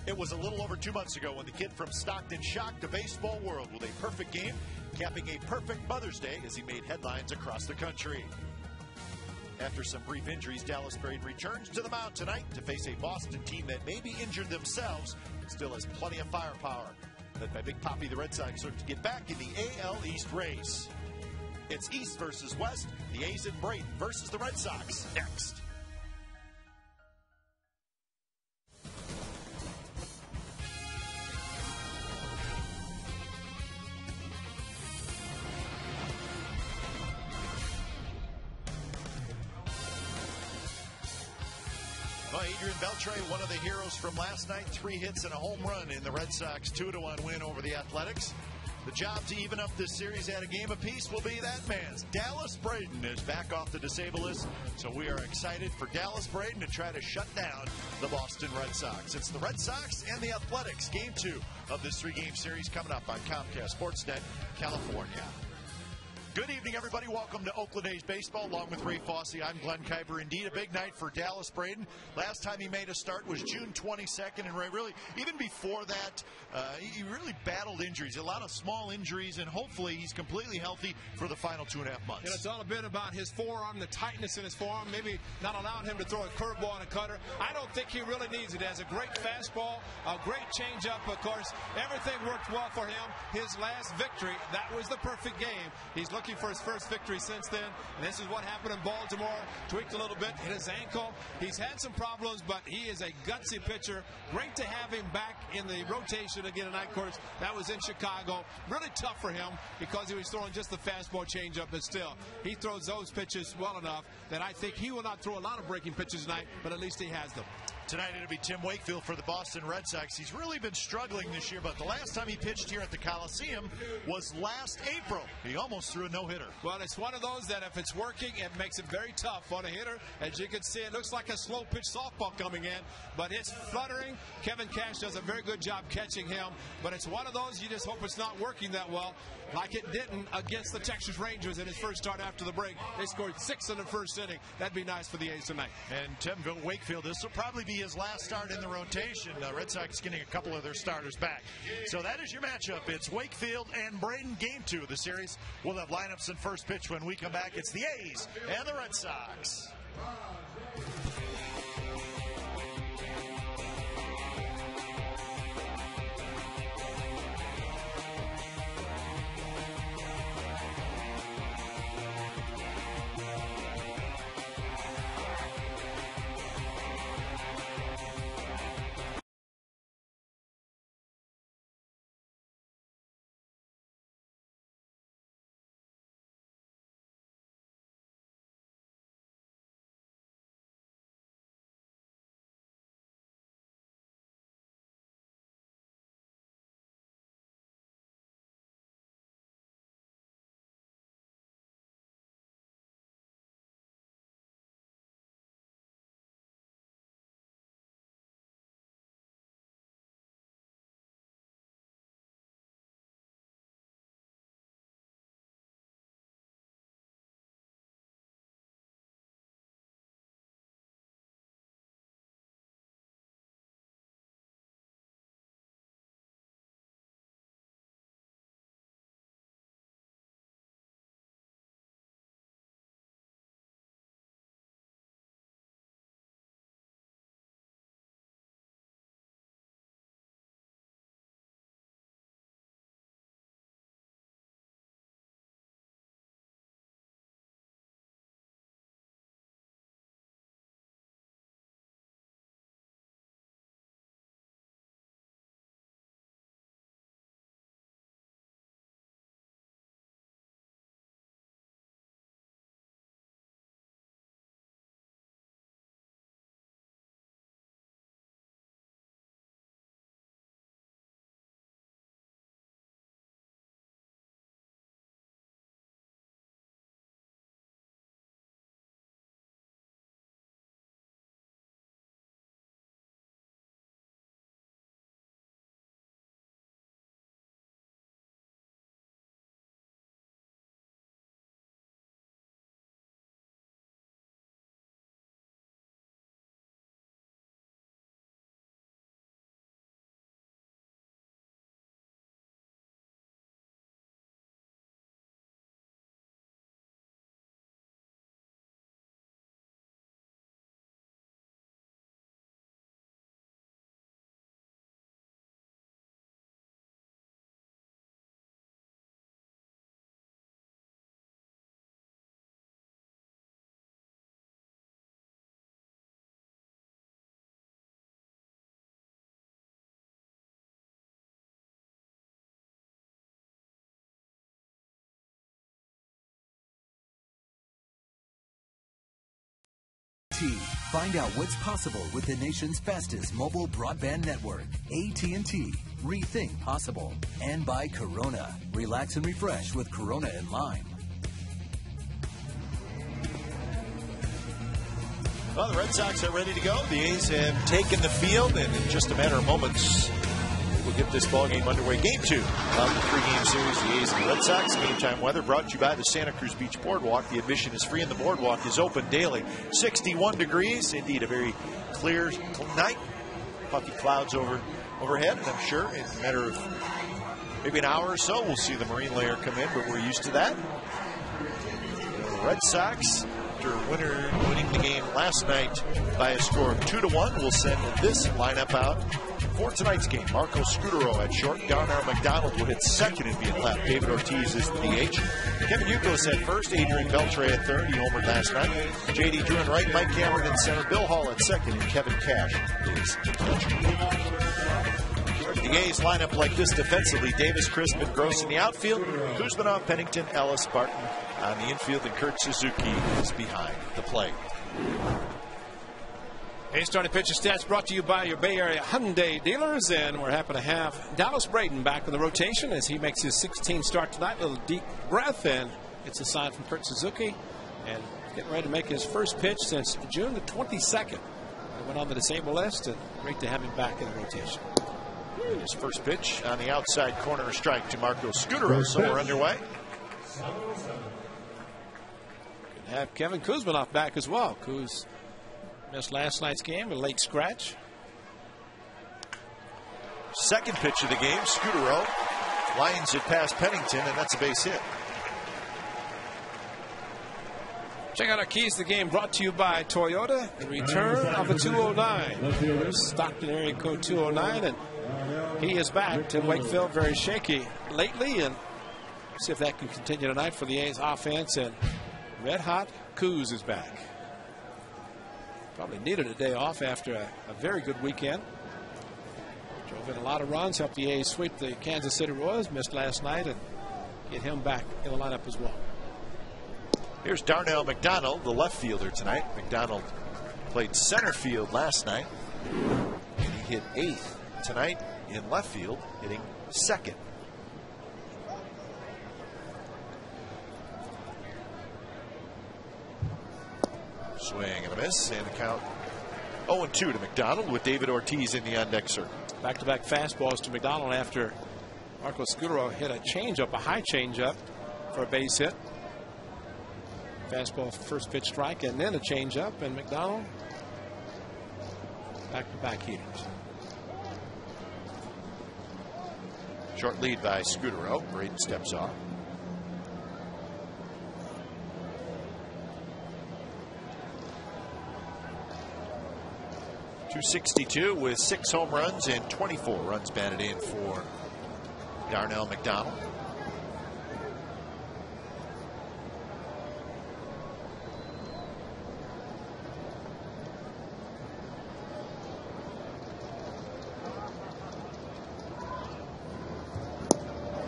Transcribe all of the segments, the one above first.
It was a little over 2 months ago when the kid from Stockton shocked the baseball world with a perfect game, capping a perfect Mother's Day as he made headlines across the country. After some brief injuries, Dallas Braden returns to the mound tonight to face a Boston team that may be injured themselves, still has plenty of firepower. Led by Big Papi, the Red Sox look to get back in the AL East race. It's East versus West, the A's and Braden versus the Red Sox next. Well, Adrian Beltre, one of the heroes from last night, 3 hits and a home run in the Red Sox 2-1 win over the Athletics. The job to even up this series at a game apiece will be that man's. Dallas Braden is back off the disabled list, so we are excited for Dallas Braden to try to shut down the Boston Red Sox. It's the Red Sox and the Athletics, Game 2 of this 3-game series coming up on Comcast Sportsnet, California. Good evening, everybody. Welcome to Oakland A's Baseball, along with Ray Fosse. I'm Glenn Kuiper. Indeed, a big night for Dallas Braden. Last time he made a start was June 22nd, and Ray, really, even before that, he really battled injuries, a lot of small injuries, and hopefully he's completely healthy for the final 2.5 months. And it's all a bit about his forearm, the tightness in his forearm, maybe not allowing him to throw a curveball and a cutter. I don't think he really needs it. He has a great fastball, a great changeup. Of course, everything worked well for him. His last victory, that was the perfect game. He's looking for his first victory since then. And this is what happened in Baltimore. Tweaked a little bit, hit his ankle. He's had some problems, but he is a gutsy pitcher. Great to have him back in the rotation again tonight. Of course, that was in Chicago. Really tough for him because he was throwing just the fastball changeup, but still, he throws those pitches well enough that I think he will not throw a lot of breaking pitches tonight, but at least he has them. Tonight it'll be Tim Wakefield for the Boston Red Sox. He's really been struggling this year, but the last time he pitched here at the Coliseum was last April. He almost threw a no-hitter. Well, it's one of those that if it's working, it makes it very tough on a hitter. As you can see, it looks like a slow-pitch softball coming in, but it's fluttering. Kevin Cash does a very good job catching him, but it's one of those you just hope it's not working that well, like it didn't against the Texas Rangers in his first start after the break. They scored 6 in the first inning. That'd be nice for the A's tonight. And Tim Wakefield, this will probably be his last start in the rotation. The Red Sox getting a couple of their starters back. So that is your matchup. It's Wakefield and Braden, Game 2 of the series. We'll have lineups and first pitch when we come back. It's the A's and the Red Sox. Find out what's possible with the nation's fastest mobile broadband network, AT&T. Rethink possible. And by Corona. Relax and refresh with Corona and Lime. Well, the Red Sox are ready to go. The A's have taken the field, and in just a matter of moments, we'll get this ball game underway. Game 2 of the 3-game series, the A's and the Red Sox. Game time weather brought to you by the Santa Cruz Beach Boardwalk. The admission is free, and the boardwalk is open daily. 61 degrees, indeed a very clear night. Puffy clouds overhead, and I'm sure in a matter of maybe an hour or so, we'll see the marine layer come in, but we're used to that. The Red Sox, after winning the game last night by a score of 2-1, will send this lineup out for tonight's game. Marco Scutaro at short. Darnell McDonald will hit second and be in left. David Ortiz is the DH. Kevin Youkilis at first. Adrian Beltre at third. He homered last night. J.D. Drew in right. Mike Cameron in center. Bill Hall at second. And Kevin Cash is the catcher. The A's line up like this defensively. Davis, Crisp, and Gross in the outfield. Kuzmanov, Pennington, Ellis, Barton on the infield, and Kurt Suzuki is behind the plate. A's starting pitcher stats brought to you by your Bay Area Hyundai dealers, and we're happy to have Dallas Braden back in the rotation as he makes his 16th start tonight. A little deep breath, and it's a sign from Kurt Suzuki, and getting ready to make his first pitch since June the 22nd. He went on the disabled list, and great to have him back in the rotation. And his first pitch on the outside corner, strike to Marco Scutaro. So we're underway. Could have Kevin Kuzmanov back as well. Kuz missed last night's game, a late scratch. Second pitch of the game, Scutaro lines it past Pennington, and that's a base hit. Check out our keys to the game brought to you by Toyota. The return of the 209. Stockton area code 209, and he is back to Wakefield. Very shaky lately, and see if that can continue tonight for the A's offense. And red hot Kuz is back. Probably needed a day off after a very good weekend. Drove in a lot of runs, helped the A's sweep the Kansas City Royals. Missed last night, and get him back in the lineup as well. Here's Darnell McDonald, the left fielder tonight. McDonald played center field last night, and he hit 8th tonight in left field, hitting 2nd. Swing and a miss, and the count 0-2 to McDonald with David Ortiz in the on-deck circle. Back-to-back fastballs to McDonald after Marco Scutaro hit a changeup, a high changeup for a base hit. Fastball first pitch strike, and then a changeup, and McDonald back-to-back heaters. Short lead by Scutaro. Braden steps off. .262 with 6 home runs and 24 runs batted in for Darnell McDonald.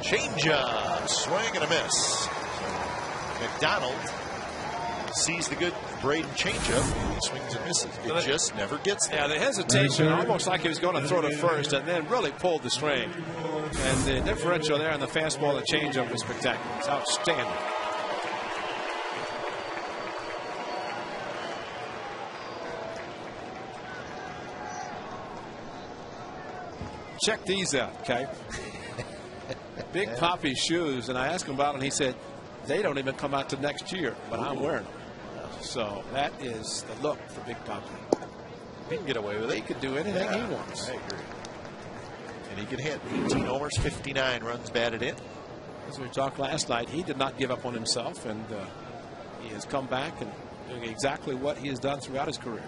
Changeup, swing and a miss. McDonald sees the good Braden changeup, and he swings and misses. It just never gets there. Yeah, the hesitation, almost like he was going to throw to first, and then really pulled the string. And the differential there on the fastball and changeup was spectacular. It's outstanding. Check these out, okay? Big Poppy's shoes, and I asked him about it, and he said, they don't even come out to next year, but I'm wearing them. So that is the look for Big Poppy. He can get away with it. He could do anything he wants. I agree. And he can hit 18 homers, 59 runs batted in. As we talked last night, he did not give up on himself, and he has come back and doing exactly what he has done throughout his career,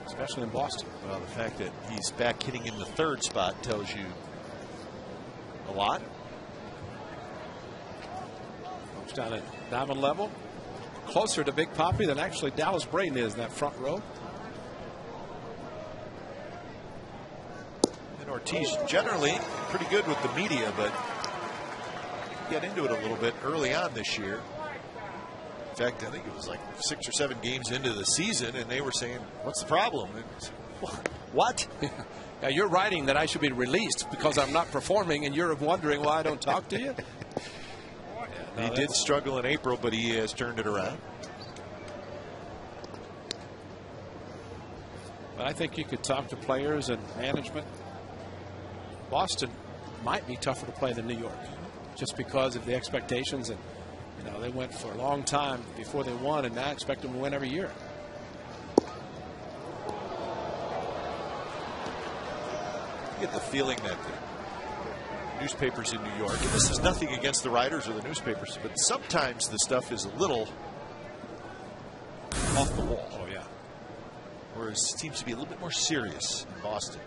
especially in Boston. Well, the fact that he's back hitting in the 3rd spot tells you a lot. Comes down at diamond level, closer to Big Poppy than actually Dallas Braden is in that front row. And Ortiz generally pretty good with the media, but get into it a little bit early on this year. fact, I think it was like 6 or 7 games into the season, and they were saying, "What's the problem?" And, what? Now you're writing that I should be released because I'm not performing, and you're wondering why I don't talk to you. He did struggle in April, but he has turned it around. But I think you could talk to players and management. Boston might be tougher to play than New York, just because of the expectations. And you know, they went for a long time before they won, and now expect them to win every year. I get the feeling that the newspapers in New York, and this is nothing against the writers or the newspapers, but sometimes the stuff is a little off the wall. Oh, yeah. Whereas it seems to be a little bit more serious in Boston.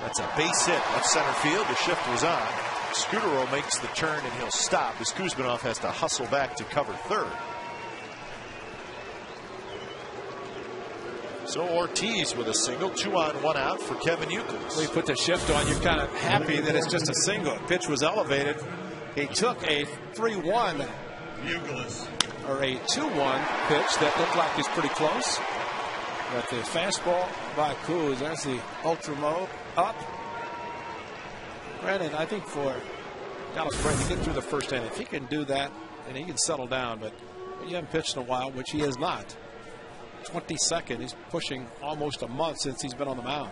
That's a base hit left center field. The shift was on. Scudero makes the turn and he'll stop as Kuzminov has to hustle back to cover third. So Ortiz with a single, 2 on 1 out for Kevin Youkilis. We put the shift on. You're kind of happy that it's just a single. Pitch was elevated. He took a 3-1 or a 2-1 pitch that looked like he's pretty close. But the fastball by Kuz, there's the ultra mode up. Granted, I think for Dallas Braden to get through the first inning, if he can do that, then he can settle down. But you haven't pitched in a while, which he has not. 22nd. He's pushing almost a month since he's been on the mound.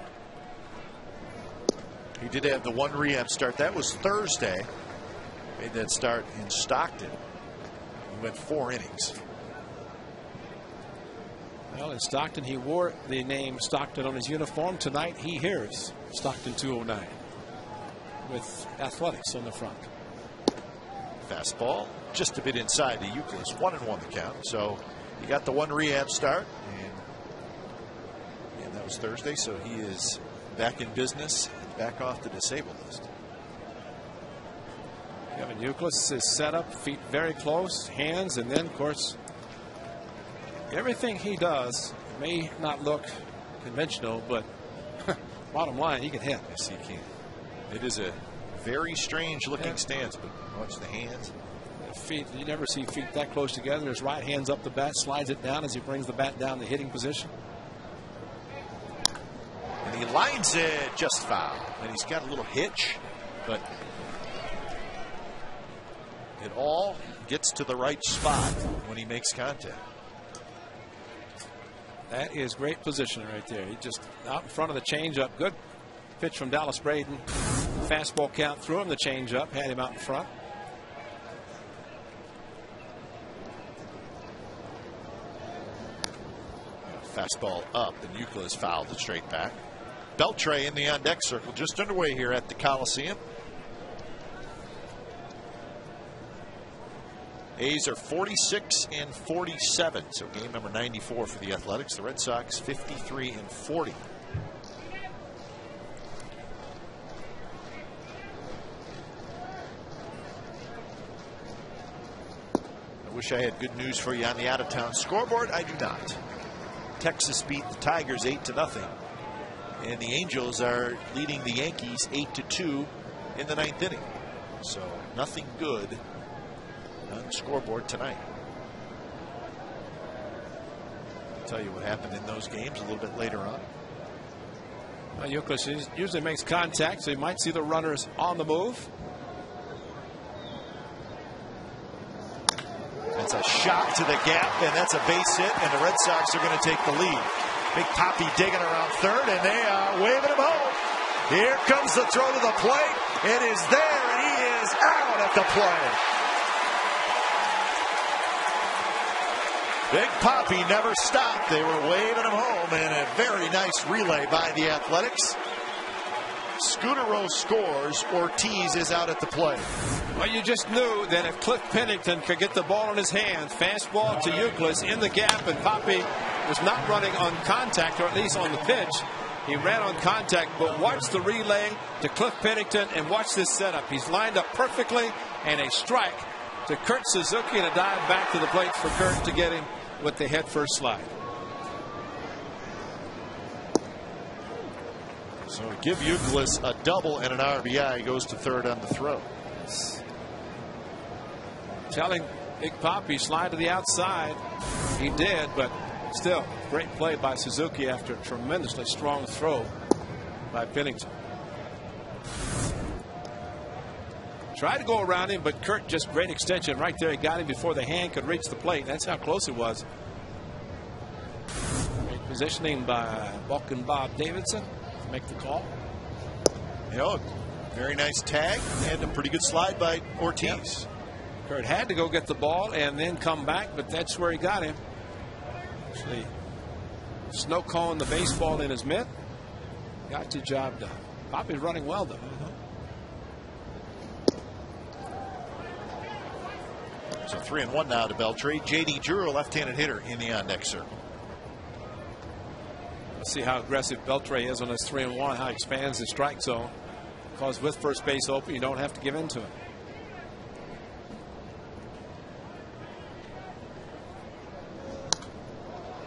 He did have the 1 rehab start. That was Thursday. Made that start in Stockton. He went 4 innings. Well, in Stockton, he wore the name Stockton on his uniform. Tonight, he hears Stockton 209 with Athletics on the front. Fastball just a bit inside to Youkilis. 1-1 the count. So he got the 1 rehab start, and that was Thursday. So he is back in business, back off the disabled list. Kevin Youkilis is set up, feet very close, hands, and then, of course, everything he does may not look conventional, but bottom line, he can hit. Yes, he can. It is a very strange looking stance, but watch the hands. Feet, you never see feet that close together. His right hand's up the bat, slides it down as he brings the bat down the hitting position. And he lines it just foul. And he's got a little hitch, but it all gets to the right spot when he makes contact. That is great positioning right there. He just out in front of the changeup. Good pitch from Dallas Braden. Fastball count, threw him the changeup, had him out in front. Fastball up, and Youkilis fouled it straight back. Beltre in the on-deck circle, just underway here at the Coliseum. A's are 46 and 47, so game number 94 for the Athletics. The Red Sox 53 and 40. I wish I had good news for you on the out-of-town scoreboard. I do not. Texas beat the Tigers 8-0, and the Angels are leading the Yankees 8-2 in the 9th inning. So nothing good on the scoreboard tonight. I'll tell you what happened in those games a little bit later on. Youkilis usually makes contact, so you might see the runners on the move. That's a shot to the gap, and that's a base hit, and the Red Sox are going to take the lead. Big Poppy digging around third, and they are waving him home. Here comes the throw to the plate. It is there, and he is out at the plate. Big Poppy never stopped. They were waving him home, and a very nice relay by the Athletics. Scudero scores. Ortiz is out at the plate. Well, you just knew that if Cliff Pennington could get the ball in his hand, fastball to Youkilis in the gap, and Poppy was not running on contact, or at least on the pitch. He ran on contact, but watch the relay to Cliff Pennington and watch this setup. He's lined up perfectly, and a strike to Kurt Suzuki, and a dive back to the plate for Kurt to get him with the head first slide. So give Youkilis a double and an RBI. He goes to third on the throw. Telling Big Poppy slide to the outside. He did, but still, great play by Suzuki after a tremendously strong throw by Pennington. Tried to go around him, but Kurt just great extension right there. He got him before the hand could reach the plate. That's how close it was. Great positioning by Balkan Bob Davidson to make the call. You know, very nice tag and a pretty good slide by Ortiz. Yep. Kurt had to go get the ball and then come back, but that's where he got him. Actually, snow cone the baseball in his mitt. Got the job done. Poppy's running well, though. So 3-1 now to Beltre. J.D. Drew, a left-handed hitter in the on-deck circle. Let's see how aggressive Beltre is on this 3-1, how he expands the strike zone. Because with first base open, you don't have to give in to it.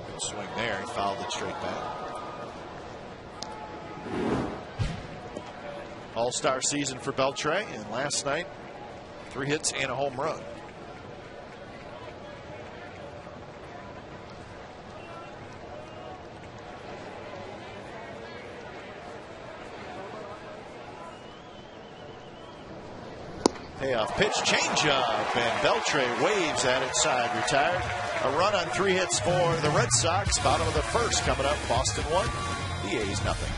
Good swing there. He fouled it straight back. All-star season for Beltre, and last night, 3 hits and a home run. Payoff pitch, changeup, and Beltre waves at it, side retired. A run on 3 hits for the Red Sox. Bottom of the first coming up. Boston 1, the A's nothing.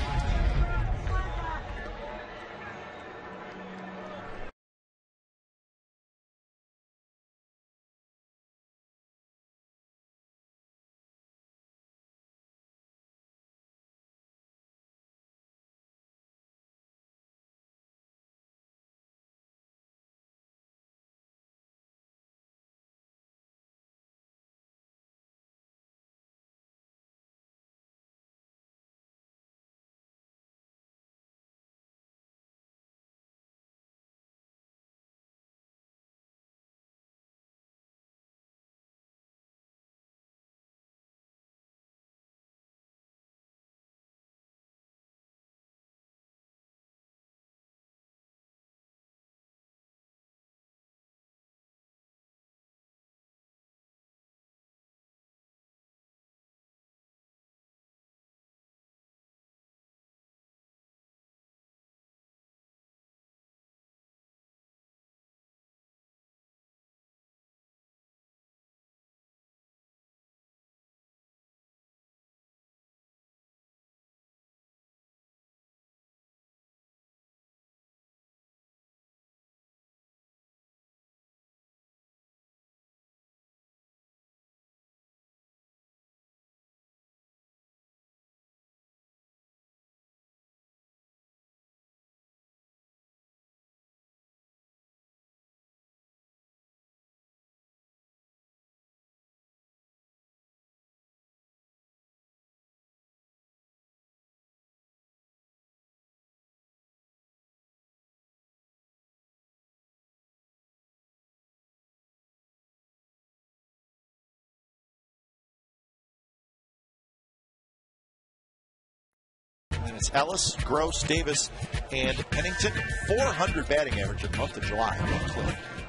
And it's Ellis, Gross, Davis, and Pennington. 400 batting average in the month of July.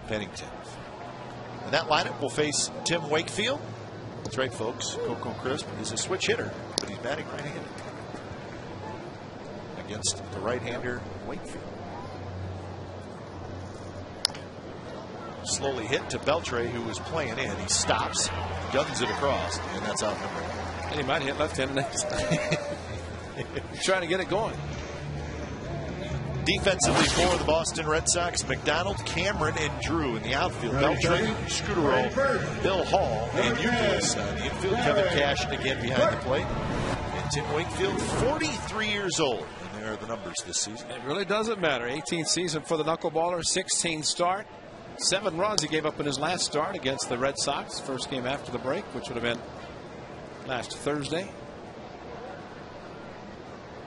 Pennington. And that lineup will face Tim Wakefield. That's right, folks. Coco Crisp is a switch hitter, but he's batting right-handed against the right-hander Wakefield. Slowly hit to Beltre, who was playing in. He stops, guns it across, and that's out number 1. And he might hit left-handed next time. He's trying to get it going. Defensively for the Boston Red Sox, McDonald, Cameron, and Drew in the outfield. Beltre, Scudero, Bill Hall, and Euclid. The infield, Kevin Cash again behind the plate. And Tim Wakefield, 43 years old. And there are the numbers this season. It really doesn't matter. 18th season for the knuckleballer, 16 start. 7 runs he gave up in his last start against the Red Sox. First game after the break, which would have been last Thursday.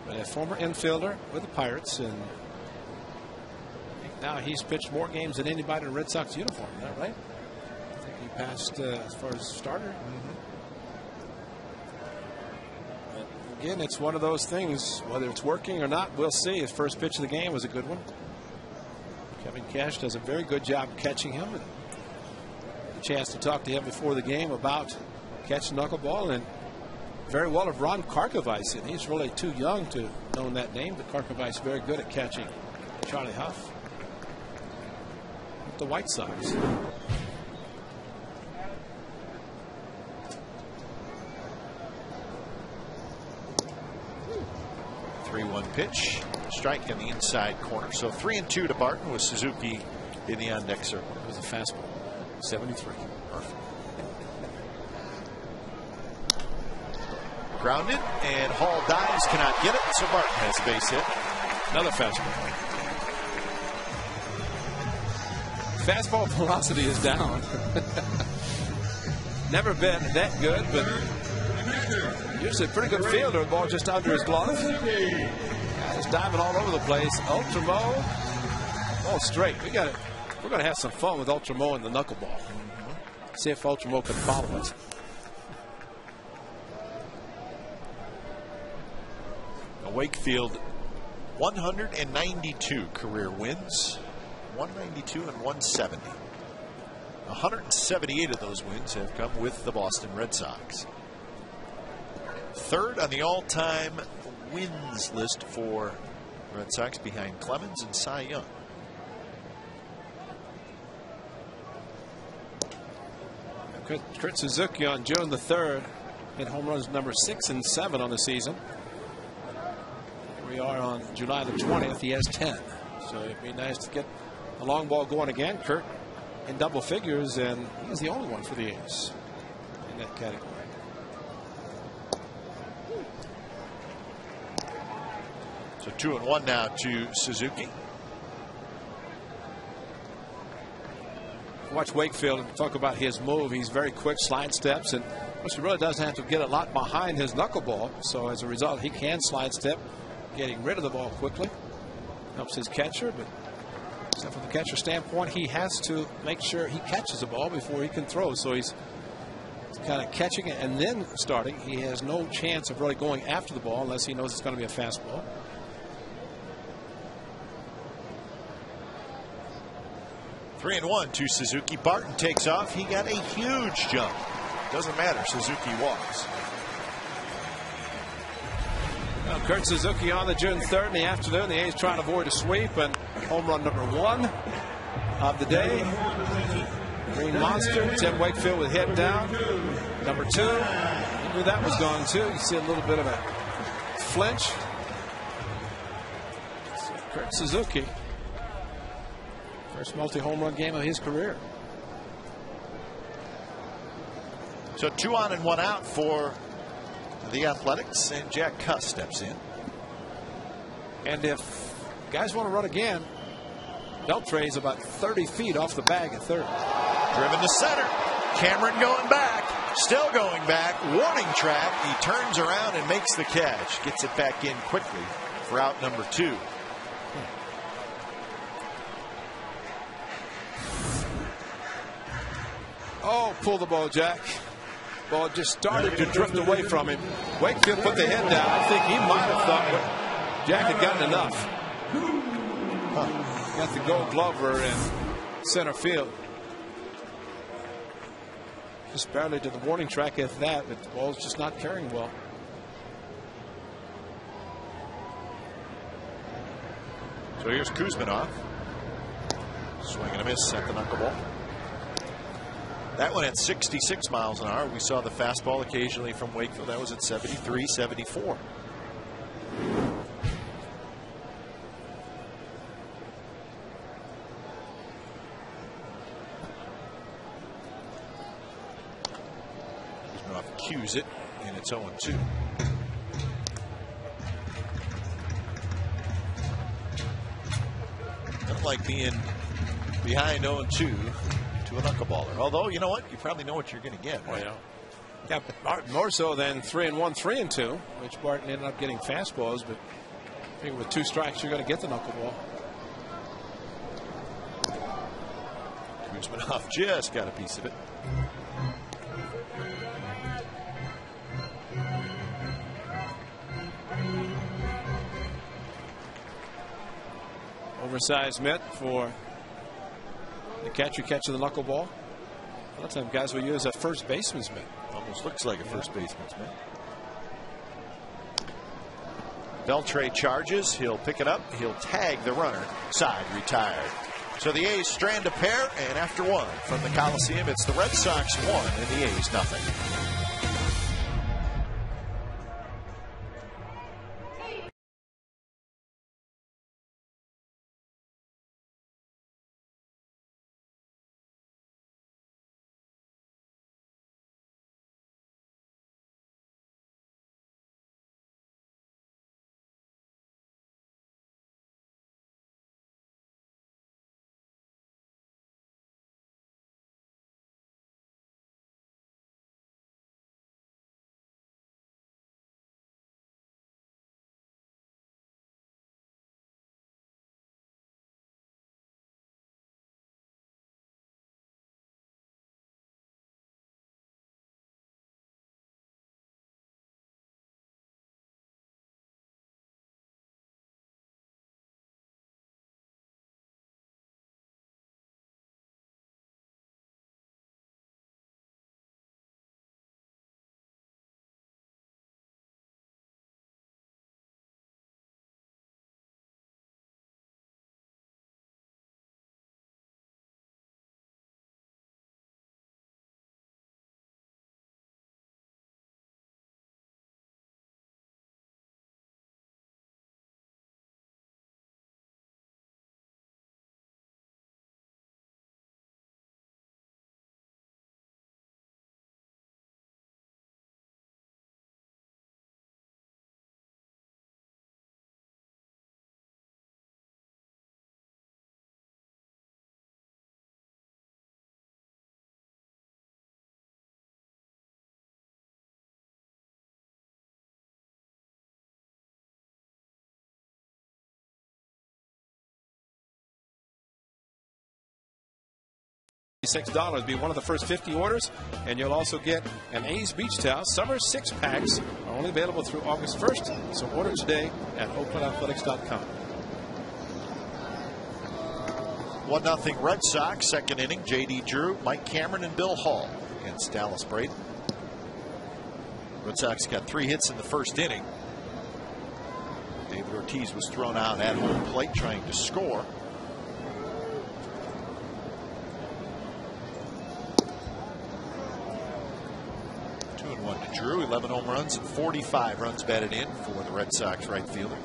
But a former infielder with the Pirates, and I think now he's pitched more games than anybody in a Red Sox uniform. Is that right? I think he passed as far as starter. But again, it's one of those things. Whether it's working or not, we'll see. His first pitch of the game was a good one. Kevin Cash does a very good job catching him. And chance to talk to him before the game about catching knuckleball, and very well of Ron Karkovice, and he's really too young to know that name, but Karkovice very good at catching Charlie Huff with the White Sox. 3-1 pitch, strike in the inside corner. So 3-2 to Barton with Suzuki in the on deck circle. It was a fastball. 73. Perfect. Grounded, and Hall dives, cannot get it, so Barton has a base hit. Another fastball. Fastball velocity is down. Never been that good, but usually a pretty good fielder. The ball just under his glove. Just diving all over the place. Ultramo. Ball straight. We're going to have some fun with Ultramo and the knuckleball. See if Ultramo can follow us. Wakefield, 192 career wins, 192 and 170. 178 of those wins have come with the Boston Red Sox. Third on the all-time wins list for Red Sox, behind Clemens and Cy Young. Kurt Suzuki on June the 3rd hit home runs number 6 and 7 on the season. We are on July the 20th. He has 10. So it'd be nice to get a long ball going again. Kurt in double figures, and he's the only one for the A's in that category. So 2-1 now to Suzuki. Watch Wakefield and talk about his move. He's very quick, slide steps, and he really doesn't have to get a lot behind his knuckleball. So as a result, he can slide step, getting rid of the ball quickly. Helps his catcher, but from the catcher standpoint, he has to make sure he catches the ball before he can throw. So he's kind of catching it and then starting. He has no chance of really going after the ball unless he knows it's going to be a fastball. Three and 1 to Suzuki. Barton takes off. He got a huge jump. Doesn't matter. Suzuki walks. Well, Kurt Suzuki on the June 3rd in the afternoon. The A's trying to avoid a sweep, and home run number 1 of the day. Green Monster. Tim Wakefield with head down. Number 2. He knew that was gone too. You see a little bit of a flinch. So Kurt Suzuki. First multi-home run game of his career. So 2 on and 1 out for the Athletics, and Jack Cuss steps in. And if guys want to run again, Beltre's about 30 feet off the bag at third. Driven to center. Cameron going back. Still going back. Warning track. He turns around and makes the catch. Gets it back in quickly for out number 2. Oh, pull the ball, Jack. Ball just started to drift away from him. Wakefield put the head down. I think he might have thought Jack had gotten enough. Got the Gold Glover in center field. Just barely to the warning track at that, but the ball's just not carrying well. So here's Kuzminov. Swing and a miss at the knuckleball. That one at 66 miles an hour. We saw the fastball occasionally from Wakefield. That was at 73, 74. Kuzminov cues it, and it's 0-2. Don't like being behind 0-2. A knuckleballer. Although, you know what? You probably know what you're going to get. Right? Yeah, more so than 3-1, 3-2, which Barton ended up getting fastballs, but I think with 2 strikes, you're going to get the knuckleball. Kuzminov just got a piece of it. Oversized mitt for the catcher catching the knuckleball. A lot of times guys will use a first baseman's mitt. Almost looks like a first baseman's mitt. Beltre charges. He'll pick it up. He'll tag the runner. Side retired. So the A's strand a pair, and after one from the Coliseum, it's the Red Sox 1 and the A's nothing. $6 be one of the first 50 orders, and you'll also get an A's Beach Towel. Summer 6-packs are only available through August 1st, so order today at OaklandAthletics.com. 1-0 Red Sox, second inning. J.D. Drew, Mike Cameron, and Bill Hall against Dallas Braden. Red Sox got 3 hits in the first inning. David Ortiz was thrown out at home plate trying to score. To Drew, 11 home runs and 45 runs batted in for the Red Sox right fielder.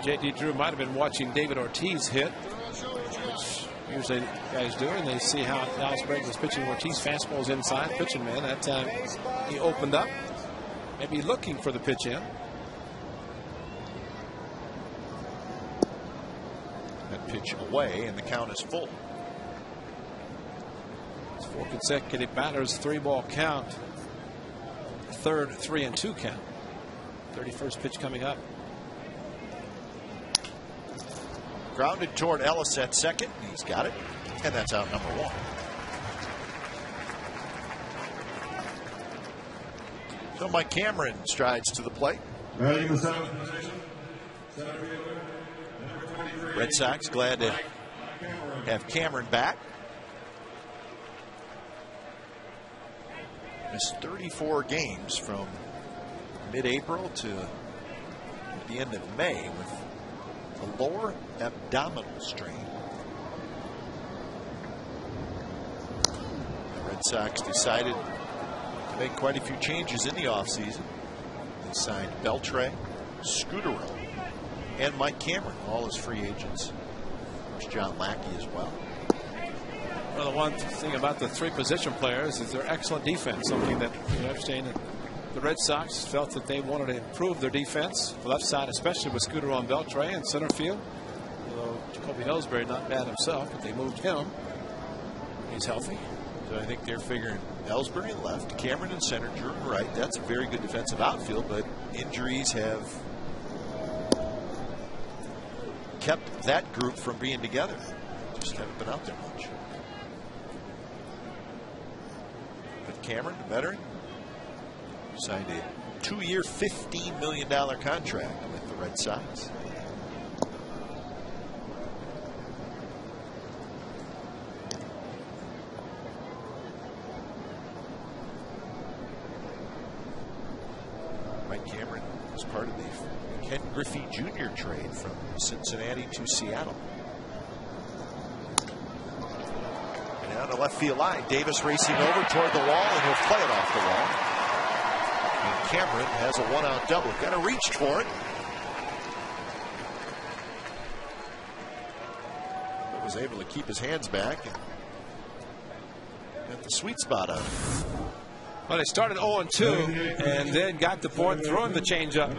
J.D. Drew might have been watching David Ortiz hit, which usually guys do, and they see how Dallas Braden was pitching. Ortiz fastball's inside, pitching man. That time he opened up, maybe looking for the pitch in. Pitch away, and the count is full. It's 4 consecutive batters, 3-ball count. Third 3-2 count. 31st pitch coming up. Grounded toward Ellis at second. He's got it, and that's out number 1. So Mike Cameron strides to the plate. Red Sox glad to have Cameron back. Missed 34 games from mid-April to the end of May with a lower abdominal strain. The Red Sox decided to make quite a few changes in the offseason. They signed Beltre, Scudero, and Mike Cameron, all as free agents. There's John Lackey as well. Well, the one thing about the 3 position players is their excellent defense, something that you understand that the Red Sox felt that they wanted to improve their defense. The left side, especially with Scudero and Beltre in center field. Although Jacoby Ellsbury not bad himself, but they moved him. He's healthy. So I think they're figuring Ellsbury in left, Cameron in center, Drew in right. That's a very good defensive outfield, but injuries have kept that group from being together. Just haven't been out there much. But Cameron, the veteran, signed a 2-year, $15 million contract with the Red Sox. Mike Cameron was part of the Ken Griffey Jr. trade from Cincinnati to Seattle. And down the left field line, Davis racing over toward the wall, and he'll play it off the wall. And Cameron has a 1-out double. Got to reach for it. But was able to keep his hands back and got the sweet spot on it. Well, they started 0-2 and then got the point throwing the changeup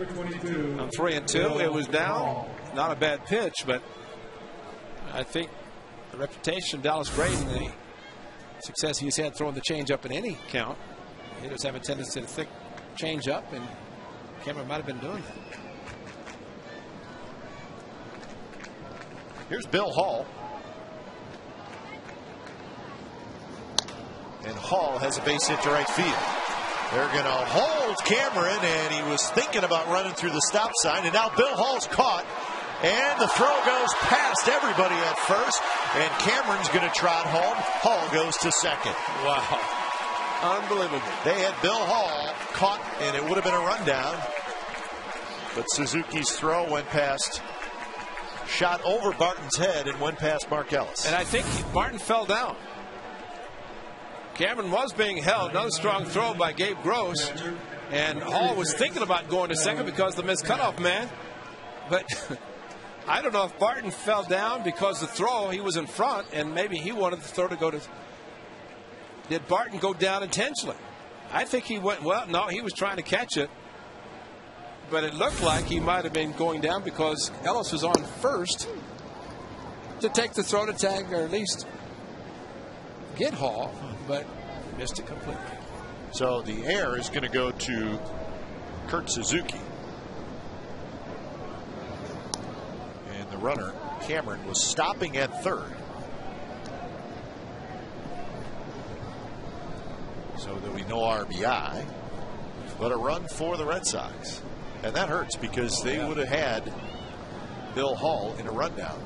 on 3-2. It was down. Not a bad pitch, but I think the reputation of Dallas Braden, the success he's had throwing the changeup in any count, hitters have a tendency to thick changeup, and Cameron might have been doing that. Here's Bill Hall. And Hall has a base hit to right field. They're going to hold Cameron, and he was thinking about running through the stop sign, and now Bill Hall's caught, and the throw goes past everybody at first, and Cameron's going to trot home. Hall goes to second. Wow. Unbelievable. They had Bill Hall caught, and it would have been a rundown, but Suzuki's throw went past, shot over Barton's head and went past Mark Ellis. And I think Barton fell down. Cameron was being held. Another strong throw by Gabe Gross. And Hall was thinking about going to second because of the missed cutoff man. But I don't know if Barton fell down because the throw, he was in front, and maybe he wanted the throw to go to. Did Barton go down intentionally? I think he went, well, no, he was trying to catch it. But it looked like he might have been going down because Ellis was on first to take the throw to tag, or at least get Hall, but missed it completely. So the air is going to go to Kurt Suzuki. And the runner, Cameron, was stopping at third. So there'll be no RBI, but a run for the Red Sox. And that hurts because they would have had Bill Hall in a rundown.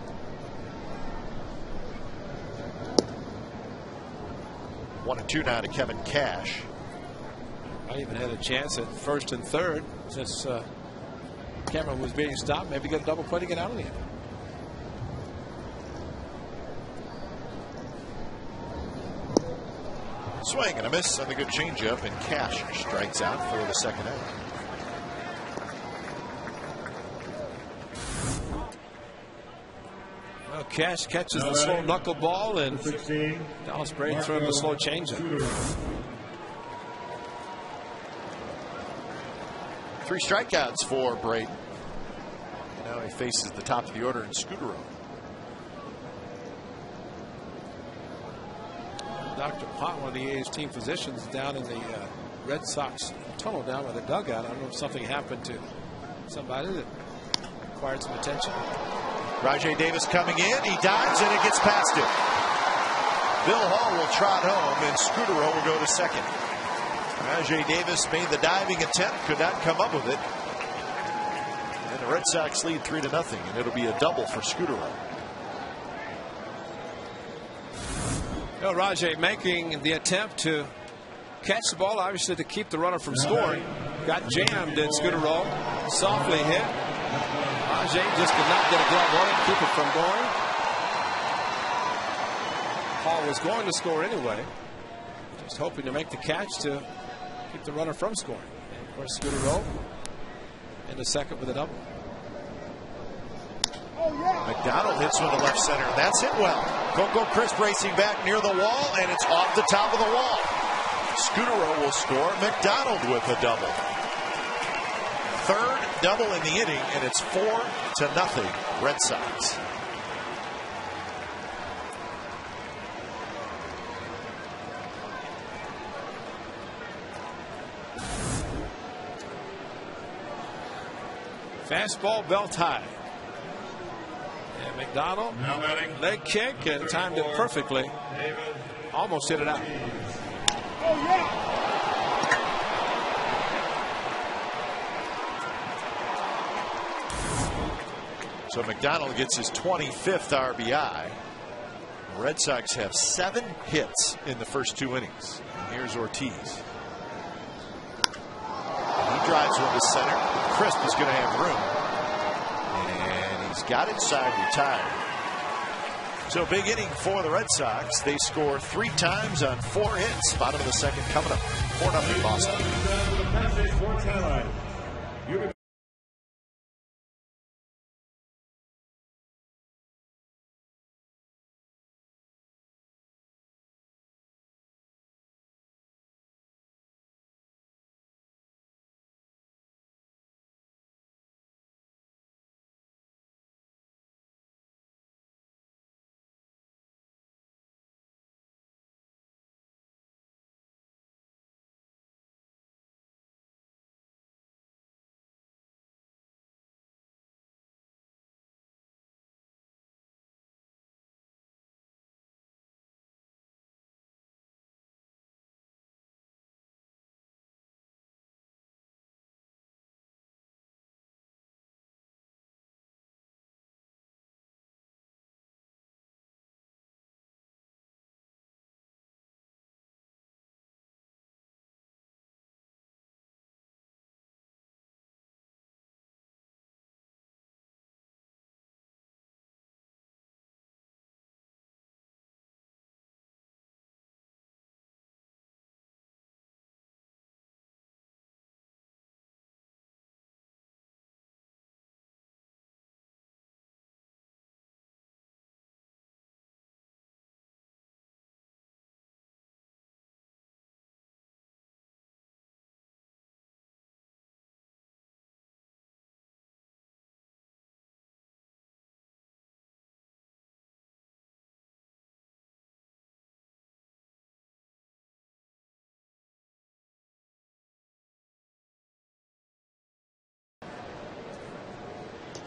1-2 now to Kevin Cash. I even had a chance at first and third since Cameron was being stopped. Maybe get a double play to get out of the end. Swing and a miss on the good changeup, and Cash strikes out for the second out. Well, Cash catches the slow knuckleball, and Dallas Braden threw him the slow changeup. 3 strikeouts for Braden. And now he faces the top of the order in Scudero. Dr. Pott, one of the A's team physicians, down in the Red Sox tunnel down by the dugout. I don't know if something happened to somebody that required some attention. Rajai Davis coming in. He dives, and it gets past him. Bill Hall will trot home, and Scudero will go to second. Rajai Davis made the diving attempt, could not come up with it. And the Red Sox lead 3-0, and it'll be a double for Scudero. Well, Rajai making the attempt to catch the ball, obviously to keep the runner from scoring. Got jammed at Scudero. Softly hit. Rajai just could not get a glove on it, keep it from going. Hall was going to score anyway. Just hoping to make the catch to keep the runner from scoring. And of course, Scudero into second with a double. McDonald hits with the left center. That's hit well. Coco Crisp racing back near the wall, and it's off the top of the wall. Scudero will score. McDonald with a double. Third double in the inning, and it's 4-0 Red Sox. Fastball belt high. And McDonald, leg kick, and timed it perfectly. Almost hit it out. So McDonald gets his 25th RBI. The Red Sox have 7 hits in the first 2 innings. And here's Ortiz. He drives one to center. Crisp is going to have room. And he's got inside, retired. So big inning for the Red Sox. They score 3 times on 4 hits. Bottom of the second coming up. 4-0 Boston.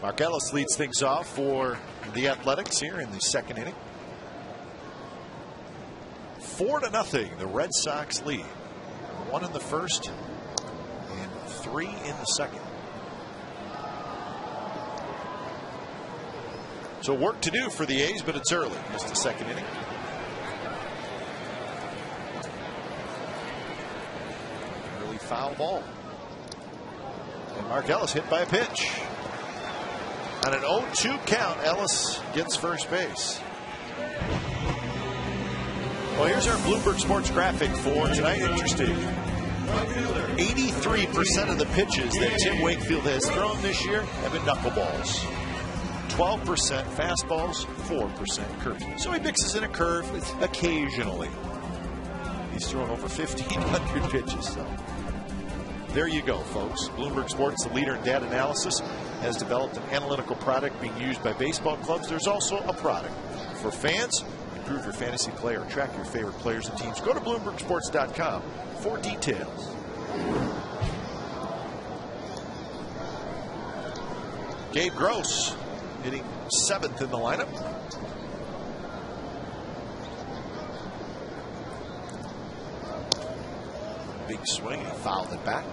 Mark Ellis leads things off for the Athletics here in the second inning. 4-0, the Red Sox lead. 1 in the first and 3 in the second. So work to do for the A's, but it's early. Just the second inning. Early foul ball. And Mark Ellis hit by a pitch. On an 0-2 count, Ellis gets first base. Well, here's our Bloomberg Sports graphic for tonight. Interesting. 83% of the pitches that Tim Wakefield has thrown this year have been knuckleballs. 12% fastballs, 4% curves. So he mixes in a curve occasionally. He's thrown over 1,500 pitches. So there you go, folks. Bloomberg Sports, the leader in data analysis, has developed an analytical product being used by baseball clubs. There's also a product for fans. Improve your fantasy play or track your favorite players and teams. Go to BloombergSports.com for details. Gabe Gross hitting 7th in the lineup. Big swing, he fouled it back.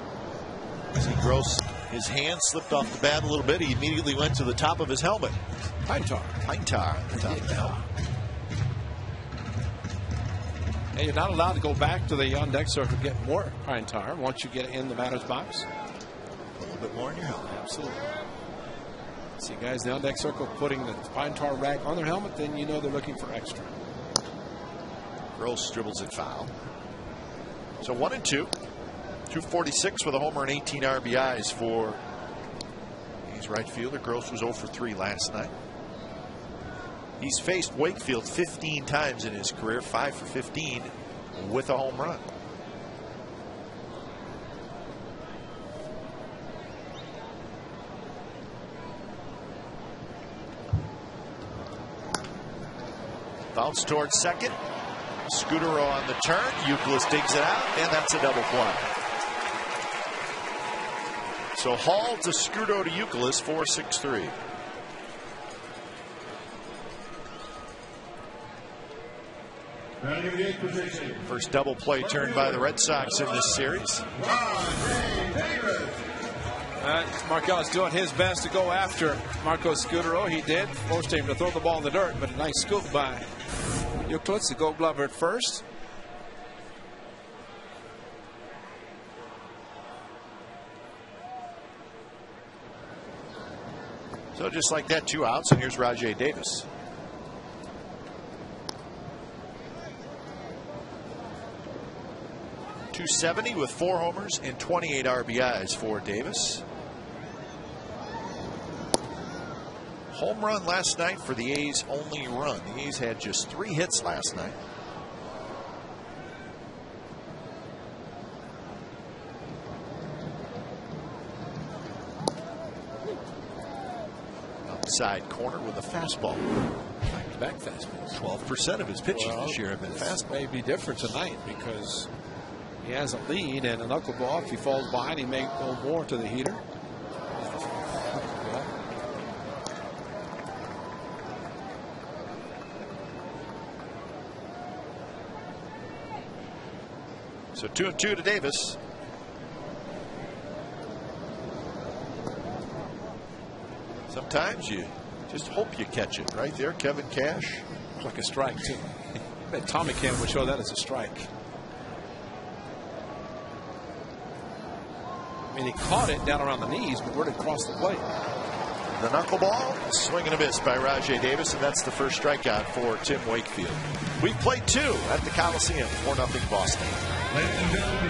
See Gross, his hand slipped off the bat a little bit. He immediately went to the top of his helmet. Pine tar at the top of the helmet. And you're not allowed to go back to the on-deck circle to get more pine tar once you get in the batter's box. A little bit more in your helmet. Absolutely. See guys in the on-deck circle putting the pine tar rag on their helmet, then you know they're looking for extra. Gross dribbles it foul. So 1-2. 246 with a homer and 18 RBIs for his right fielder. Gross was 0 for 3 last night. He's faced Wakefield 15 times in his career, 5 for 15 with a home run. Bounce towards second. Scudero on the turn. Youkilis digs it out, and that's a double play. So Hall to Scudero to Youkilis, 4-6-3. First double play turned by the Red Sox in this series. Markel's doing his best to go after Marco Scudero. He did. Forced him to throw the ball in the dirt, but a nice scoop by Euclid, the Gold Glover at first. So just like that, 2 outs, and here's Rajay Davis. .270 with 4 homers and 28 RBIs for Davis. Home run last night for the A's only run. The A's had just 3 hits last night. Outside corner with a fastball. Back fastballs. 12% of his pitches this year have been fastball. May be different tonight because he has a lead and a knuckleball. If he falls behind, he may go more to the heater. So 2-2 to Davis. Sometimes you just hope you catch it. Right there, Kevin Cash. Like a strike, too. I bet Tommy Cam would show that as a strike. I mean, he caught it down around the knees, but where did it cross the plate? The knuckleball, swing and a miss by Rajay Davis, and that's the first strikeout for Tim Wakefield. We've played 2 at the Coliseum, 4-0 Boston. Ladies and gentlemen,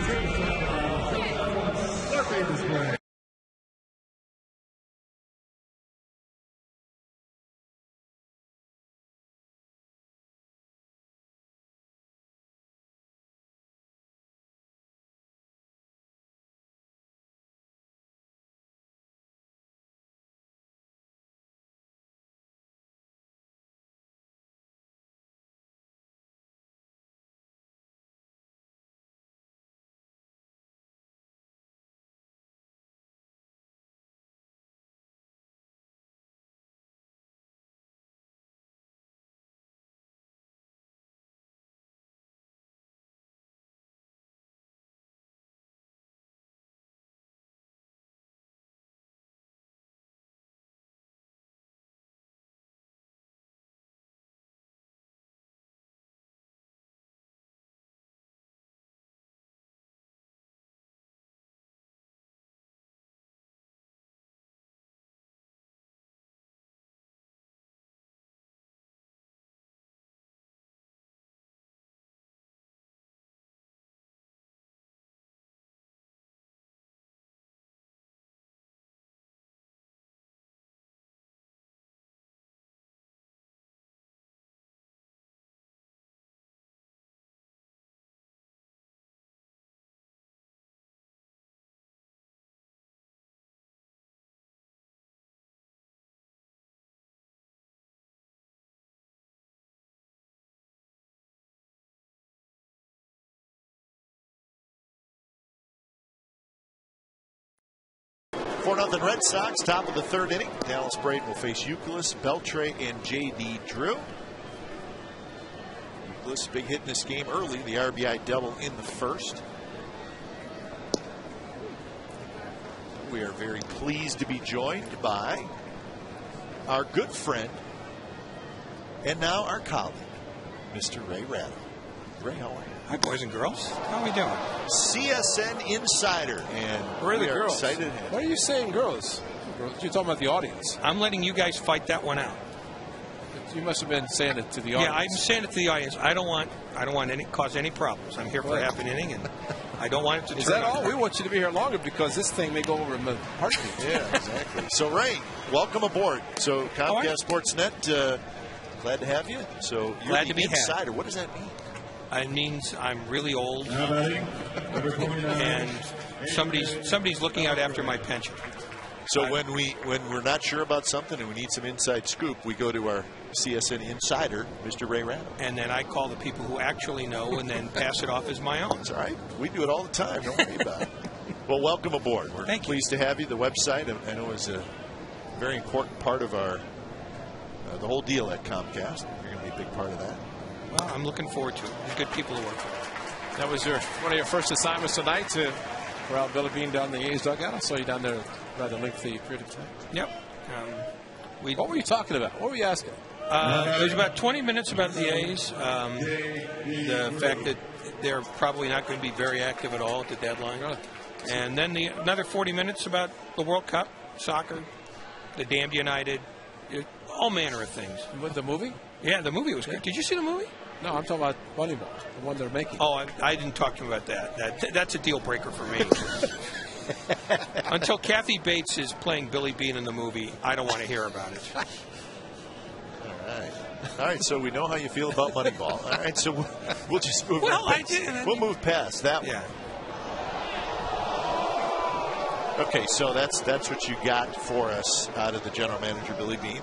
For 4-0 Red Sox, top of the 3rd inning. Dallas Braden will face Euclid, Beltre, and J.D. Drew. Euclid, big hit in this game early, the RBI double in the 1st. We are very pleased to be joined by our good friend and now our colleague, Mr. Ray Rattle. Ray, how are you? Hi, boys and girls. How are we doing? CSN Insider, and Where are the we are girls? excited. What are you saying, girls? You're talking about the audience. I'm letting you guys fight that one out. You must have been saying it to the audience. Yeah, I'm saying it to the audience. I don't want any cause any problems. I'm here for half an inning, and I don't want it to. Is turn that all? out. We want you to be here longer because this thing may go over in a heartbeat. Yeah, exactly. So, Ray, welcome aboard. So, Comcast Sportsnet, glad to have you. So, you're Glad the to be insider. What does that mean? It means I'm really old, and somebody's looking out after my pension. So when we're not sure about something and we need some inside scoop, we go to our CSN Insider, Mr. Ray Rattle. And then I call the people who actually know and then pass it off as my own. That's all right. We do it all the time. Don't worry about it. Well, welcome aboard. We're pleased to have you. The website, I know, is a very important part of our the whole deal at Comcast. You're going to be a big part of that. Well, I'm looking forward to it. There's good people to work for. That was one of your first assignments tonight to Well, Billy Bean down in the A's dugout. I saw you down there rather lengthy period of time. Yep. What were you talking about? What were you asking? There's about 20 minutes about the A's. The fact that they're probably not going to be very active at all at the deadline. Really? And then another 40 minutes about the World Cup, soccer, the damned United, all manner of things. With the movie? Yeah, the movie was good. Did you see the movie? No, I'm talking about Moneyball, the one they're making. Oh, I didn't talk to him about that. That's a deal breaker for me. Until Kathy Bates is playing Billy Bean in the movie, I don't want to hear about it. All right, so we know how you feel about Moneyball. All right, so we'll just move. We'll move past that one. Okay, so that's what you got for us out of the general manager, Billy Bean.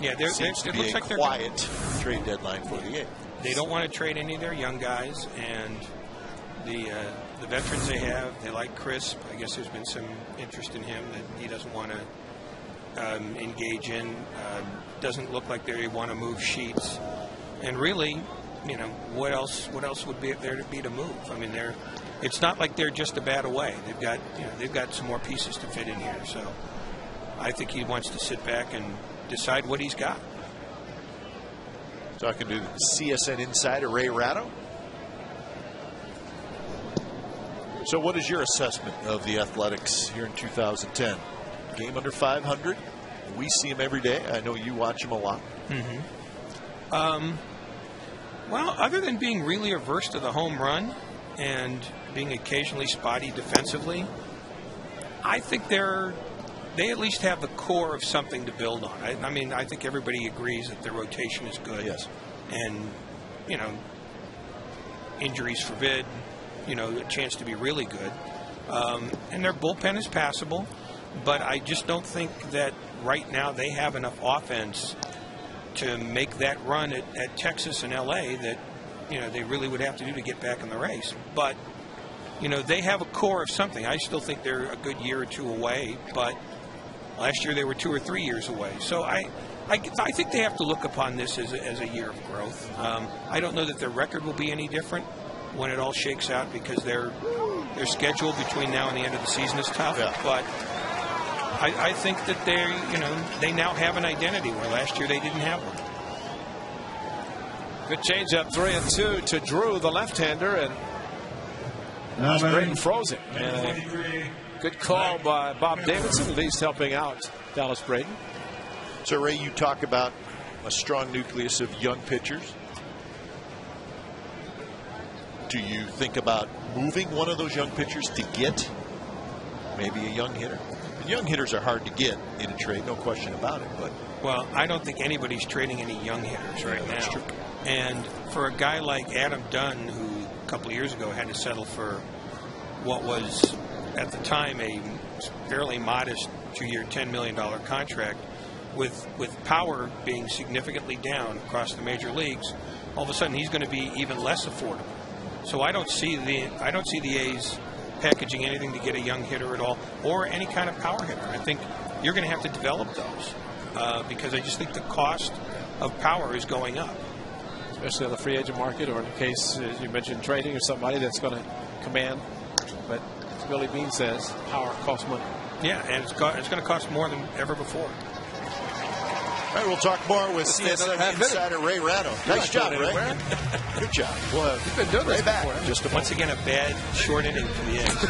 Yeah, seems to be a quiet trade deadline for the A's. They don't want to trade any of their young guys, and the veterans they have, they like Chris. I guess there's been some interest in him that he doesn't want to engage in. Doesn't look like they want to move Sheets, and really, what else would be there to be to move? I mean, it's not like they're just a bat away. They've got some more pieces to fit in here. So I think he wants to sit back and decide what he's got. Talking to CSN insider Ray Ratto. So what is your assessment of the Athletics here in 2010? Game under 500. We see him every day. I know you watch him a lot. Well, other than being really averse to the home run and being occasionally spotty defensively, I think they at least have the core of something to build on. I mean, I think everybody agrees that their rotation is good. Yes. And, injuries forbid, a chance to be really good. And their bullpen is passable, but I just don't think that right now they have enough offense to make that run at Texas and L.A. that, they really would have to do to get back in the race. But, they have a core of something. I still think they're a good year or two away, but last year they were 2 or 3 years away. So I think they have to look upon this as a year of growth. I don't know that their record will be any different when it all shakes out because their schedule between now and the end of the season is tough. Yeah. But I think that they now have an identity where last year they didn't have one. Good changeup, 3-2 to Drew, the left-hander, and Brayton froze it. And good call by Bob Davidson, at least helping out Dallas Brayton. So, Ray, you talk about a strong nucleus of young pitchers. Do you think about moving one of those young pitchers to get maybe a young hitter? And young hitters are hard to get in a trade, no question about it. But well, I don't think anybody's trading any young hitters right now. True. And for a guy like Adam Dunn, who a couple of years ago had to settle for what was at the time a fairly modest 2-year, $10 million contract, with power being significantly down across the major leagues, all of a sudden he's going to be even less affordable. So I don't see the A's packaging anything to get a young hitter at all, or any kind of power hitter. I think you're going to have to develop those because I just think the cost of power is going up, especially on the free agent market, or in the case you mentioned trading or somebody that's going to command. But as Billy Bean says, power costs money. Yeah, and it's going to cost more than ever before. All right, we'll talk more with CSN insider Ray Ratto. Nice job, Ray. Good job. Well, you've been doing this before. Just once again, a bad short inning for the A's.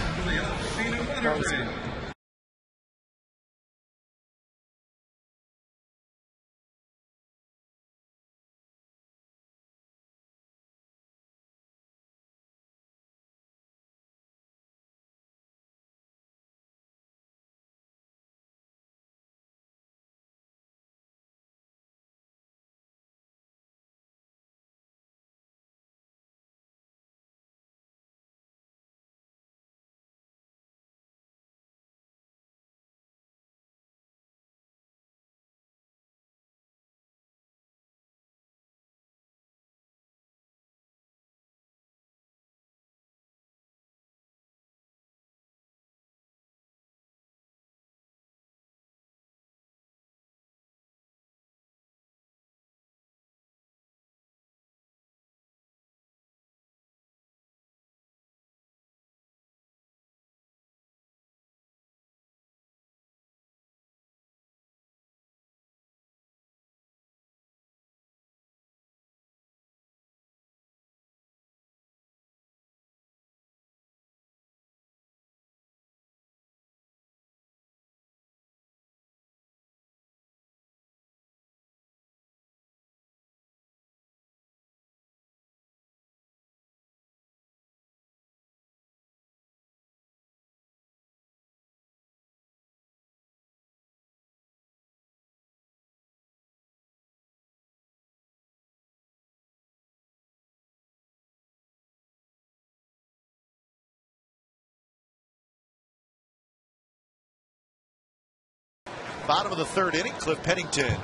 Bottom of the third inning, Cliff Pennington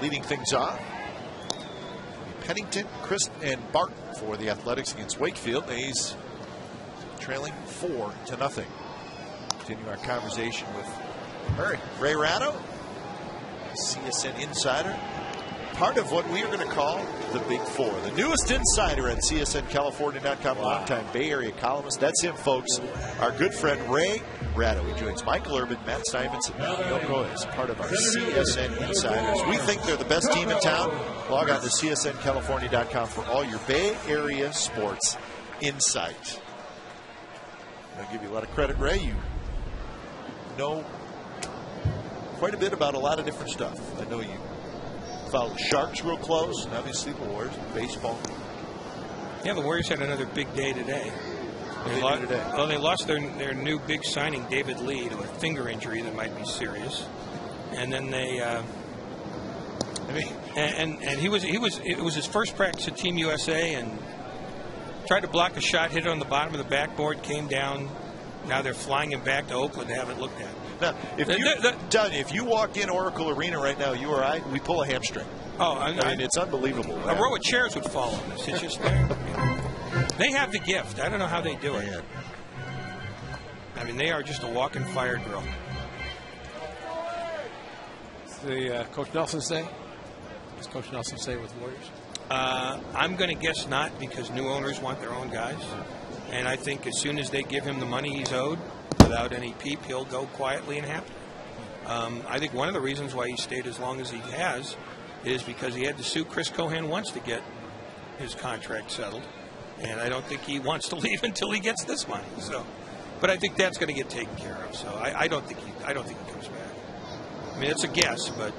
leading things off. Pennington, Crisp, and Barton for the Athletics against Wakefield. A's trailing 4-0. Continue our conversation with Ray Ratto, CSN Insider. Part of what we are going to call the Big Four. The newest insider at CSNCalifornia.com, longtime Bay Area columnist. That's him, folks. Our good friend Ray Ratto. He joins Michael Urban, Matt Simons, and Matt Yoko as part of our CSN Insiders. We think they're the best team in town. Log on to CSNCalifornia.com for all your Bay Area sports insight. I'll give you a lot of credit, Ray. You know quite a bit about a lot of different stuff. I know you follow the Sharks real close, and obviously the Warriors, baseball. Yeah, the Warriors had another big day today. They lost their new big signing, David Lee, to a finger injury that might be serious. And then they, and it was his first practice at Team USA, and tried to block a shot, hit it on the bottom of the backboard, came down. Now they're flying him back to Oakland to have it looked at. Now, if you walk in Oracle Arena right now, you or I, we pull a hamstring. Oh, I mean, it's unbelievable. A row of chairs would fall on us. It's just they have the gift. I don't know how they do it. I mean, they are just a walking fire drill. The Coach Nelson's day? Is Coach Nelson's day with the Warriors? I'm going to guess not, because new owners want their own guys. And I think as soon as they give him the money he's owed, without any peep, he'll go quietly and happy. I think one of the reasons why he stayed as long as he has is because he had to sue Chris Cohan once to get his contract settled. And I don't think he wants to leave until he gets this money. So, but I think that's going to get taken care of. So I don't think he comes back. I mean, it's a guess, but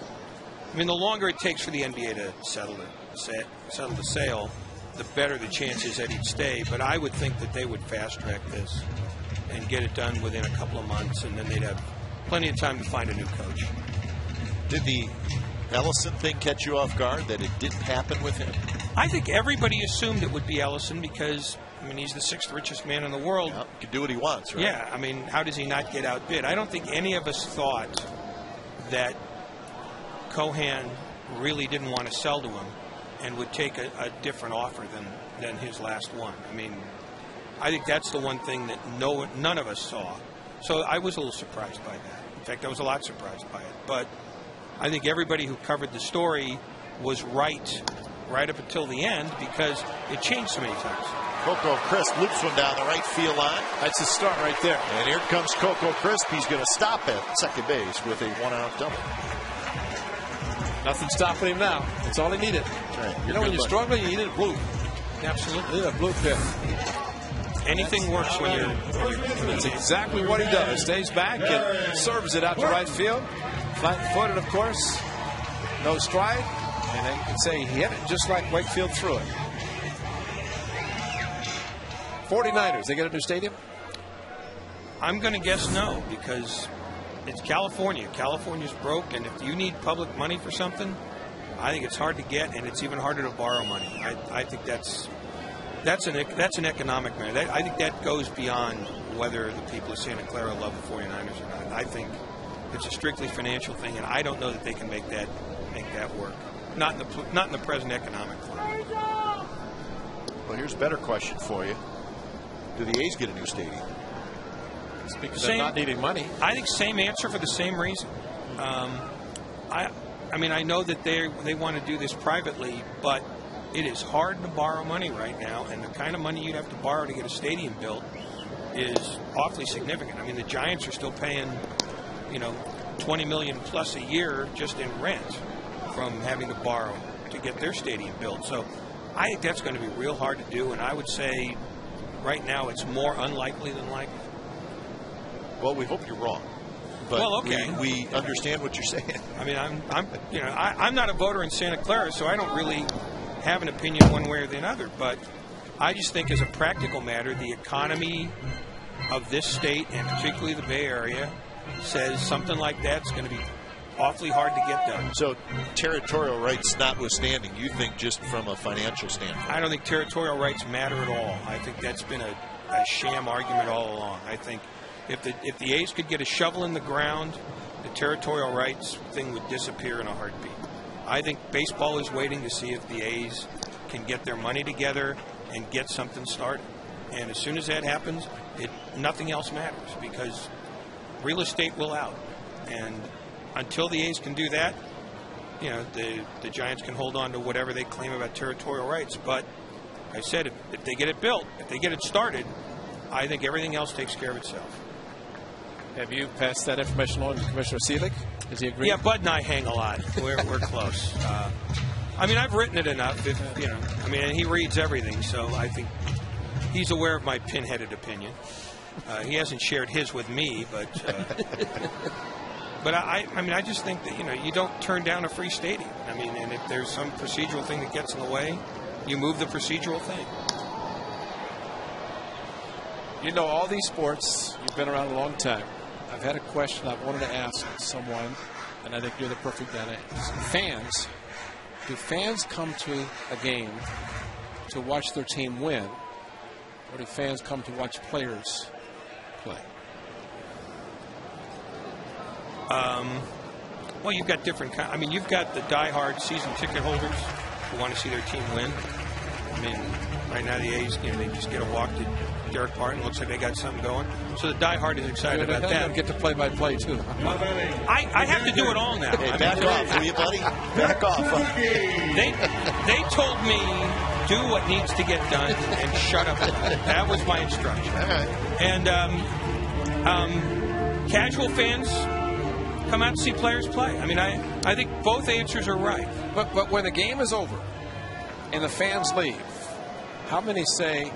I mean, the longer it takes for the NBA to settle the sale, the better the chances that he'd stay. But I would think that they would fast track this and get it done within a couple of months, and then they'd have plenty of time to find a new coach. Did the Ellison thing catch you off guard, that it didn't happen with him? I think everybody assumed it would be Ellison because, I mean, he's the 6th richest man in the world. Well, he can do what he wants, right? Yeah, I mean, how does he not get outbid? I don't think any of us thought that Cohan really didn't want to sell to him and would take a different offer than his last one. I mean, I think that's the one thing that none of us saw. So I was a little surprised by that. In fact, I was a lot surprised by it. But I think everybody who covered the story was right up until the end, because it changed so many times. Coco Crisp loops one down the right field line. That's his start right there. And here comes Coco Crisp. He's going to stop at second base with a 1-out double. Nothing stopping him now. That's all he needed. Right. You know, when you're struggling, you need a blue. Absolutely. You need a blue pin. Anything works when you're That's exactly what he does. Stays back and serves it out to right field. Flat-footed, of course. No stride. And then you can say he hit it just like Wakefield threw it. 49ers, they get a new stadium? I'm going to guess no, because it's California. California's broke, and if you need public money for something, I think it's hard to get, and it's even harder to borrow money. I think that's an economic matter. I think that goes beyond whether the people of Santa Clara love the 49ers or not. I think it's a strictly financial thing, and I don't know that they can make that work. Not in the present economic climate. Well, here's a better question for you. Do the A's get a new stadium? It's because they're not needing money. I think same answer for the same reason. I mean, I know that they want to do this privately, but it is hard to borrow money right now, and the kind of money you'd have to borrow to get a stadium built is awfully significant. I mean, the Giants are still paying, $20 million plus a year just in rent from having to borrow to get their stadium built. So I think that's going to be real hard to do, and I would say right now it's more unlikely than likely. Well, we hope you're wrong. But well, okay. We understand what you're saying. I mean, I'm not a voter in Santa Clara, so I don't really have an opinion one way or the other. But I just think, as a practical matter, the economy of this state, and particularly the Bay Area, says something like that's going to be awfully hard to get done. So, territorial rights notwithstanding, you think just from a financial standpoint? I don't think territorial rights matter at all. I think that's been a sham argument all along. I think If the A's could get a shovel in the ground, the territorial rights thing would disappear in a heartbeat. I think baseball is waiting to see if the A's can get their money together and get something started. And as soon as that happens, nothing else matters, because real estate will out. And until the A's can do that, you know, the Giants can hold on to whatever they claim about territorial rights. But I said, if they get it built, if they get it started, I think everything else takes care of itself. Have you passed that information on to Commissioner Seelig? Does he agree? Yeah, Bud and I hang a lot. We're close. I mean, I've written it enough. You know, I mean, and he reads everything, so I think he's aware of my pinheaded opinion. He hasn't shared his with me, but I mean, I just think that, you know, you don't turn down a free stadium. I mean, and if there's some procedural thing that gets in the way, you move the procedural thing. You know all these sports. You've been around a long time. I've had a question I've wanted to ask someone, and I think you're the perfect guy to ask. Fans, do fans come to a game to watch their team win, or do fans come to watch players play? Well, you've got different I mean, you've got the diehard season ticket holders who want to see their team win. I mean, right now the A's, you know, they just get a walk to Derek Barton. Looks like they got something going. So the diehard is excited about that. Get to play-by-play, too. I have to do it all now. Hey, back off, will you, buddy? Back off. They told me, do what needs to get done and shut up about it. That was my instruction. All right. And casual fans come out to see players play. I mean, I think both answers are right. But when the game is over and the fans leave, how many say,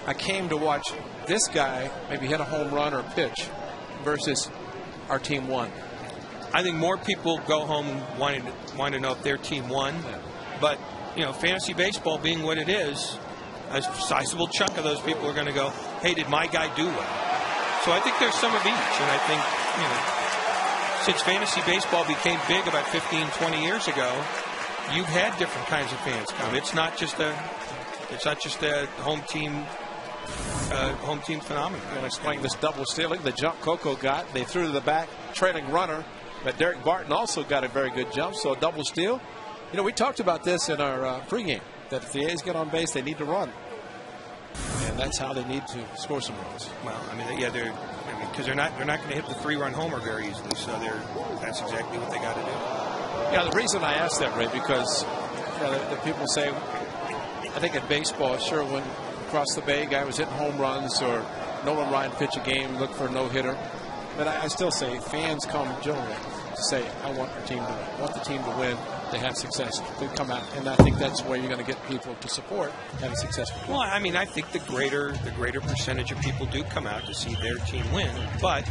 I came to watch this guy maybe hit a home run or pitch versus our team won? I think more people go home wanting to know if their team won. Yeah. But, you know, fantasy baseball being what it is, a sizable chunk of those people are going to go, hey, did my guy do well? So I think there's some of each. And I think, you know, since fantasy baseball became big about 15, 20 years ago, you've had different kinds of fans come. It's not just a home team phenomenon. I'm going to explain this double stealing. The jump Coco got, they threw to the back, trailing runner. But Derek Barton also got a very good jump, so a double steal. You know, we talked about this in our pregame, that if the A's get on base, they need to run. And that's how they need to score some runs. Well, I mean, yeah, because they're not going to hit the 3-run homer very easily. So that's exactly what they got to do. Yeah, the reason I asked that, Ray, because you know, the people say, I think in baseball, sure, when across the bay, guy was hitting home runs, or Nolan Ryan pitch a game, look for a no-hitter. But I still say fans come generally to say, I want our team to win. I want the team to win, to have success, to come out. And I think that's where you're going to get people to support having successful team. Well, I mean, I think the greater percentage of people do come out to see their team win. But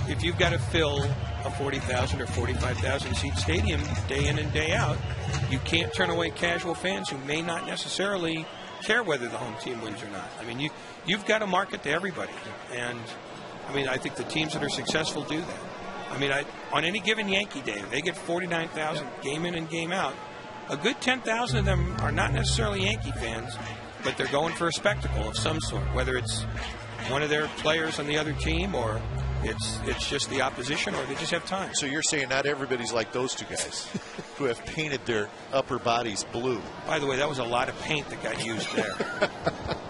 if you've got to fill a 40,000 or 45,000 seat stadium day in and day out, you can't turn away casual fans who may not necessarily care whether the home team wins or not. I mean, you've got to market to everybody. And I mean, I think the teams that are successful do that. I mean, on any given Yankee day, they get 49,000 game in and game out. A good 10,000 of them are not necessarily Yankee fans, but they're going for a spectacle of some sort, whether it's one of their players on the other team, or it's just the opposition, or they just have time. So you're saying not everybody's like those two guys who have painted their upper bodies blue. By the way, that was a lot of paint that got used there.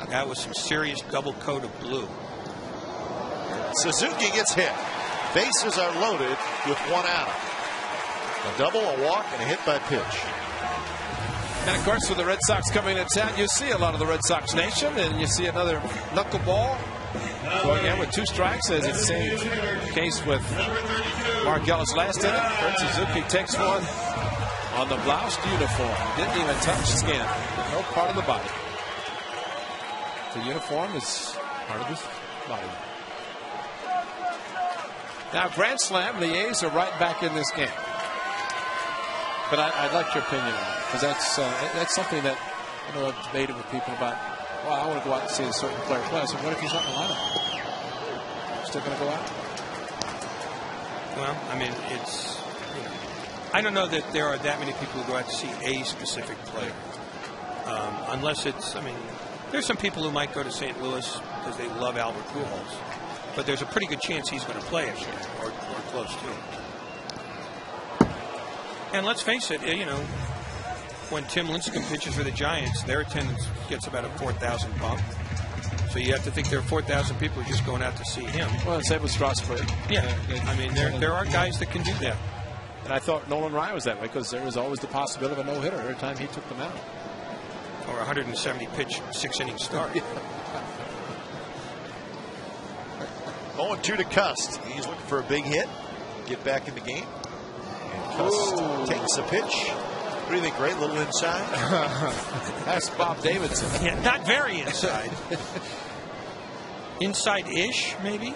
That was some serious double coat of blue. Suzuki gets hit. Bases are loaded with one out. A double, a walk, and a hit by pitch. And of course, with the Red Sox coming to town, you see a lot of the Red Sox nation, and you see another knuckleball going in with 2 strikes, as it's the case with Mark Ellis last inning. Kurt Suzuki takes one on the bloused uniform. Didn't even touch skin. No part of the body. The uniform is part of his body. Now, Grand Slam, the A's are right back in this game. But I'd like your opinion on it, because that's something that I've debated with people about. Well, I want to go out and see a certain player play. I said, what if he's not in the lineup? Still going to go out? Well, I mean, I don't know that there are that many people who go out to see a specific player. Unless it's, I mean, there's some people who might go to St. Louis because they love Albert Pujols. but there's a pretty good chance he's going to play it or close to it. And let's face it, you know, when Tim Lincecum pitches for the Giants, their attendance gets about a 4,000 bump. So you have to think there are 4,000 people just going out to see him. Well, same with Strasburg. Yeah, I mean, there are guys that can do that. And I thought Nolan Ryan was that way because there was always the possibility of a no-hitter every time he took them out. Or a 170-pitch, 6-inning start. 0-2 to Cust. He's looking for a big hit. Get back in the game. And Cust takes a pitch. What do you think, Ray? A little inside? That's Bob Davidson. Yeah, not very inside. Inside-ish, maybe?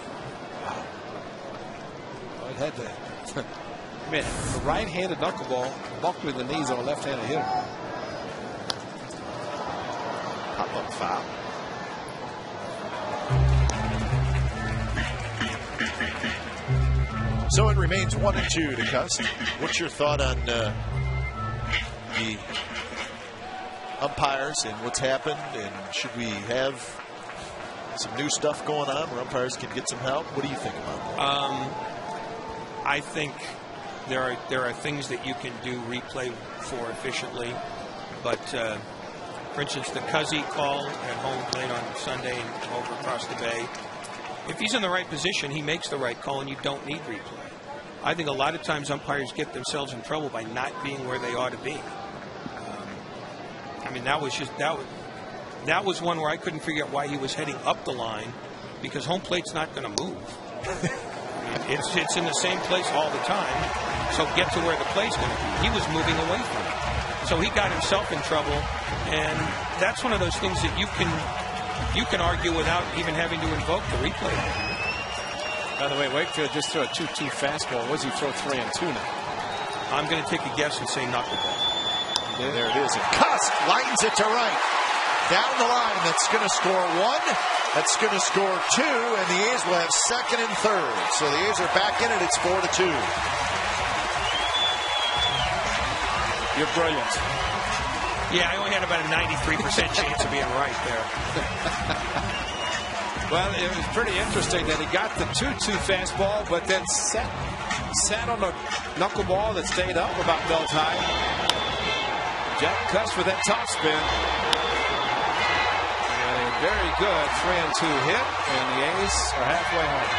Well, it had to. Man, a right-handed knuckleball bumped with the knees of a left-handed hitter. Pop-up foul. So it remains 1-2 to Cust. What's your thought on the umpires and what's happened? And should we have some new stuff going on where umpires can get some help? What do you think about that? I think there are things that you can do replay for efficiently, but for instance, the Cuzzy call at home plate on Sunday and over across the bay. If he's in the right position, he makes the right call, and you don't need replay. I think a lot of times umpires get themselves in trouble by not being where they ought to be. I mean, that was one where I couldn't figure out why he was heading up the line, because home plate's not going to move. It's in the same place all the time, so get to where the play's going to be. He was moving away from it, so he got himself in trouble, and that's one of those things that you can argue without even having to invoke the replay. By the way, Wakefield just threw a 2-2 fastball. What does he throw 3-2 now? I'm going to take a guess and say knuckleball. There it is. And Cust lightens it to right. Down the line. That's going to score 1. That's going to score 2. And the A's will have second and third. So the A's are back in it. It's 4-2. You're brilliant. Yeah, I only had about a 93% chance of being right there. Well, it was pretty interesting that he got the 2-2 fastball, but then sat on a knuckleball that stayed up about belt high. Jack Cust with that top spin. And a very good 3-2 hit, and the A's are halfway home.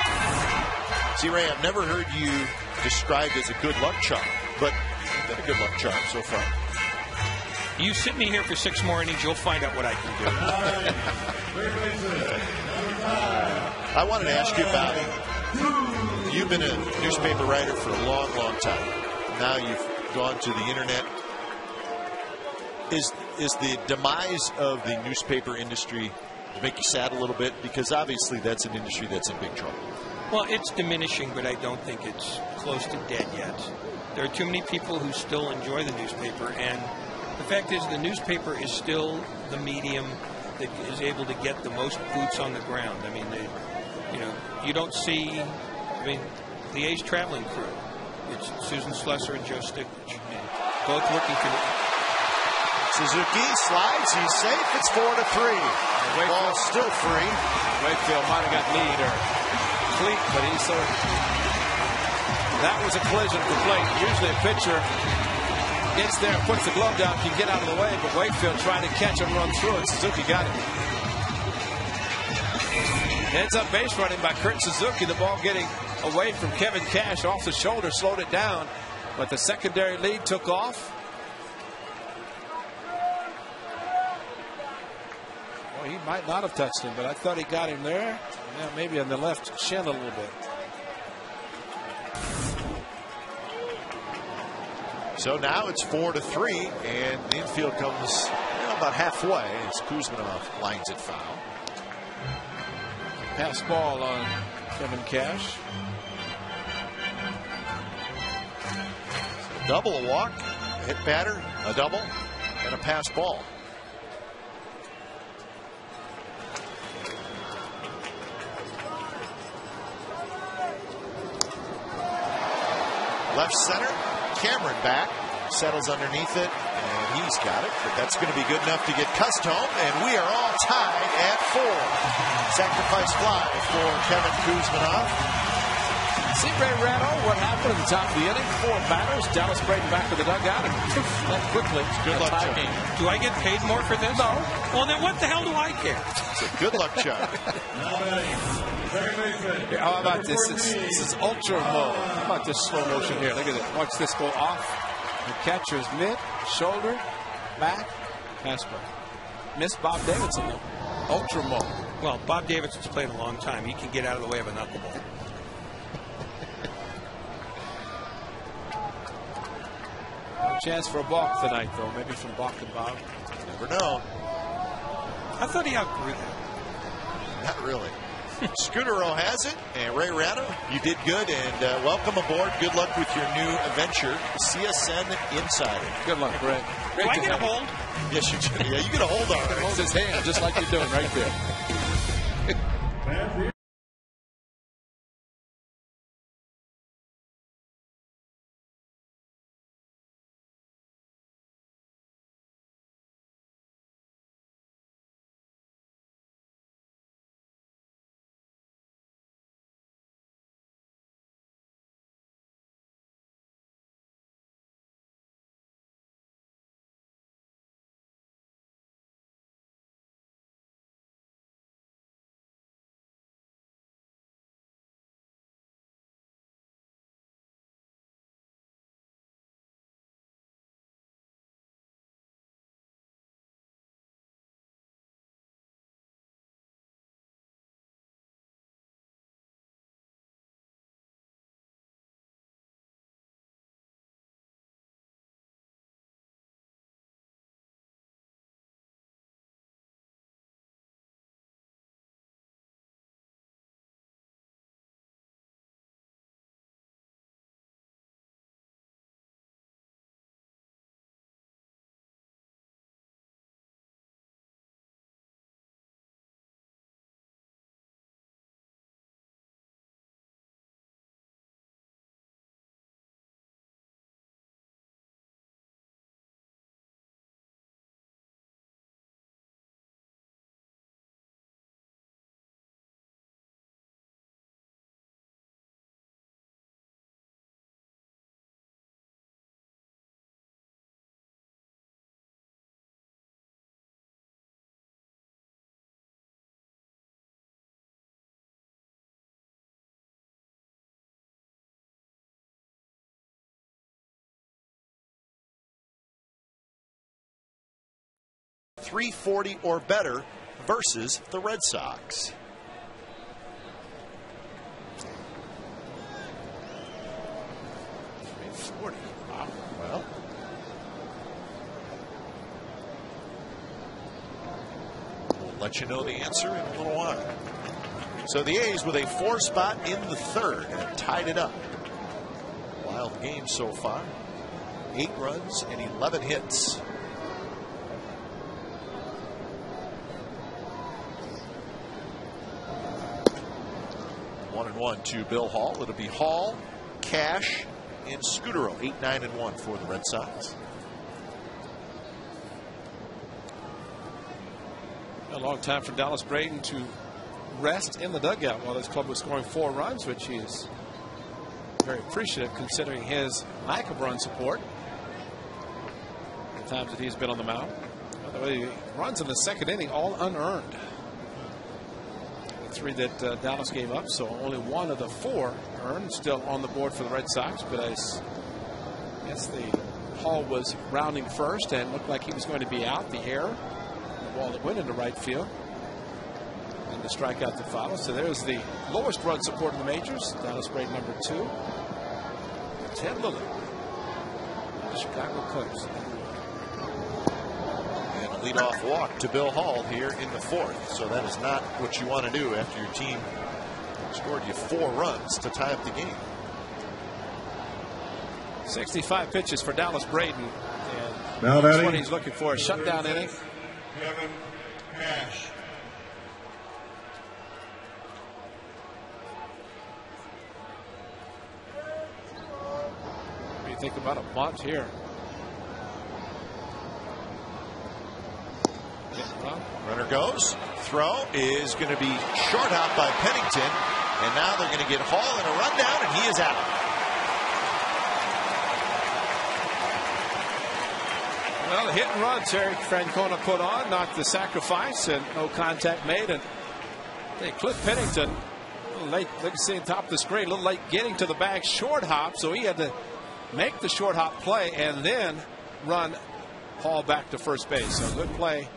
See, Ray, I've never heard you described as a good luck charm, but you've been a good luck charm so far. You sit me here for 6 more innings, you'll find out what I can do. I wanted to ask you about, you've been a newspaper writer for a long, long time. Now you've gone to the internet. Is the demise of the newspaper industry to make you sad a little bit? Because obviously that's an industry that's in big trouble. Well, it's diminishing, but I don't think it's close to dead yet. There are too many people who still enjoy the newspaper, and the fact is the newspaper is still the medium that is able to get the most boots on the ground. I mean, you don't see, the A's traveling crew. It's Susan Slesser and Joe Stickledge. Both working for Suzuki slides, he's safe, it's 4-3. The ball's still free. Wakefield might have got lead or cleat, but that was a collision at the plate. Usually a pitcher gets there, puts the glove down, can get out of the way, but Wakefield trying to catch him, run through it. Suzuki got him. Heads up base running by Kurt Suzuki. The ball getting away from Kevin Cash off the shoulder, slowed it down, but the secondary lead took off. Well, he might not have touched him, but I thought he got him there. Yeah, maybe on the left shin a little bit. So now it's 4-3, and the infield comes about halfway as Kuzminov lines it foul. Pass ball on Kevin Cash. So a double, a walk, a hit batter, a double, and a pass ball. Left center, Cameron back, settles underneath it, and he's got it, but that's going to be good enough to get Cust home, and we are all tied at 4. Sacrifice fly for Kevin Kuzminoff. See Ray Ratto, what happened at the top of the inning? 4 batters. Dallas Braden back to the dugout and left quickly. Good luck, Chuck. Game. Do I get paid more for this? No. Well, then what the hell do I care? It's a good luck, Chuck. How about this? This is ultra mode. How about this slow motion here? Look at it. Watch this go off. The catcher's mid, shoulder, back, pass play. Miss Bob Davidson, though. Ultra mode. Well, Bob Davidson's played a long time. He can get out of the way of a knuckleball. Chance for a balk tonight, though. Maybe from Balk to Bob. Never know. I thought he outgrew that. Not really. Scudero has it, and Ray Ratto, you did good, and welcome aboard. Good luck with your new adventure, CSN Insider. Good luck, Ray. Do I get a hold? Yes, you do. Yeah, you get a hold on it. Hold his hand, just like you're doing right there. 340 or better versus the Red Sox. Wow. Well, we'll let you know the answer in a little while. So the A's with a 4 spot in the 3rd and tied it up. Wild game so far. 8 runs and 11 hits. 1-1 to Bill Hall. It'll be Hall, Cash, and Scudero. 8-9-1 for the Red Sox. A long time for Dallas Braden to rest in the dugout while his club was scoring 4 runs, which he is very appreciative considering his lack of run support the times that he's been on the mound. By the way, runs in the 2nd inning, all unearned. The 3 that Dallas gave up, so only 1 of the 4 earned, still on the board for the Red Sox. But I guess the Hall was rounding first and looked like he was going to be out. The error, the ball that went into right field, and the strikeout that followed. So there's the lowest run support in the majors. Dallas Braden number 2. Ted Lillard, the Chicago Cubs. And a leadoff walk to Bill Hall here in the 4th. So that is not what you want to do after your team scored you 4 runs to tie up the game. 65 pitches for Dallas Braden. And Now that's batting, what he's looking for, a shutdown inning. Kevin Cash. What do you think about a bunt here? Runner goes. Throw is going to be short hop by Pennington. And now they're going to get Hall in a rundown, and he is out. Well, the hit and run Terry Francona put on, not the sacrifice, and no contact made. And they Cliff Pennington, a little late, like you see on top of the screen, a little late getting to the bag, short hop, so he had to make the short hop play and then run Hall back to first base. So good play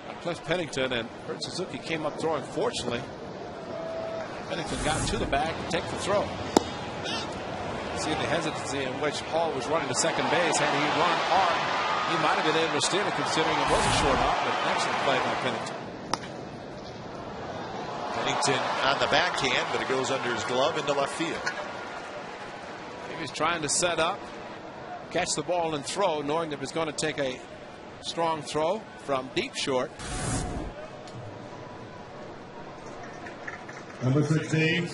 by Cliff Pennington, and Kurt Suzuki came up throwing. Fortunately, Pennington got to the bag to take the throw. See the hesitancy in which Hall was running to second base. Had he run hard, he might have been able to steal it, considering it was a short hop, but excellent play by Pennington. Pennington on the backhand, but it goes under his glove into left field. He was trying to set up, catch the ball and throw, knowing that it was going to take a strong throw from deep short. Number 16.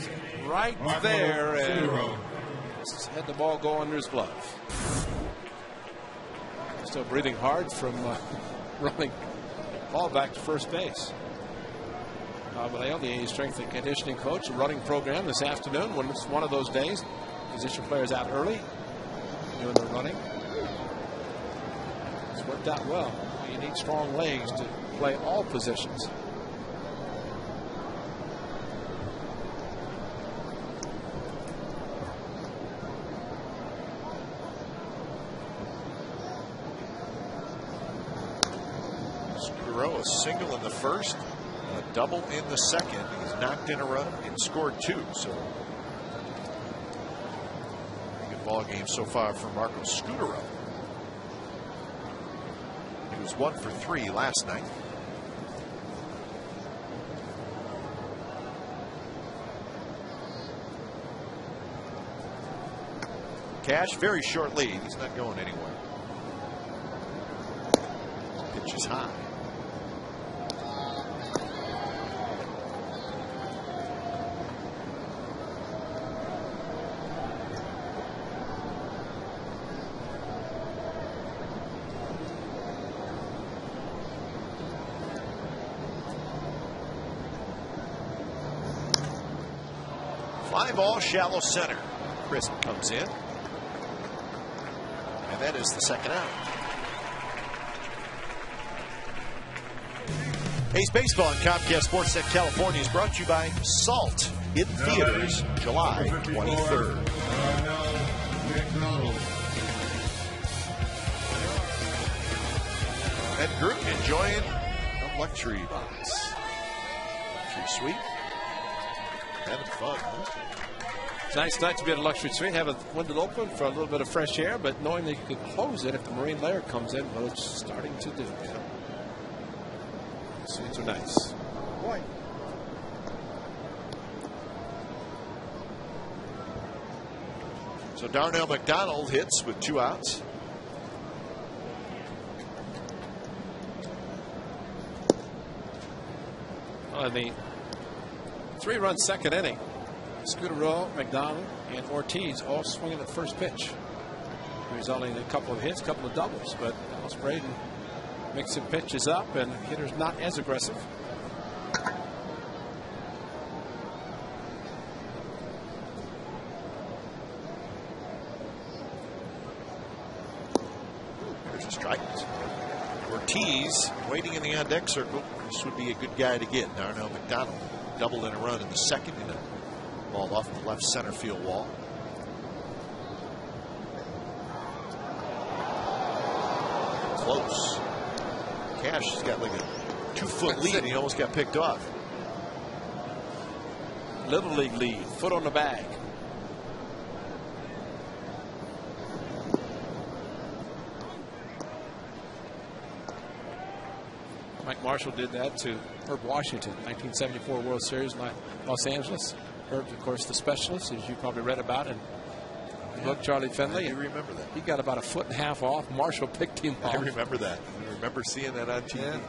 Right there, and had the ball go under his glove. Still breathing hard from running ball back to first base. Vallejo, the strength and conditioning coach, a running program this afternoon when it's one of those days. Position players out early doing their running. It's worked out well. You need strong legs to play all positions. A single in the first, a double in the second. He's knocked in a run and scored 2. So good ball game so far for Marco Scutaro. He was 1 for 3 last night. Cash, very short lead. He's not going anywhere. Pitch is high. Fly ball, shallow center. Crisp comes in. And that is the second out. Ace Baseball and Comcast Sportsnet California is brought to you by Salt in theaters July 23rd. Ed Group enjoying a luxury box. Luxury suite. Having fun. It's a nice night to be at a luxury suite. Have a window open for a little bit of fresh air, but knowing that you could close it if the marine layer comes in, well, it's starting to do. Suites are nice. Boy. So Darnell McDonald hits with 2 outs. Well, the 3-run second inning, Scutaro, McDonald, and Ortiz all swinging at first pitch, resulting in a couple of hits, a couple of doubles. But Dallas Braden mixing pitches up, and hitters not as aggressive. There's a strike. Ortiz waiting in the on-deck circle. This would be a good guy to get. Darnell McDonald doubled in a run in the second in a ball off the left center field wall. Close. Cash has got like a 2-foot lead, and he almost got picked off. Little league lead, foot on the bag. Mike Marshall did that to Herb Washington, 1974 World Series, Los Angeles. Herb, of course, the specialist, as you probably read about in the book, Charlie Finley. I do remember that. He got about a 1.5 feet off. Marshall picked him off. I remember that. I remember seeing that on TV. Yeah.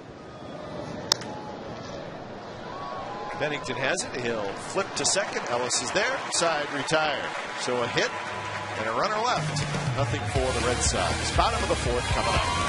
Bennington has it. He'll flip to second. Ellis is there. Side retired. So a hit and a runner left. Nothing for the Red Sox. Bottom of the 4th coming up.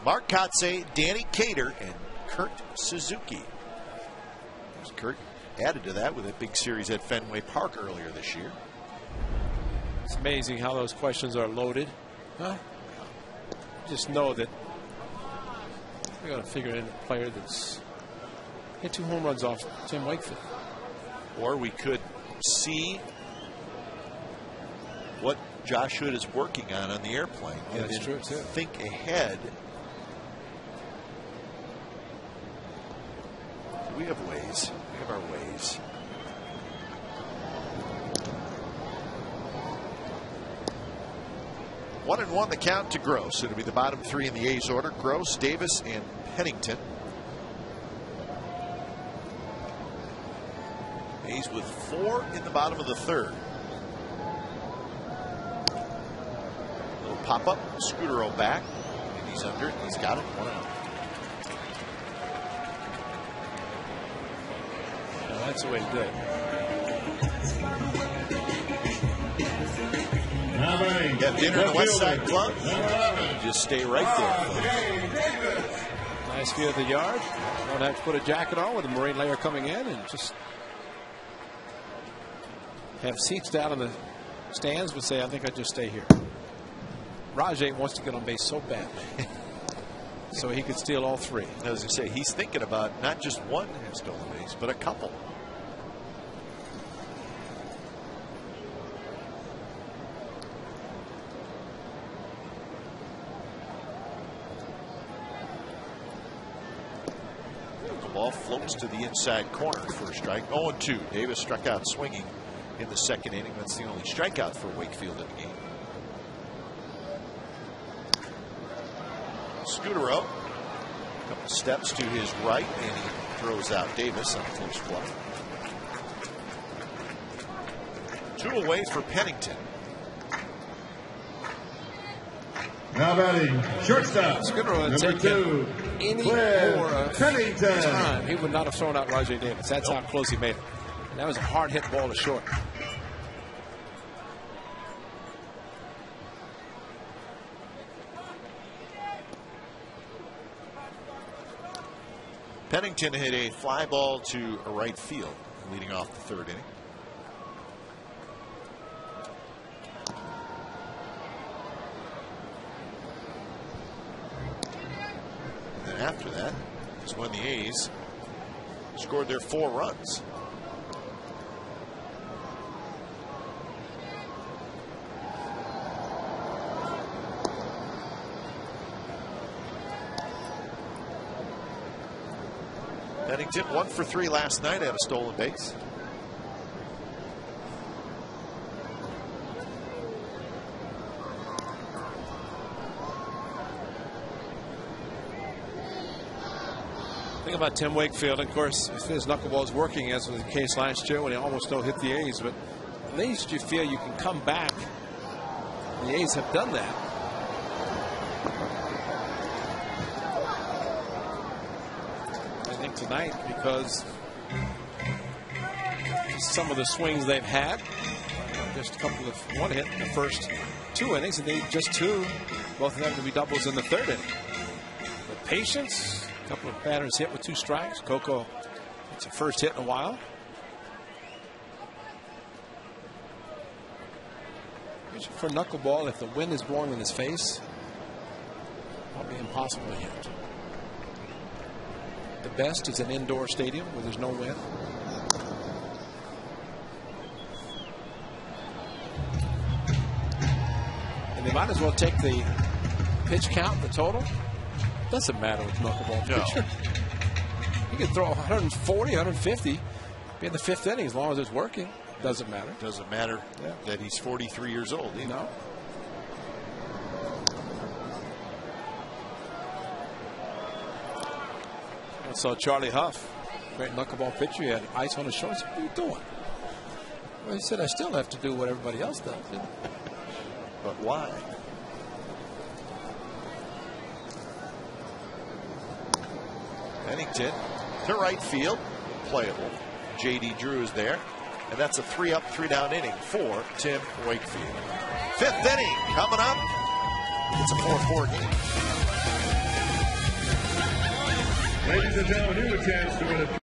Mark Kotze, Danny Cater, and Kurt Suzuki. Kurt added to that with a big series at Fenway Park earlier this year. It's amazing how those questions are loaded. Huh? Just know that we're going to figure in a player that's hit 2 home runs off Tim Wakefield. Or we could see what Josh Hood is working on the airplane. Yeah, that's true, too. Think ahead. We have ways. We have our ways. One and one the count to Gross. It'll be the bottom 3 in the A's order. Gross, Davis, and Pennington. A's with 4 in the bottom of the 3rd. Little pop-up. Scutero back. And he's under it. He's got it. 1 out. That's the way to do it. Got dinner in the West Side Club. Just stay right there. Nice view of the yard. Don't have to put a jacket on with a marine layer coming in, and just have seats down in the stands. Would say, I think I'd just stay here. Rajay wants to get on base so bad, so he could steal all 3. As I say, he's thinking about not just one stolen base, but a couple. Ball floats to the inside corner for a strike. 0-2. Davis struck out swinging in the 2nd inning. That's the only strikeout for Wakefield in the game. Scutero, a couple steps to his right, and he throws out Davis on close play. 2 away for Pennington. Now batting, shortstop. Scutero had taken any more time. He would not have thrown out Rajay Davis. That's how close he made it. And that was a hard hit ball to short. Pennington hit a fly ball to right field, leading off the 3rd inning. After that is when the A's scored their 4 runs. Pennington 1 for 3 last night, had a stolen base. Thing about Tim Wakefield, of course, if his knuckleball is working, as was the case last year when he almost hit the A's, but at least you feel you can come back. The A's have done that. I think tonight, because some of the swings they've had, just a couple of one hit in the first 2 innings, and they just 2, both of them to be doubles in the 3rd inning. But patience. A couple of batters hit with 2 strikes. Coco, it's a first hit in a while. For knuckleball, if the wind is blowing in his face, it'll be impossible to hit. The best is an indoor stadium where there's no wind. And they might as well take the pitch count, the total. Doesn't matter with knuckleball pitcher. You can throw 140, 150, be in the 5th inning as long as it's working. Doesn't matter. Doesn't matter that he's 43 years old either. No. I saw Charlie Huff, great knuckleball pitcher. He had ice on his shoulders. What are you doing? Well, he said, I still have to do what everybody else does. But why? Pennington to right field, playable. J.D. Drew is there, and that's a 3-up, 3-down inning for Tim Wakefield. 5th inning coming up. It's a 4-4 game. Ladies and gentlemen, new chance to win a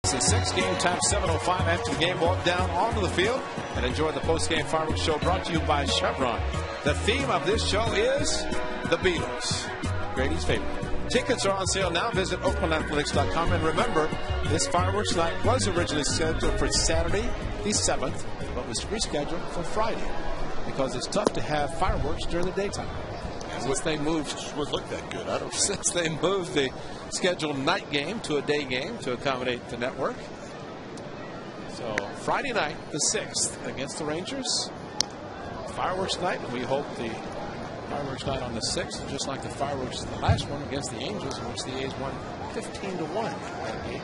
It's 6 game time, 7:05 after the game. Walk down onto the field and enjoy the post-game fireworks show brought to you by Chevron. The theme of this show is the Beatles, Grady's favorite. Tickets are on sale now. Visit OaklandAthletics.com. And remember, this fireworks night was originally scheduled for Saturday, the 7th, but was rescheduled for Friday because it's tough to have fireworks during the daytime. Since they moved, would look that good. I don't. Since they moved the scheduled night game to a day game to accommodate the network. So Friday night, the 6th, against the Rangers. Fireworks night, and we hope the fireworks night on the 6th, just like the fireworks the last one against the Angels, in which the A's won 15-1 that game.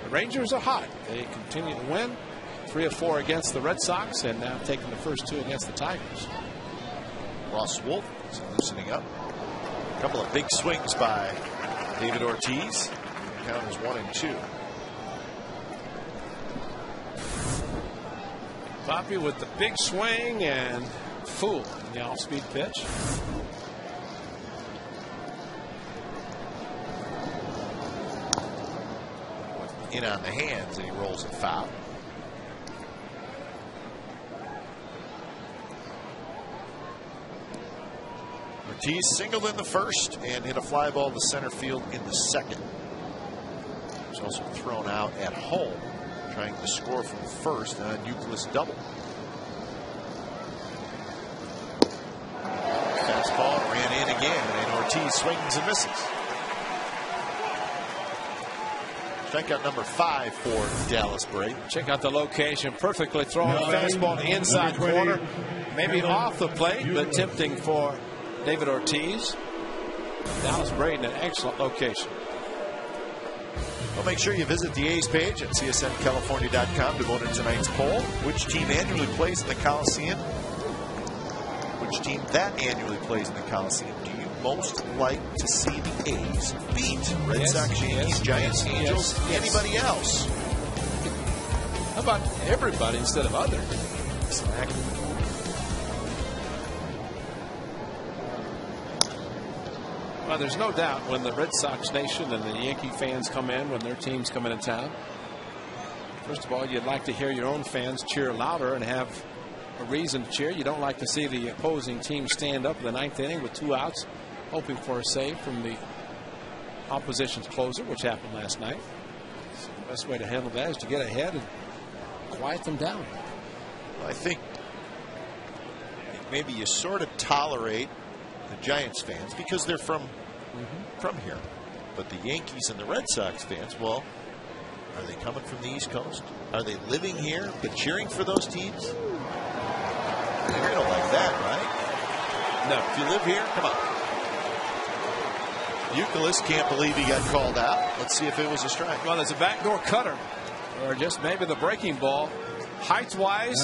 The Rangers are hot. They continue to win. 3 of 4 against the Red Sox, and now taking the first 2 against the Tigers. Ross Wolf is loosening up. A couple of big swings by David Ortiz. The count is 1-2. Poppy with the big swing and Fool in the off-speed pitch. In on the hands, and he rolls it foul. Ortiz singled in the first and hit a fly ball to center field in the second. He was also thrown out at home, trying to score from first on a Euclid double. Fastball ran in again, and Ortiz swings and misses. Strikeout number 5 for Dallas Braden. Check out the location. Perfectly thrown fastball to the inside corner. Maybe off the plate, but tempting for David Ortiz. Dallas Braden, an excellent location. Well, make sure you visit the A's page at csncalifornia.com to vote in tonight's poll. Which team annually plays in the Coliseum? Which team that annually plays in the Coliseum do you most like to see the A's beat? Red Sox, Yankees, Giants, Angels, anybody else? How about everybody instead of other? Exactly. Well, there's no doubt when the Red Sox Nation and the Yankee fans come in, when their teams come into town, first of all, you'd like to hear your own fans cheer louder and have a reason to cheer. You don't like to see the opposing team stand up in the 9th inning with 2 outs, hoping for a save from the opposition's closer, which happened last night. So the best way to handle that is to get ahead and quiet them down. Well, I think maybe you sort of tolerate the Giants fans because they're from here, but the Yankees and the Red Sox fans, well, are they coming from the East Coast? Are they living here but cheering for those teams? You don't like that, right? No. If you live here, come on. Euclid can't believe he got called out. Let's see if it was a strike. Well, there's a backdoor cutter, or just maybe the breaking ball. Height-wise,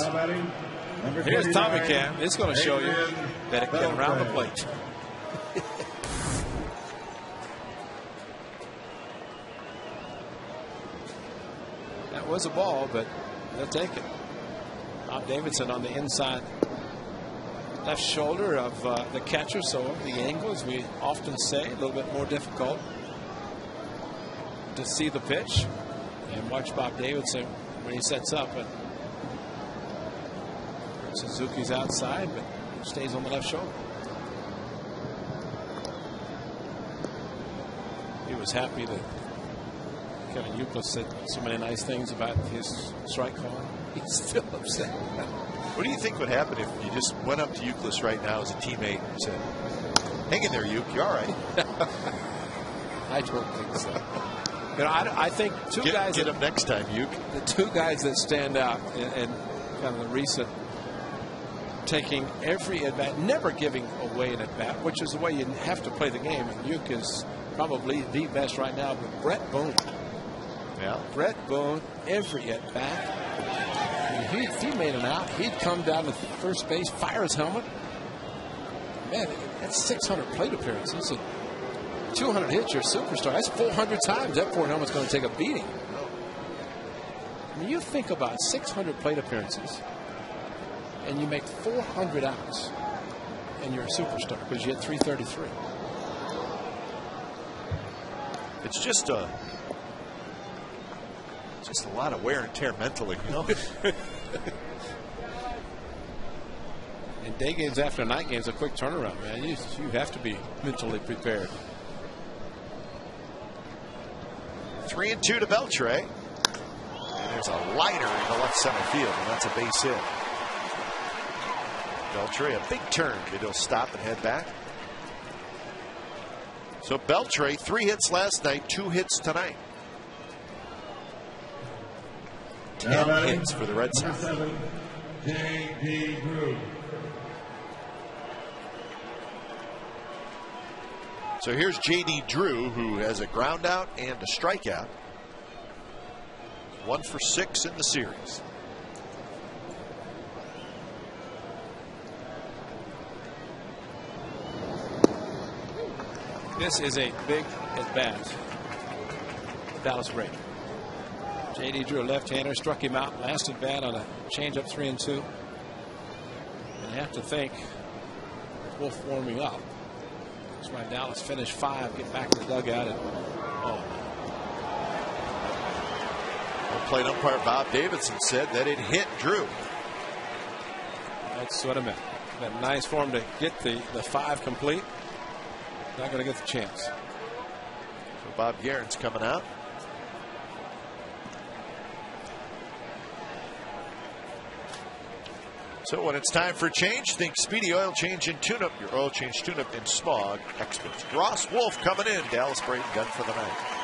here's Tommy Cam. It's going to show you that it can round the plate. That was a ball, but they'll take it. Bob Davidson on the inside left shoulder of the catcher, so the angle, as we often say, a little bit more difficult to see the pitch. And watch Bob Davidson when he sets up. And Suzuki's outside, but stays on the left shoulder. He was happy that Kevin Euclid said so many nice things about his strike call. He's still upset. What do you think would happen if you just went up to Euclid right now as a teammate and said, "Hang in there, Euc, you're all right"? I don't think so. You know, I think get him next time, Euc. The two guys that stand out in kind of the recent taking every at bat, never giving away an at bat, which is the way you have to play the game. And Euc is probably the best right now. But Brett Boone, Brett Boone, every at bat. If he made an out, he'd come down to first base, fire his helmet. Man, that's 600 plate appearances. And 200 hits, you're a superstar. That's 400 times that poor helmet's going to take a beating. I mean, you think about 600 plate appearances, and you make 400 outs, and you're a superstar because you hit 333. It's just a lot of wear and tear mentally, you know. In day games after night games, a quick turnaround, man. You have to be mentally prepared. 3-2 to Beltre. And there's a liner in the left center field, and that's a base hit. Beltre, a big turn. He'll stop and head back. So Beltre, 3 hits last night, 2 hits tonight. 10 hits for the Red Sox. J.D. Drew. So here's J.D. Drew, who has a ground out and a strikeout. 1 for 6 in the series. This is a big at bat. Dallas Braden. J.D. Drew, a left-hander, struck him out last at bat on a changeup 3-2. And you have to think Wolf warming up. That's why Dallas finished 5, get back in the dugout, and Plate umpire Bob Davidson said that it hit Drew. That's what I meant. That nice for him to get the 5 complete. Not going to get the chance. So Bob Guerin's coming out. So when it's time for change, think Speedy Oil Change and Tune-Up. Your oil change tune-up and smog experts. Ross Wolf coming in. Dallas Braden done for the night.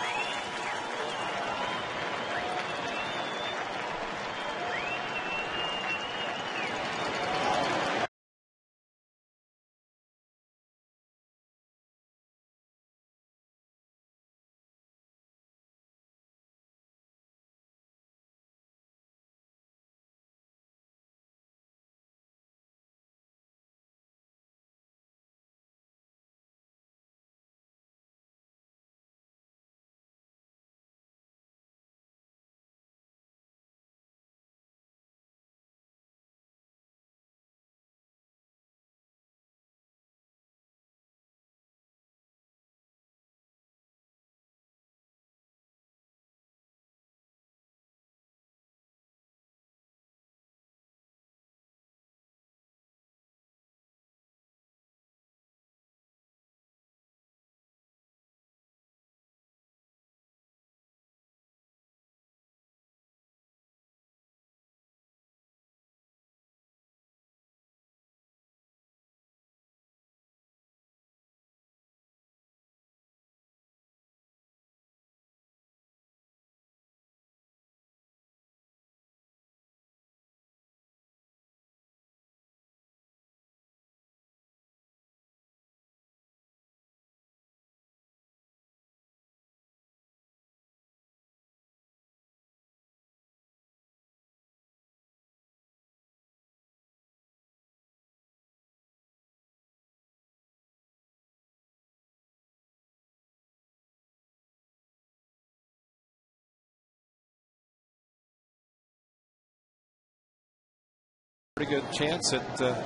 Pretty good chance that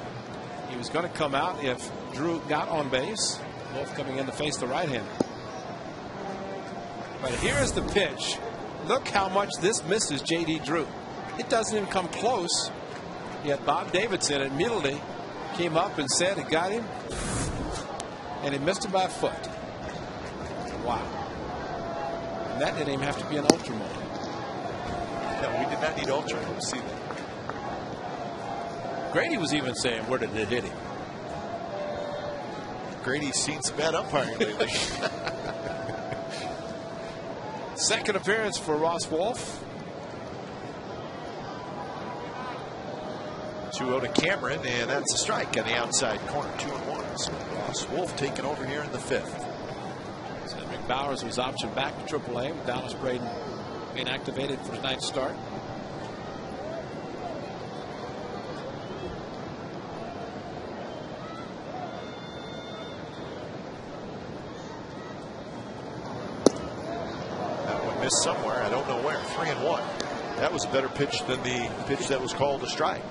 he was going to come out if Drew got on base. Both coming in to face the right-hander. But here's the pitch. Look how much this misses J.D. Drew. It doesn't even come close. Yet Bob Davidson immediately came up and said it got him. And he missed him by a foot. Wow. And that didn't even have to be an ultra mode. No, we did not need ultra to see that. Grady was even saying, where did it hit him? Grady's seen some bad umpiring lately. Second appearance for Ross Wolf. 2-0 to Cameron, and that's a strike on the outside corner. 2-1. So Ross Wolf taking over here in the 5th. So McBowers was optioned back to AAA with Dallas Braden being activated for tonight's start. That one missed somewhere. I don't know where. 3-1. That was a better pitch than the pitch that was called a strike.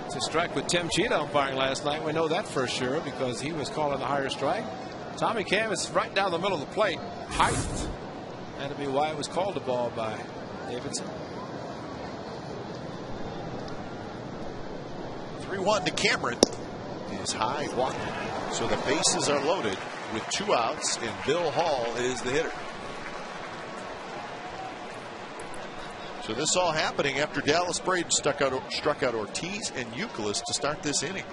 It's a strike with Tim Cheetah umpiring last night. We know that for sure because he was calling the higher strike. Tommy Cam is right down the middle of the plate. Height. That'd be why it was called a ball by Davidson. 3-1 to Cameron. Is high walking. So the bases are loaded with 2 outs, and Bill Hall is the hitter. So this all happening after Dallas Braden struck out Ortiz and Euclid to start this inning.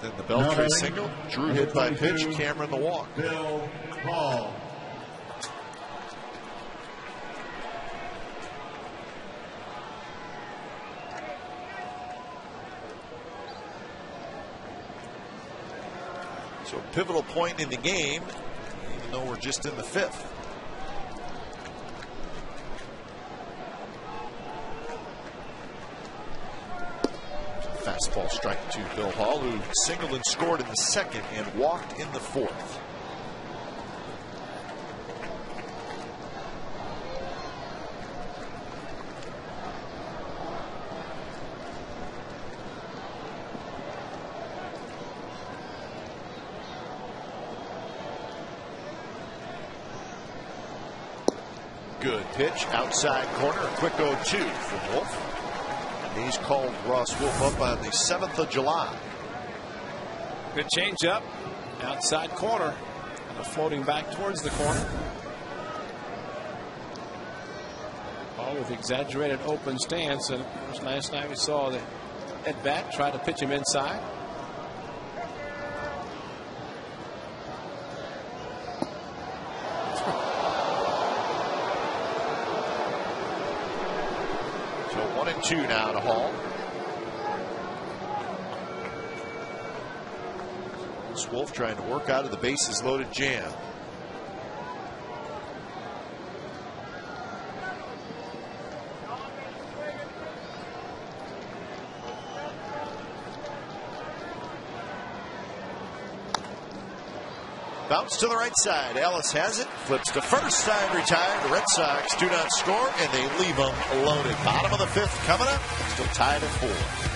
Then the Beltray single. Drew hit by pitch. Cameron the walk. Bill Hall. So pivotal point in the game, even though we're just in the 5th. Fastball strike to Bill Hall, who singled and scored in the 2nd and walked in the 4th. Good pitch, outside corner, a quick 0-2 for Wolf. He's called Ross Wolf up on the 7th of July. Good changeup, outside corner, and floating back towards the corner. All with exaggerated open stance, and it was last night we saw the at bat try to pitch him inside. So 1-2 now to Hall. Wolf trying to work out of the bases loaded jam. Bounce to the right side. Ellis has it. Flips to first. Time retired. The Red Sox do not score, and they leave them loaded. Bottom of the 5th coming up. Still tied at 4.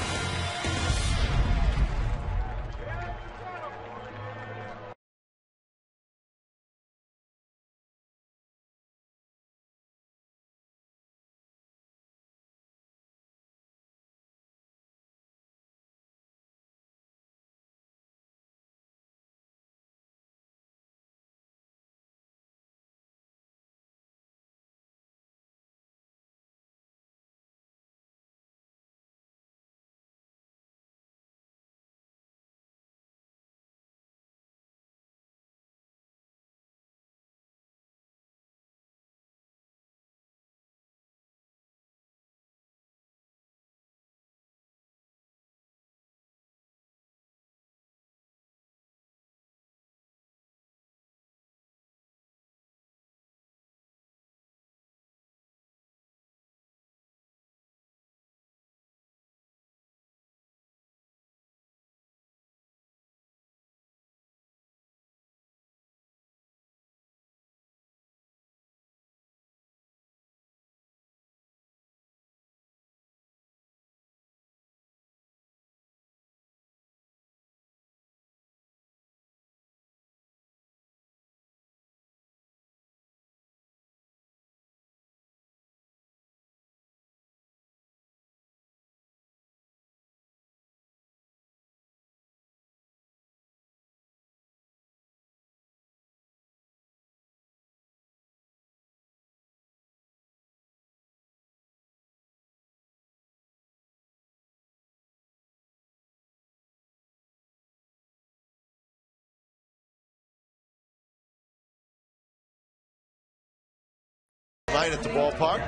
tonight at the ballpark.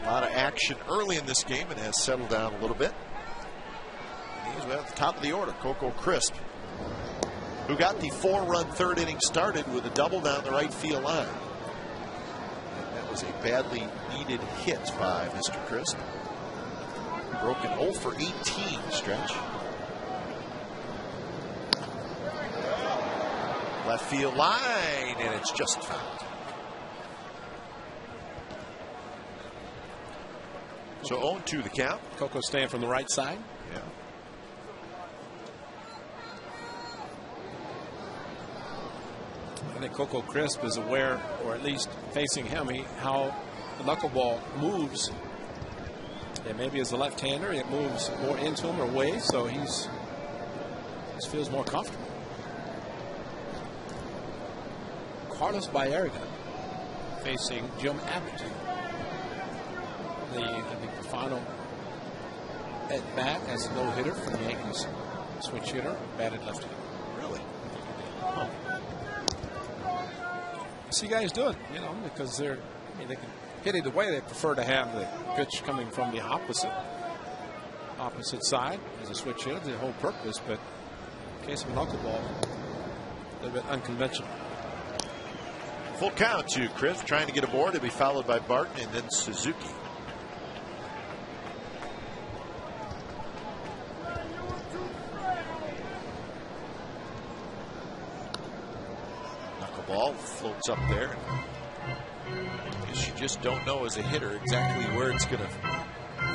A lot of action early in this game and has settled down a little bit. And he's at the top of the order, Coco Crisp, who got the 4-run third inning started with a double down the right field line. And that was a badly needed hit by Mr. Crisp. Broken 0 for 18 stretch. Left field line, and it's just fouled. So 0-2 the count. Coco staying from the right side. Yeah. I think Coco Crisp is aware, or at least facing him, how the knuckleball moves. And maybe as a left-hander, it moves more into him or away, so he just feels more comfortable. Carlos Baerga facing Jim Abbott. I think the final at bat as a no-hitter for the Yankees switch hitter, batted left-handed. Really? Huh. See guys do it, because they can hit it away. They prefer to have the pitch coming from the opposite side as a switch hitter, the whole purpose. But in case of a knuckleball, a little bit unconventional. Full count to Crisp trying to get aboard. It'll be followed by Barton and then Suzuki. Knuckleball floats up there. You just don't know as a hitter exactly where it's going to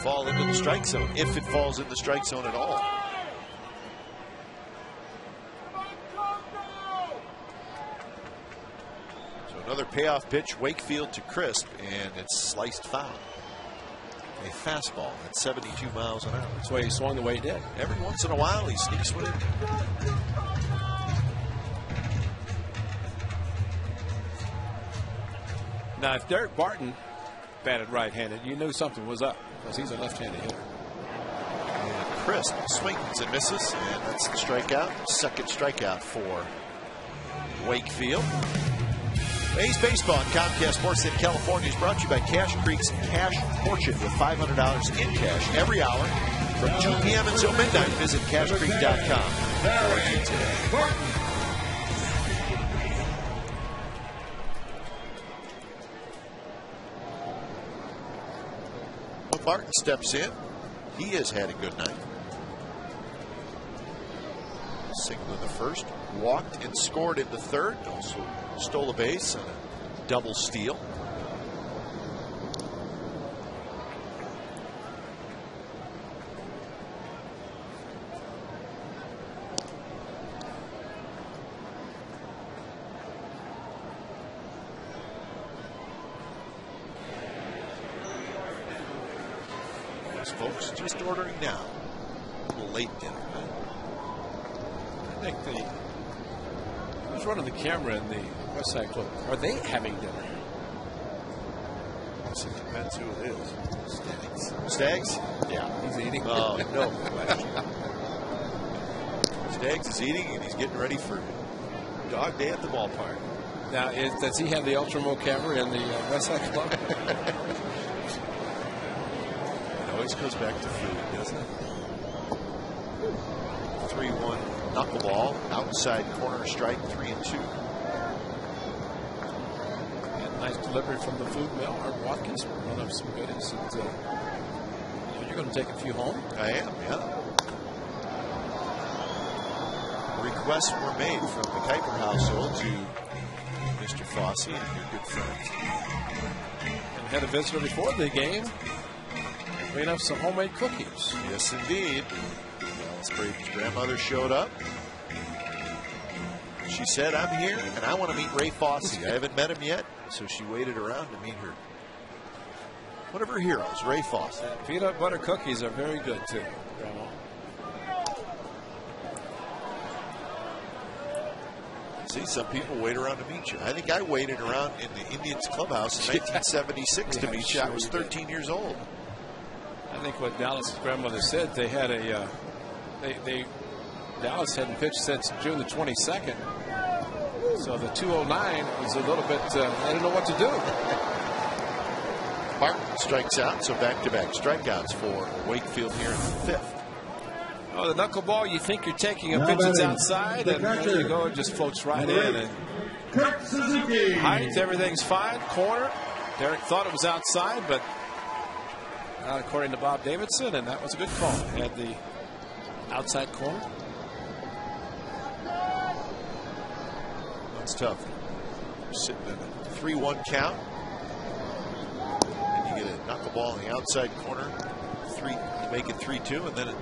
fall into the strike zone, if it falls in the strike zone at all. So another payoff pitch, Wakefield to Crisp, and it's sliced foul. A fastball at 72 miles an hour. That's why he swung the way he did. Every once in a while, he sneaks one in. Now, if Derek Barton batted right-handed, you knew something was up because he's a left-handed hitter. And Crisp swings and misses, and that's the strikeout. Second strikeout for Wakefield. A's Baseball on Comcast Sports in California is brought to you by Cash Creek's Cash Fortune with $500 in cash every hour from 2 p.m. until midnight. Visit cashcreek.com. Barton steps in. He has had a good night. Single in the first, walked and scored in the third. Also stole a base on a double steal. Folks just ordering now. A little late dinner. I think who's running the camera in the West Side Club? Are they having dinner? It depends who it is. Stags. Stags? Yeah, he's eating. Oh, no question. Stags is eating and he's getting ready for dog day at the ballpark. Now, does he have the Ultramo camera in the West Side Club? Always goes back to food, doesn't it? 3-1 knuckleball, outside corner strike, 3-2. And nice delivery from the food mill. Art Watkins, one of some goodies. And, you're going to take a few home? I am, yeah. Requests were made from the Kuiper household to Mr. Fossey and your good friends. And had a visitor before the game. Made up some homemade cookies. Yes, indeed. Dallas Braden's grandmother showed up. She said, I'm here, and I want to meet Ray Fossey. I haven't met him yet, so she waited around to meet her. One of her heroes, Ray Fossey. Peanut butter cookies are very good, too, Grandma. See, some people wait around to meet you. I think I waited around in the Indians clubhouse in 1976 to meet you. I was 13 years old. I think what Dallas' grandmother said, they had a Dallas hadn't pitched since June the 22nd. So the 209 was a little bit, they didn't know what to do. Martin strikes out, so back-to-back strikeouts for Wakefield here in the 5th. Oh, the knuckleball, you think you're taking a pitch that's outside, and there you go, it just floats right in. And height, everything's fine. Corner, Derek thought it was outside, but not according to Bob Davidson, and that was a good call. Had the outside corner. That's tough. Sitting at a 3-1 count. And you get a knuckleball in the outside corner. You make it 3-2, and then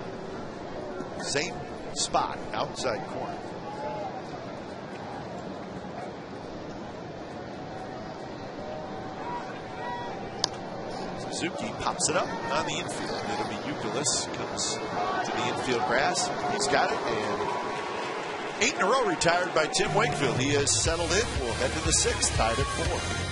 same spot, outside corner. Suzuki pops it up on the infield. It'll be Youkilis, comes to the infield grass. He's got it, and 8 in a row retired by Tim Wakefield. He has settled in. We'll head to the 6th, tied at 4.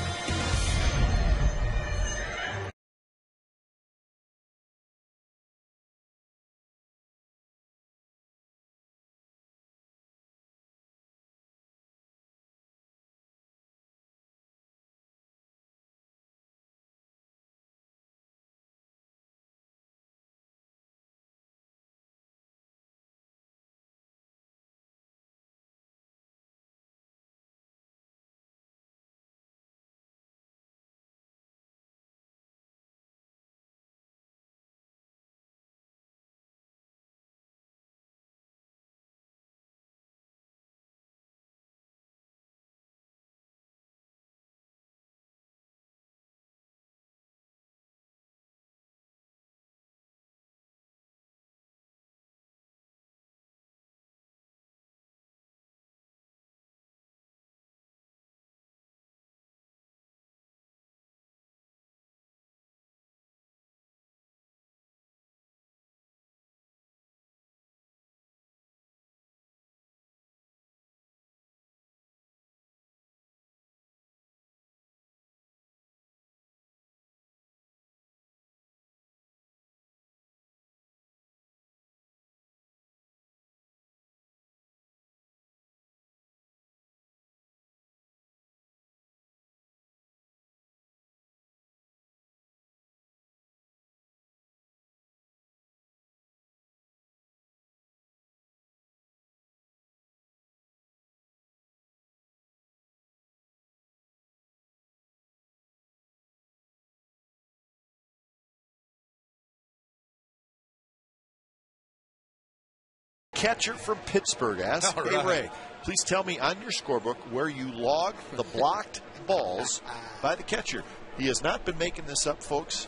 Catcher from Pittsburgh asks, hey Ray, please tell me on your scorebook where you log the blocked balls by the catcher. He has not been making this up, folks.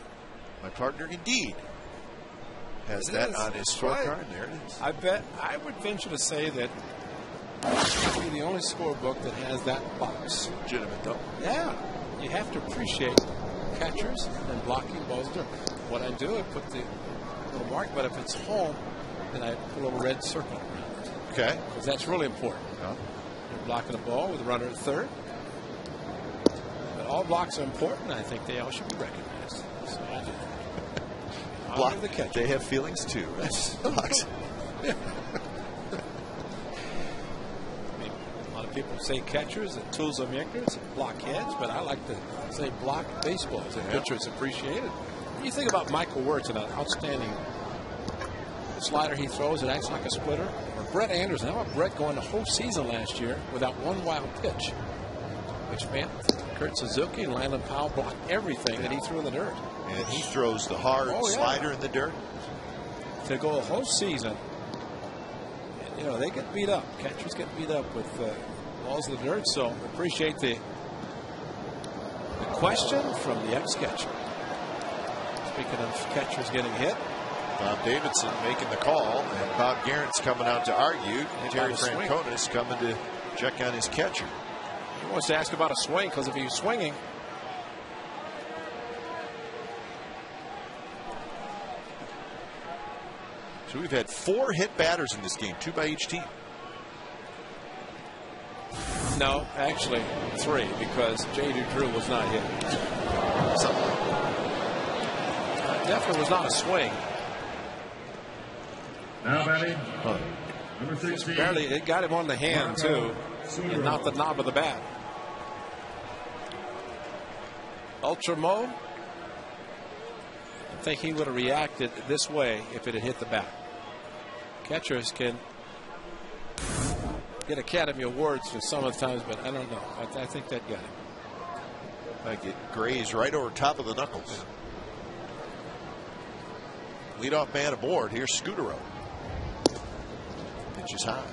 My partner indeed has that on his scorecard. Right. There it is. I would venture to say that it's the only scorebook that has that box. Legitimate though. Yeah. You have to appreciate catchers and blocking balls. What I do, I put the little mark, but if it's home, then I put a little red circle around it. Okay. Because that's really important. Yeah. You're blocking a ball with a runner at third. But all blocks are important. I think they all should be recognized. So I do. Block the catcher. They have feelings too. Blocks. I mean, a lot of people say catchers and tools of makers and blockheads, but I like to say block baseballs and pitchers appreciate it. When you think about Michael Wirtz and an outstanding slider he throws, it acts like a splitter. Or Brett Anderson. How about Brett going the whole season last year without one wild pitch? Which man, Kurt Suzuki and Landon Powell blocked everything that he threw in the dirt. And he throws the hard slider in the dirt. To go a whole season, you know, they get beat up. Catchers get beat up with balls in the dirt. So appreciate the question from the ex-catcher. Speaking of catchers getting hit, Bob Davidson making the call, and Bob Guerin's coming out to argue. Terry Francona's coming to check on his catcher. He wants to ask about a swing, because if he's swinging, so we've had 4 hit batters in this game, 2 by each team. No, actually 3, because J.D. Drew was not hit. Definitely was not a swing. Now batting, number 16. Barely, it got him on the hand too, and not the knob of the bat. Ultra Mo think he would have reacted this way if it had hit the bat. Catchers can get Academy Awards for some of the times, but I don't know. I think that got him. Like it grazed right over top of the knuckles. Leadoff man aboard. Here's Scutaro. Pitch is high.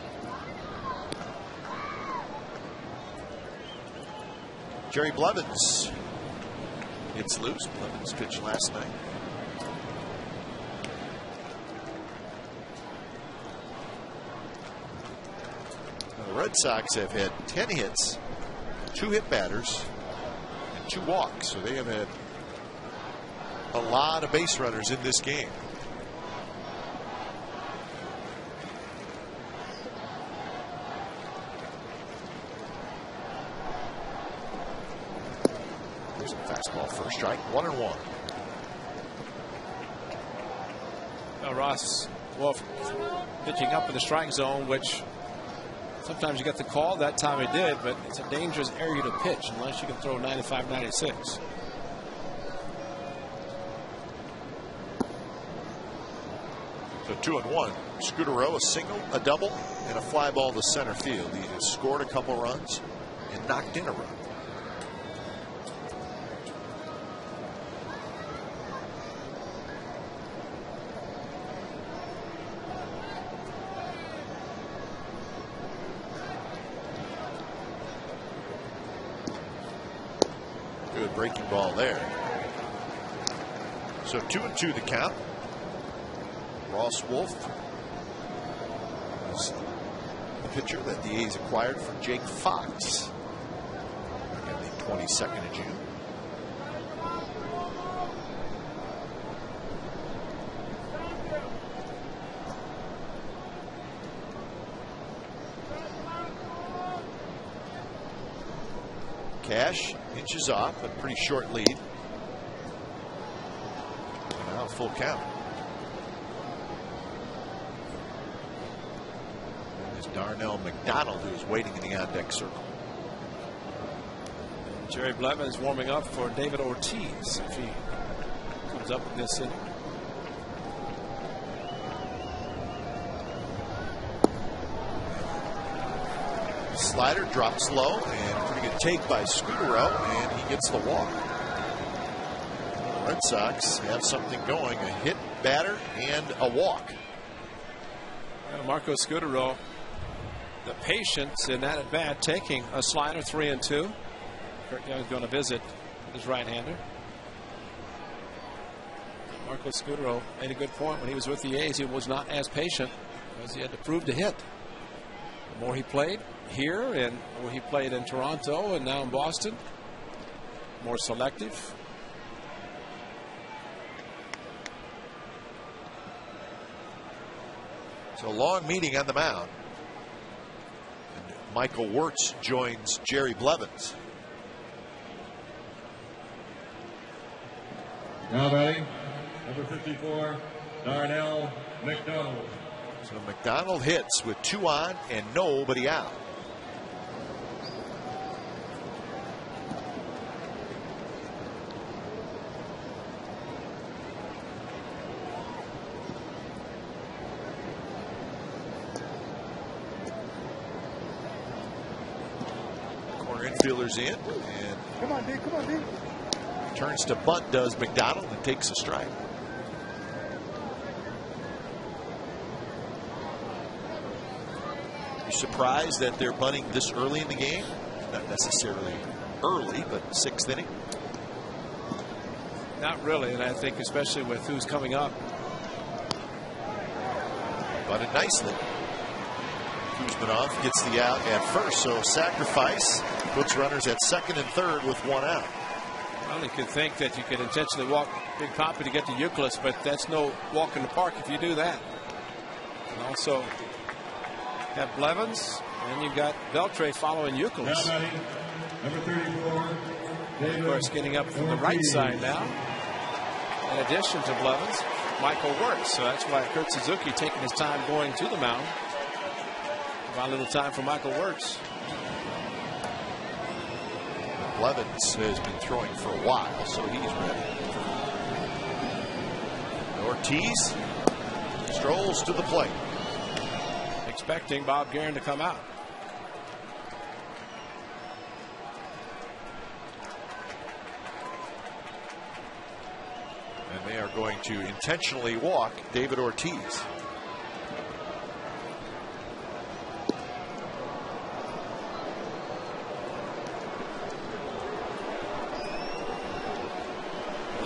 Jerry Blevins. It's loose. Blevins pitched last night. Now the Red Sox have had 10 hits, 2 hit batters, and 2 walks. So they have had a lot of base runners in this game. There's a fastball, first strike, 1-1. Ross Wolf pitching up in the strike zone, which sometimes you get the call. That time he did, but it's a dangerous area to pitch unless you can throw 95, 96. So 2-1. Scutaro, a single, a double, and a fly ball to center field. He has scored a couple runs and knocked in a run. Good breaking ball there. So 2-2 the count. Ross Wolf is the pitcher that the A's acquired from Jake Fox on the 22nd of June. Cash inches off, a pretty short lead. Now full count. There's Darnell McDonald, who is waiting in the on-deck circle. Jerry Blevins warming up for David Ortiz if he comes up in this inning. Slider drops low, and a pretty good take by Scutaro, and he gets the walk. The Red Sox have something going, a hit, batter, and a walk. Marco Scutaro, the patience in that at bat, taking a slider 3-2. Kurt Young's going to visit his right-hander. Marco Scutaro made a good point when he was with the A's. He was not as patient because he had to prove to hit. The more he played here and where he played in Toronto and now in Boston, more selective. So a long meeting on the mound. And Michael Wirtz joins Jerry Blevins. Now batting, number 54, Darnell McDonald. So McDonald hits with 2 on and nobody out. Corner infielders in, and come on, D. turns to bunt, does McDonald, and takes a strike. You surprised that they're bunting this early in the game? Not necessarily early, but 6th inning. Not really, and I think especially with who's coming up. Bunted nicely. Kuzmanov gets the out at first, so sacrifice puts runners at 2nd and 3rd with 1 out. Well, you could think that you could intentionally walk Big Papi to get to Euclid, but that's no walk in the park if you do that. And also have Blevins, and you've got Beltre following Euclid. Now batting, number 34, David of course, getting up from the right side now. In addition to Blevins, Michael Wirtz. So that's why Kurt Suzuki taking his time going to the mound. About a little time for Michael Wirtz. Blevins has been throwing for a while, so he's ready. Ortiz strolls to the plate. Expecting Bob Guerin to come out. And they are going to intentionally walk David Ortiz.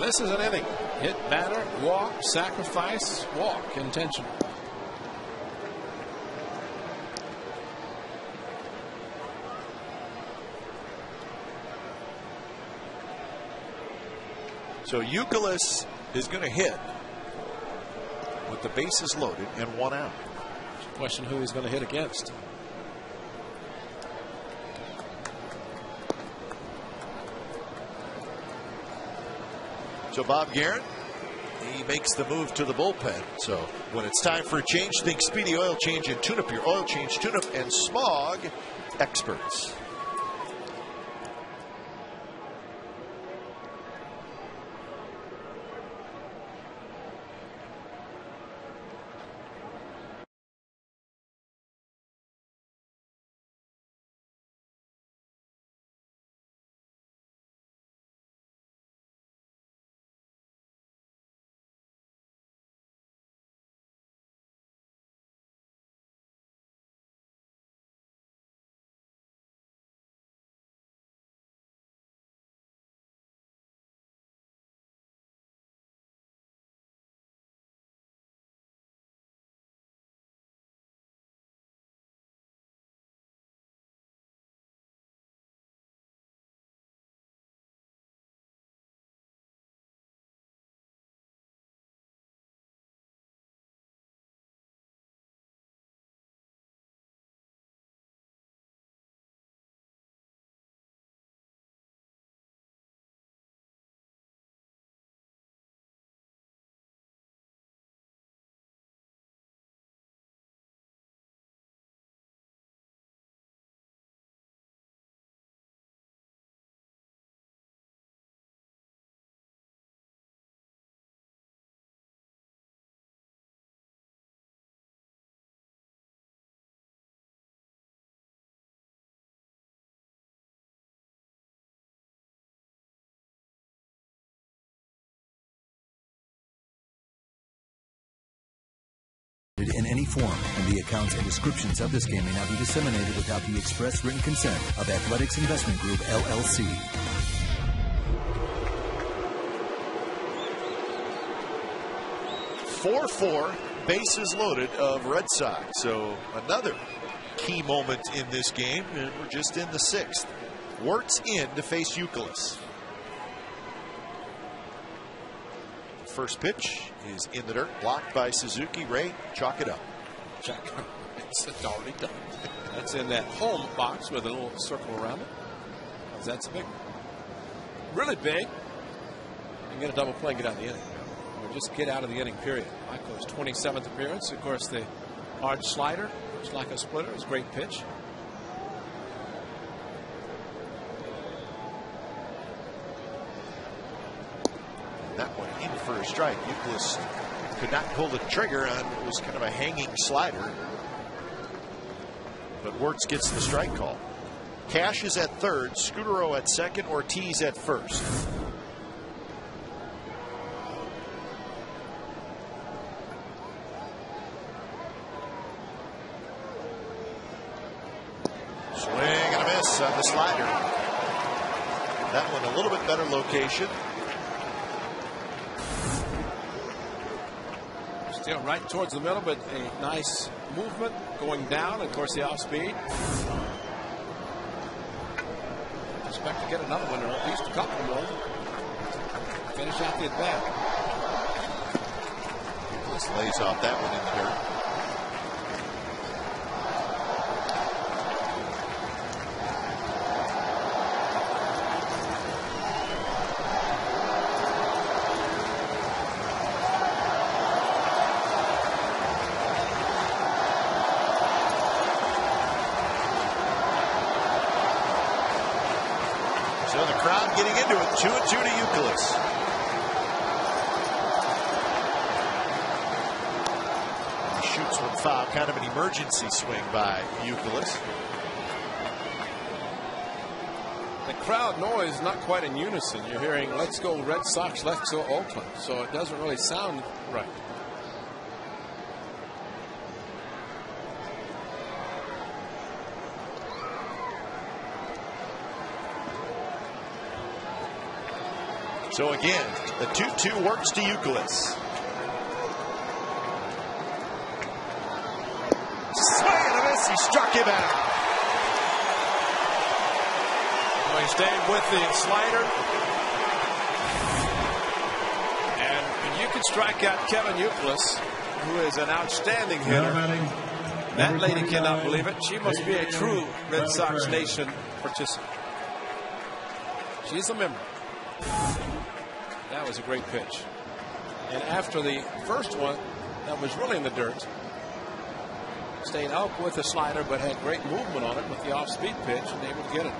This is an inning. Hit, batter, walk, sacrifice, walk, intentional. So Youkilis is going to hit with the bases loaded and 1 out. Question who he's going to hit against. So Bob Guerin, he makes the move to the bullpen. So when it's time for a change, think Speedy Oil Change and Tune Up your oil change, tune up, and smog experts. In any form, and the accounts and descriptions of this game may not be disseminated without the express written consent of Athletics Investment Group, LLC. Four, bases loaded of Red Sox. So another key moment in this game, and we're just in the 6th. Wertz in to face Youkilis. First pitch is in the dirt, blocked by Suzuki. Ray, chalk it up. It's already done. That's in that home box with a little circle around it. That's big. Really big. And get a double play and get out of the inning. Or just get out of the inning, period. Michael's 27th appearance. Of course, the hard slider, looks like a splitter. It's a great pitch. That one in for a strike. Youkilis could not pull the trigger on what was kind of a hanging slider. But Wertz gets the strike call. Cash is at third, Scutaro at second, Ortiz at first. Swing and a miss on the slider. That one a little bit better location. Still right towards the middle, but a nice movement going down. Of course, the off speed. Expect to get another one, or at least a couple more. Finish out the at bat. Just lays off that one in the dirt. So the crowd getting into it. 2-2 to Youkilis. foul, kind of an emergency swing by Youkilis. The crowd noise is not quite in unison. You're hearing, let's go Red Sox, let's go Oakland. So it doesn't really sound right. So again, the 2-2 works to Youkilis. Swing and a miss. He struck him out. Well, he stayed with the slider. And you can strike out Kevin Youkilis, who is an outstanding hitter. That lady cannot believe it. She must be a true Red Sox Nation participant. She's a member. That was a great pitch. And after the first one, that was really in the dirt. Stayed up with the slider, but had great movement on it with the off-speed pitch and able to get it.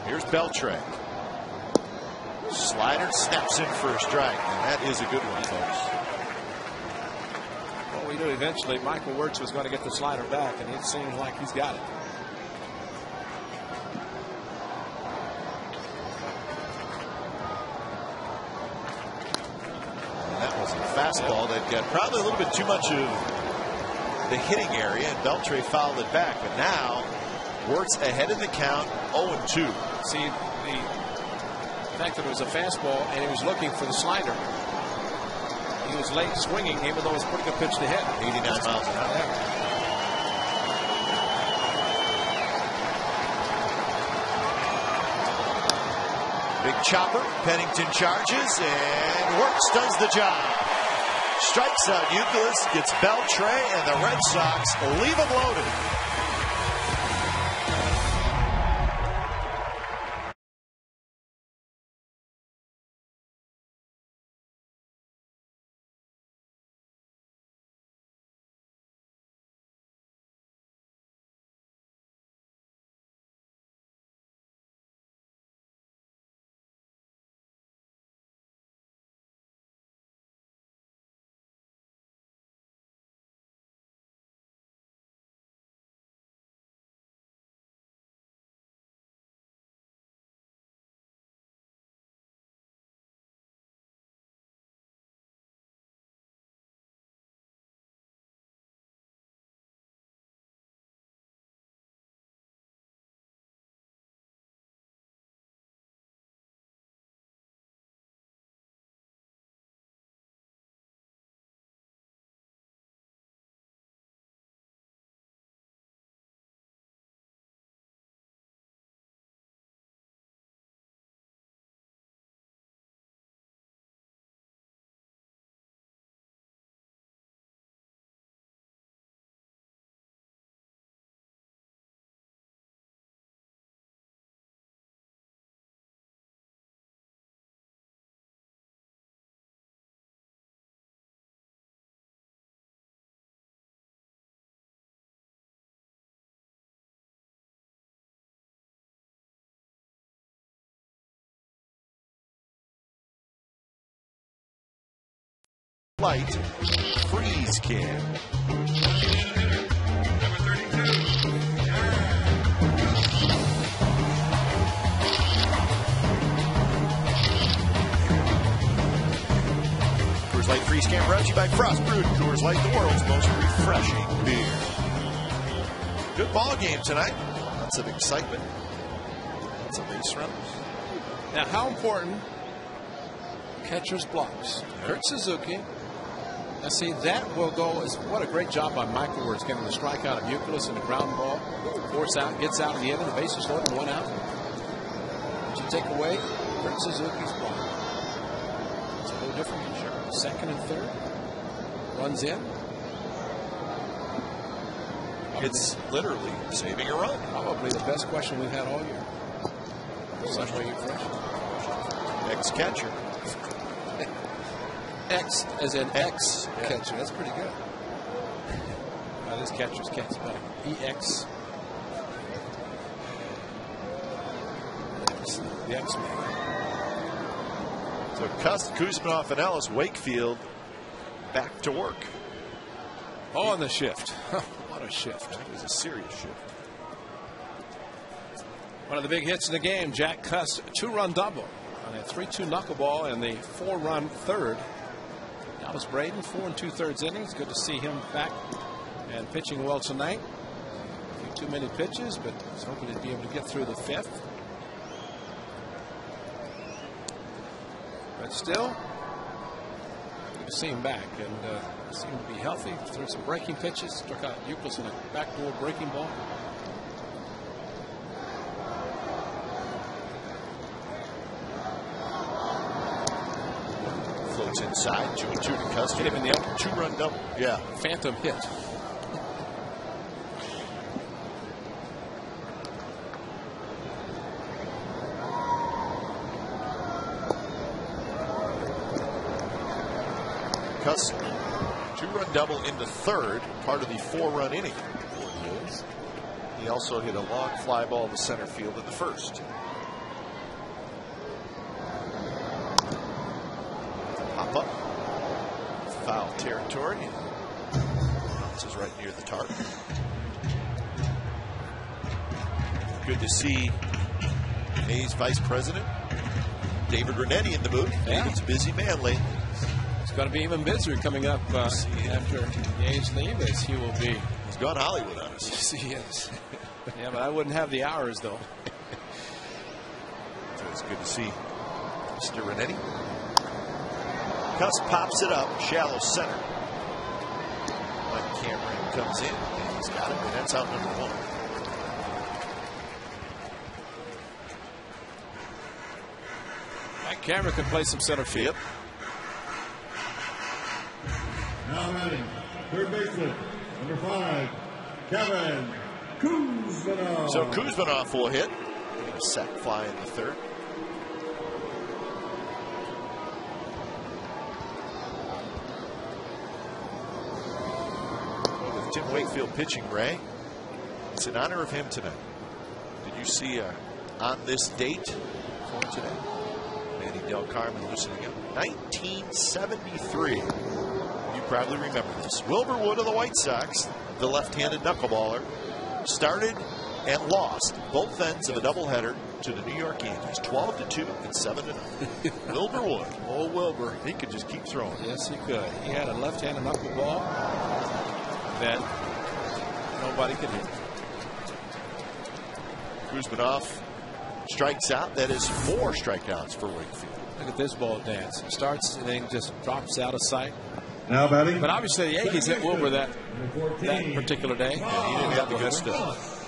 Here's Beltre. Slider snaps in for a strike, and that is a good one, folks. Well, we knew eventually Michael Wirtz was going to get the slider back, and it seems like he's got it. Fastball that got probably a little bit too much of the hitting area, and Beltre fouled it back. But now Wirtz ahead in the count, 0-2. See, the fact that it was a fastball and he was looking for the slider. He was late swinging, even though it was a pretty good pitch to hit. 89 miles an hour. Big chopper. Pennington charges, and Wirtz does the job. Strikes out Youkilis, gets Beltre, and the Red Sox leave him loaded. Light freeze can. Coors Light freeze can brought to you by Frost Brewed Coors Light, the world's most refreshing beer. Good ball game tonight. Lots of excitement. Lots of base runners. Now, how important catcher's blocks? Kurt Suzuki. Now, see, that will go as what a great job by Michael Wirtz getting the strikeout of Youkilis and the ground ball. Force out, gets out in the end of the bases loaded, 1 out. But you take away Kurt Suzuki's block. It's a little different than sure. Second and third. Runs in. It's literally saving a run. Probably the best question we've had all year. Such way you fresh. Ex-catcher. X as in X catcher. That's pretty good. This catcher's catch. EX. The X-Man. So Kuzminoff and Ellis, Wakefield back to work. Oh, on the shift. What a shift. That was a serious shift. One of the big hits in the game, Jack Cuss, 2-run double on a 3-2 knuckleball and the 4-run third. Dallas Braden, 4 2/3 innings. Good to see him back and pitching well tonight. A few too many pitches, but I was hoping he'd be able to get through the 5th. But still, good to see him back and seemed to be healthy. Threw some breaking pitches, struck out Euclid in a backdoor breaking ball. Floats inside, 2-2 to Cuss. Hit him in the other 2-run double. Yeah. Phantom hit. Cuss, 2-run double in the third, part of the 4-run inning. He also hit a long fly ball to center field in the first. Pop up. Foul territory. Bounces right near the target. Good to see A's Vice President David Renetti in the booth. Yeah. David's a busy man lately. It's going to be even busier coming up after the A's leave, as he will be. He's gone Hollywood on us. Yes, he is. Yeah, but I wouldn't have the hours, though. So it's good to see Mr. Renetti. Cuss pops it up, shallow center. Mike Cameron comes in, and he's got it, and that's out number 1. Mike Cameron can play some center field. Now batting, third baseman, number 5, Kevin Kuzmanov. So Kuzmanov will hit. Getting a sac fly in the third. Well, with Tim Wakefield pitching, Ray, it's in honor of him tonight. Did you see on this date for today? Manny Del Carmen loosening up. 1973. You probably remember this. Wilbur Wood of the White Sox, the left-handed knuckleballer, started and lost both ends of a doubleheader to the New York Yankees, 12-2 and 7-0. Wilbur Wood, old Wilbur, he could just keep throwing. Yes, he could. He had a left-handed knuckleball that nobody could hit. Kuzmanov strikes out. That is 4 strikeouts for Wakefield. Look at this ball dance. It starts and then just drops out of sight. Now batting. But obviously the Yankees hit Wilbur that particular day. And he didn't have the good stuff.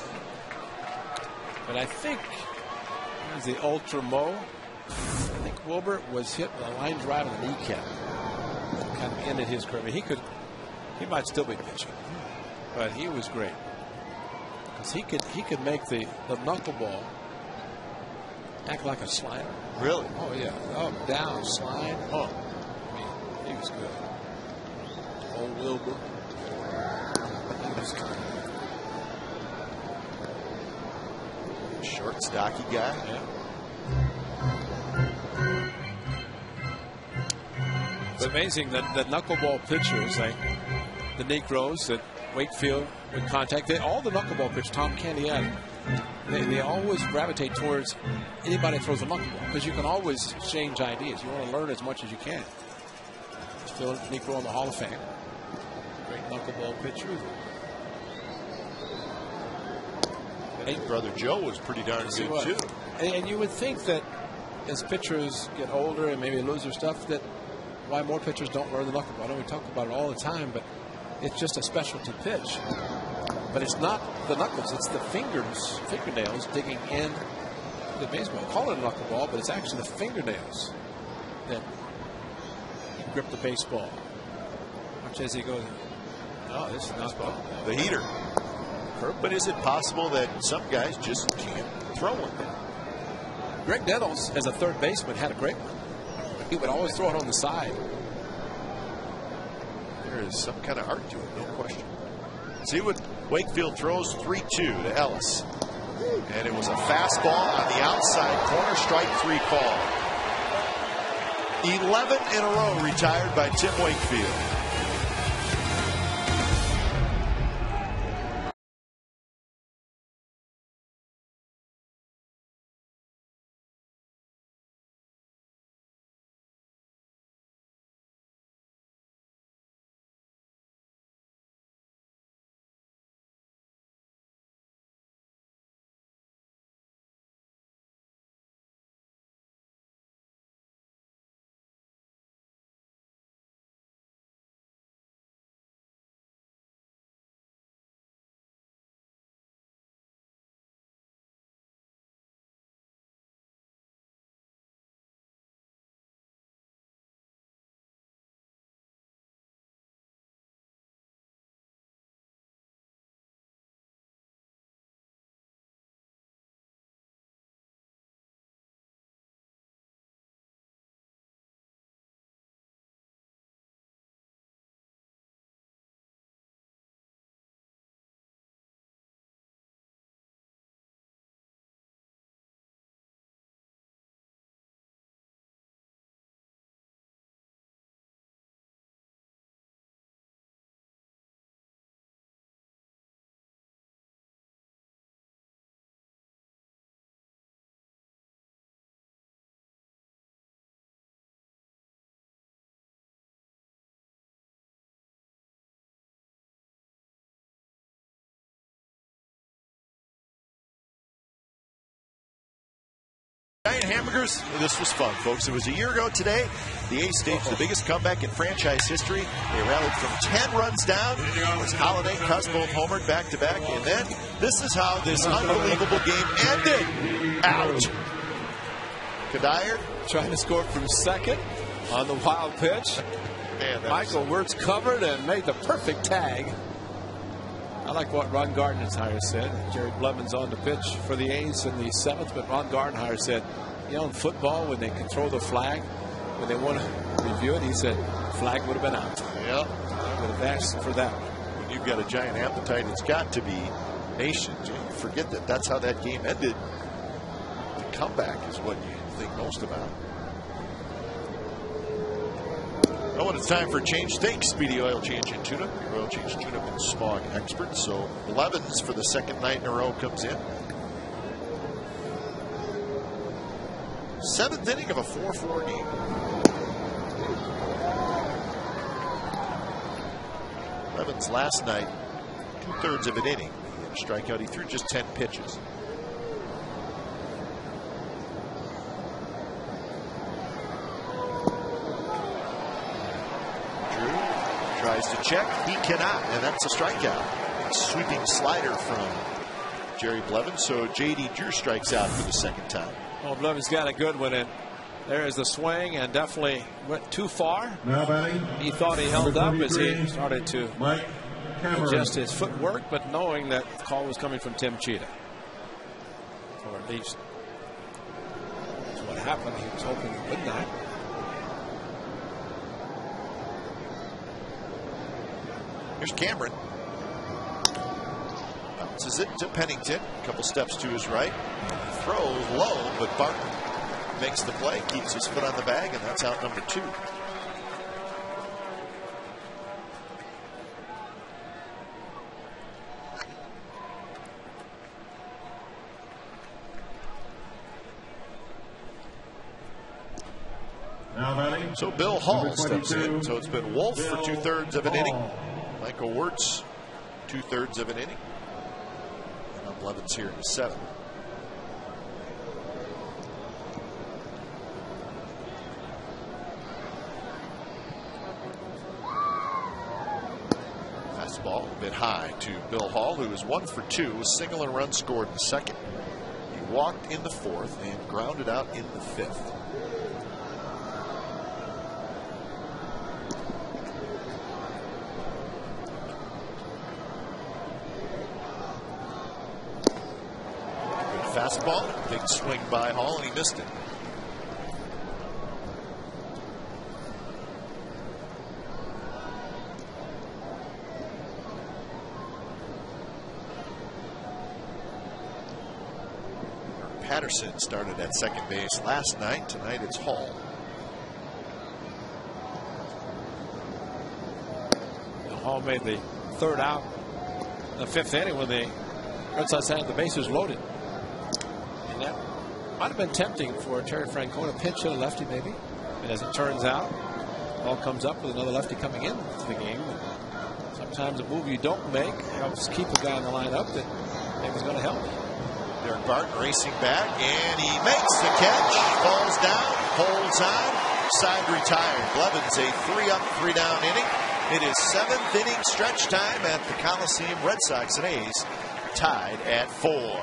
But I think it was the Ultra Mo. I think Wilbur was hit with a line drive in the kneecap. Kind of ended his career. He might still be pitching, but he was great because he could make the knuckleball act like a slider. Really? Oh yeah. Up, down, slide. Oh, I mean, he was good. Old Wilbur. He was good. Short, stocky guy. Yeah. It's amazing that the knuckleball pitchers, like the Negroes that Wakefield would contact, all the knuckleball pitchers, Tom Candiani, they always gravitate towards anybody that throws a knuckleball because you can always exchange ideas. You want to learn as much as you can. Phil Negro in the Hall of Fame. Great knuckleball pitcher. Hey, brother Joe was pretty darn good too. And you would think that as pitchers get older and maybe lose their stuff, that why more pitchers don't learn the knuckleball. I know we talk about it all the time, but it's just a specialty pitch. But it's not the knuckles, it's the fingernails digging in the baseball. Call it a knuckleball, but it's actually the fingernails that grip the baseball. Watch as he goes, oh, this is not ball. The heater. But is it possible that some guys just can't throw one? Greg Nettles, as a third baseman, had a great one. He would always throw it on the side. There is some kind of art to it, no question. See what Wakefield throws 3-2 to Ellis. And it was a fastball on the outside corner, strike 3 call. 11 in a row retired by Tim Wakefield. giant hamburgers? This was fun, folks. It was a year ago today. The A's staged the biggest comeback in franchise history. They rallied from 10 runs down. As Holiday cuts both homered back-to-back. And then this is how this unbelievable game ended. Out. Kadire trying to score from second on the wild pitch. Man, Michael Wirtz covered and made the perfect tag. I like what Ron Gardenhire said. Jerry Blevins on the pitch for the A's in the 7th, but Ron Gardenhire said, you know, in football, when they can throw the flag, when they want to review it, he said, flag would have been out. Yeah. I would have asked for that. When you've got a giant appetite, it's got to be nations. You forget that that's how that game ended. The comeback is what you think most about. Oh, and it's time for a change. Thanks, Speedy Oil Change and Tune-Up. Your oil change tune-up and smog expert. So Blevins for the second night in a row comes in. 7th inning of a 4-4 game. Blevins last night, 2/3 of an inning. He had a strikeout. He threw just 10 pitches. Tries to check. He cannot, and that's a strikeout. A sweeping slider from Jerry Blevins. So J.D. Drew strikes out for the second time. Well, Blevins got a good one in. There is the swing and definitely went too far. Now batting. He thought he held up as he started to Mike Cameron. adjust his footwork, but knowing that the call was coming from Tim Cheetah. Or at least that's what happened. He was hoping it would not. Here's Cameron. Bounces it to Pennington. A couple steps to his right. Throws low, but Barton makes the play, keeps his foot on the bag, and that's out number 2. Now batting. So Bill Hall Number steps 22, in. So it's been Wolf for Bill 2/3 of an inning. Hall. Michael Wirtz, 2/3 of an inning. And Blevins here in the 7th. Fastball a bit high to Bill Hall, who is 1 for 2, a single and run scored in the 2nd. He walked in the 4th and grounded out in the 5th. Fastball, big swing by Hall, and he missed it. Patterson started at second base last night. Tonight it's Hall. Hall made the 3rd out, the 5th inning when the Red Sox had the bases loaded. And that might have been tempting for Terry Francona. Pinch hit a lefty maybe. And as it turns out, Hall comes up with another lefty coming into the game. Sometimes a move you don't make helps keep a guy in the lineup that maybe is going to help. Derek Barton racing back, and he makes the catch. Falls down, holds on, side retired. Blevins a 3-up, 3-down inning. It is 7th inning stretch time at the Coliseum. Red Sox and A's tied at 4.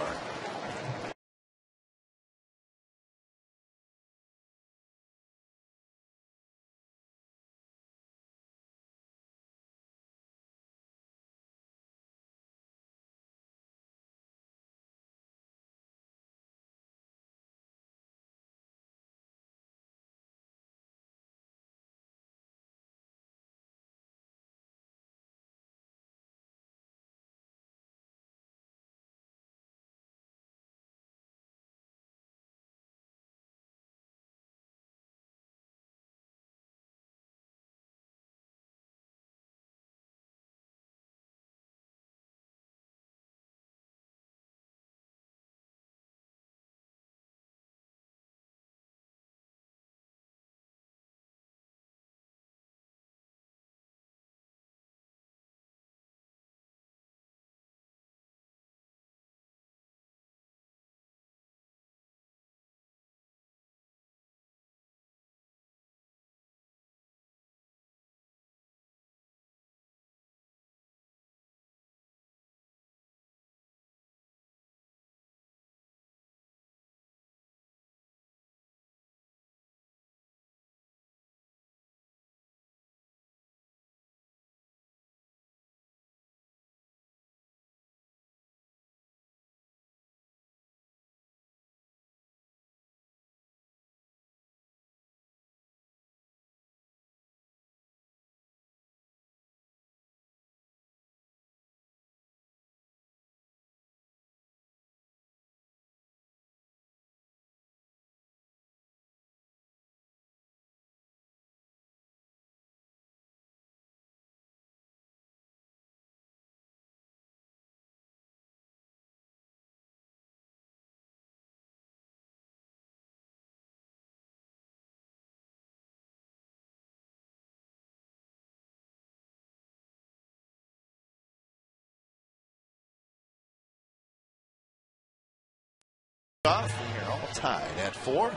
Off here, all tied at 4.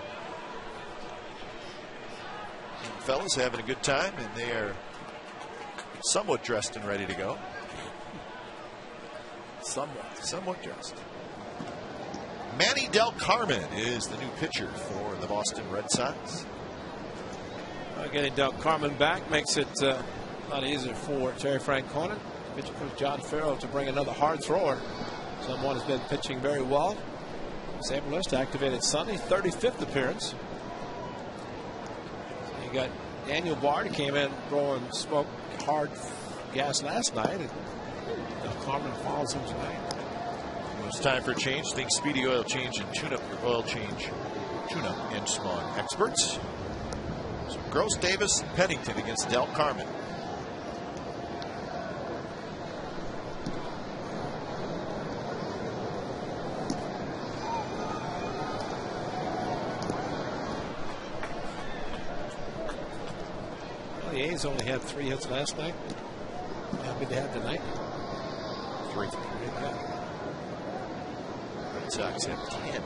Fellas having a good time, and they are somewhat dressed and ready to go. Somewhat dressed. Manny Del Carmen is the new pitcher for the Boston Red Sox. Getting Del Carmen back makes it a lot easier for Terry Francona. Pitcher coach John Farrell to bring another hard thrower. Someone has been pitching very well. Sable list activated Sunday, 35th appearance. So you got Daniel Bard, who came in throwing smoke hard gas last night, and Del Carmen follows him tonight. It's time for a change. Think Speedy Oil Change and Tune-Up your oil change. Tune-Up and Smog experts. So Gross, Davis, and Pennington against Del Carmen. The A's only had 3 hits last night. Happy to have tonight. 3. Red Sox have 10.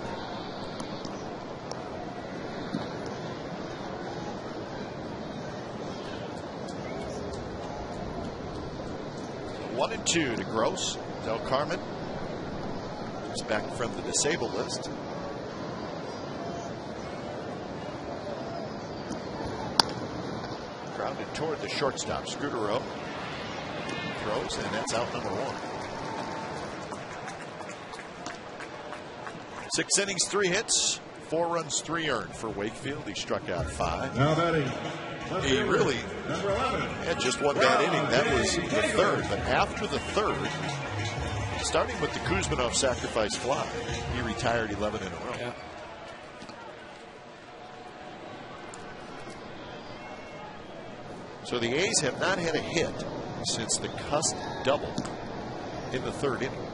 So 1 and 2 to Gross. Del Carmen is back from the disabled list. Grounded toward the shortstop. Scudero throws, and that's out number 1. 6 innings, 3 hits, 4 runs, 3 earned for Wakefield. He struck out 5. Now batting. He really Number 11. had just one bad inning. That was the 3rd. But after the 3rd, starting with the Kuzminov sacrifice fly, he retired 11 in a row. Yeah. So the A's have not had a hit since the Cust double in the 3rd inning.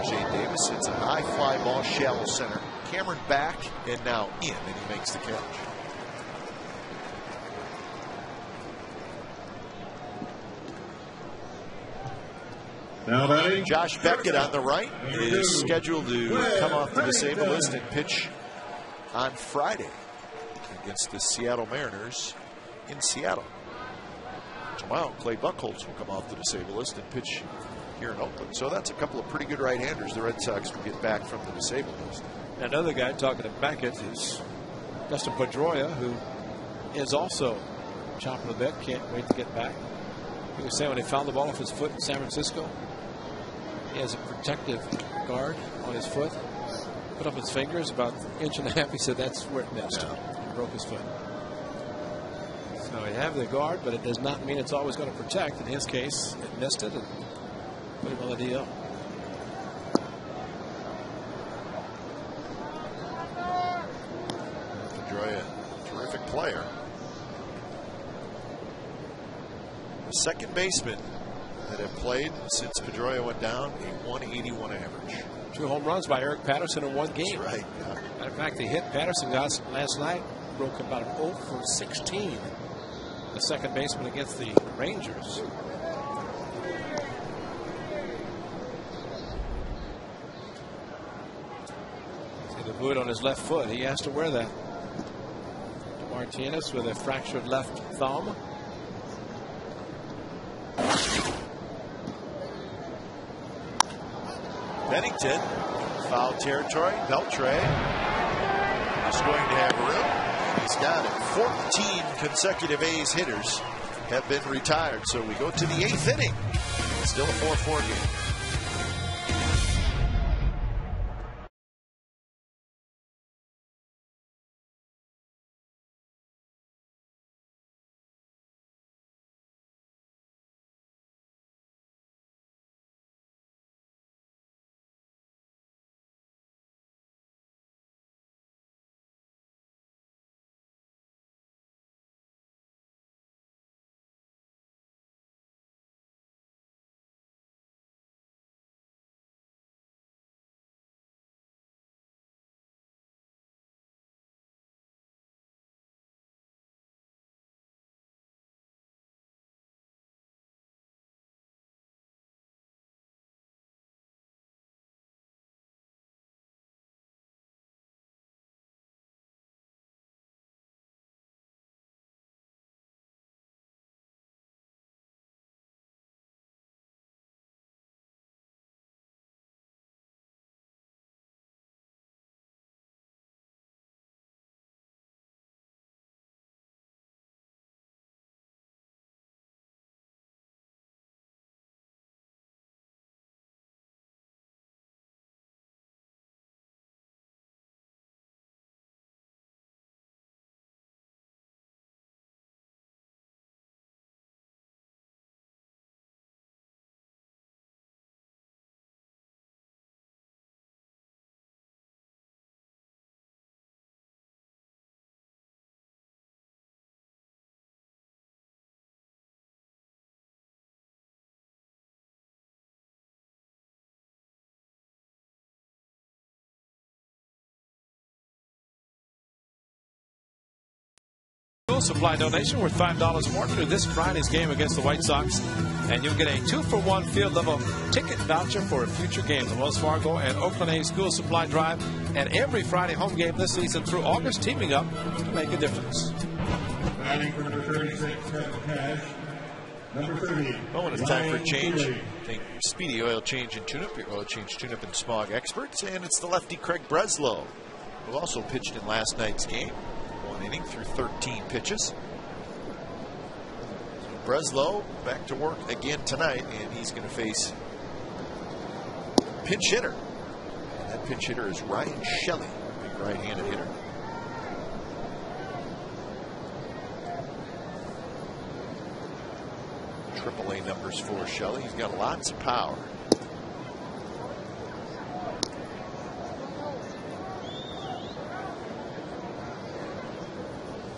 Shane Davis hits a high fly ball, shallow center. Cameron back and now in, and he makes the catch. Now batting. Josh Beckett on the right is scheduled to come off the disabled list and pitch on Friday against the Seattle Mariners in Seattle. Tomorrow, Clay Buchholz will come off the disabled list and pitch here in Oakland. So that's a couple of pretty good right-handers the Red Sox will get back from the disabled list. Another guy talking to Beckett is Dustin Pedroia, who is also chomping a bit. Can't wait to get back. He was saying when he found the ball off his foot in San Francisco, he has a protective guard on his foot. Put up his fingers about an inch and a half. He said that's where it missed. He broke his foot. So you have the guard, but it does not mean it's always going to protect. In his case, it missed it and put him on the DL. Pedroia, terrific player. The second baseman that have played since Pedroia went down, a 181 average. 2 home runs by Eric Patterson in 1 game. That's right. Yeah. Matter of fact, the hit Patterson got last night broke about an 0 for 16. The second baseman against the Rangers. See the boot on his left foot. He has to wear that. Martinez with a fractured left thumb. Pennington, foul territory. Beltre is going to have room. He's got it. 14 consecutive A's hitters have been retired. So we go to the 8th inning. Still a 4-4 game. school supply donation worth $5 more through this Friday's game against the White Sox. And you'll get a 2-for-1 field level ticket voucher for a future game. The Wells Fargo and Oakland A school supply drive and every Friday home game this season through August, teaming up to make a difference. Batting for number 36, Kevin Cash. Number 30. Oh, when it's time for change, think Speedy Oil Change and Tune-Up, your oil change, tune-up, and smog experts. And it's the lefty Craig Breslow, who also pitched in last night's game. 1 inning through 13 pitches. So Breslow back to work again tonight, and he's going to face pinch hitter. And that pinch hitter is Ryan Shelley, big right-handed hitter. AAA numbers for Shelley. He's got lots of power.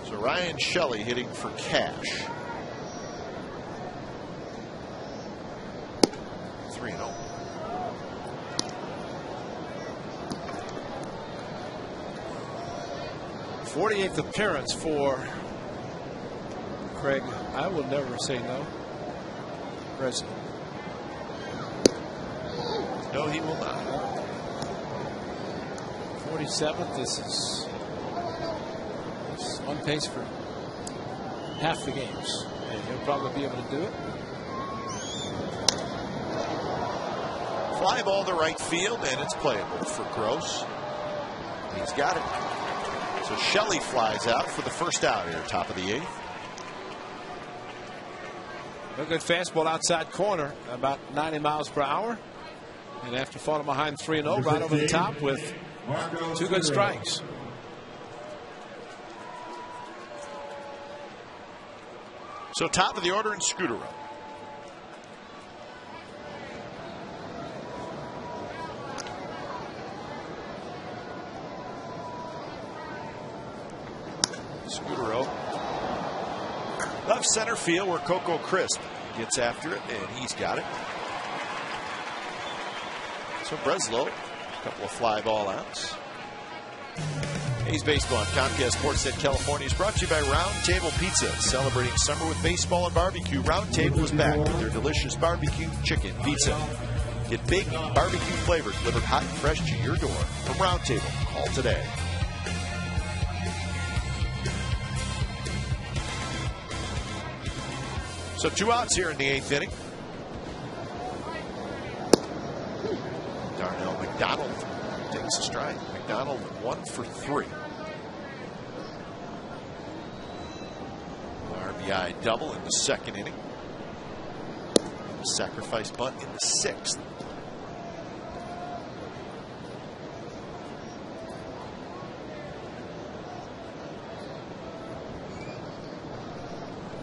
So Ryan Shelley hitting for Cash. 3-0. th appearance for Craig. I will never say no. Breslow. No, he will not. 47th. This is on pace for half the games, and he'll probably be able to do it. Fly ball to right field, and it's playable for Gross. He's got it. So Shelley flies out for the first out here, top of the 8th. A good fastball outside corner, about 90 miles per hour. And after falling behind 3-0, right over the top with 2 good strikes. So top of the order in Scooter Row. Scutero. Left center field where Coco Crisp gets after it, and he's got it. So Breslow, a couple of fly ball outs. A's Baseball on Comcast Sportsnet California is brought to you by Round Table Pizza. Celebrating summer with baseball and barbecue, Round Table is back with their delicious barbecue chicken pizza. Get big barbecue flavor delivered hot and fresh to your door from Round Table. Call today. So 2 outs here in the 8th inning. Darnell McDonald takes a strike. McDonald 1 for 3. RBI double in the 2nd inning. Sacrifice bunt in the 6th.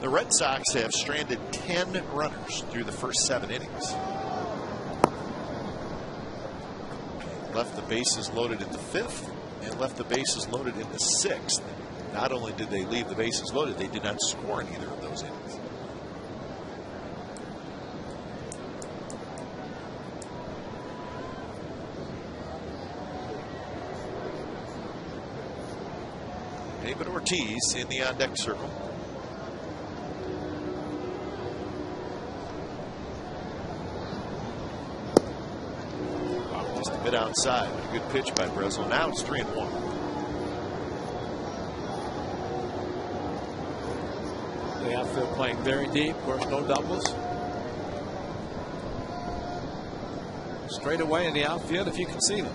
The Red Sox have stranded 10 runners through the first 7 innings. Left the bases loaded in the 5th and left the bases loaded in the 6th. Not only did they leave the bases loaded, they did not score in either of those innings. David Ortiz in the on-deck circle. Just a bit outside. A good pitch by Breslow. Now it's 3-1. The outfield playing very deep. Of course, no doubles. Straight away in the outfield, if you can see them.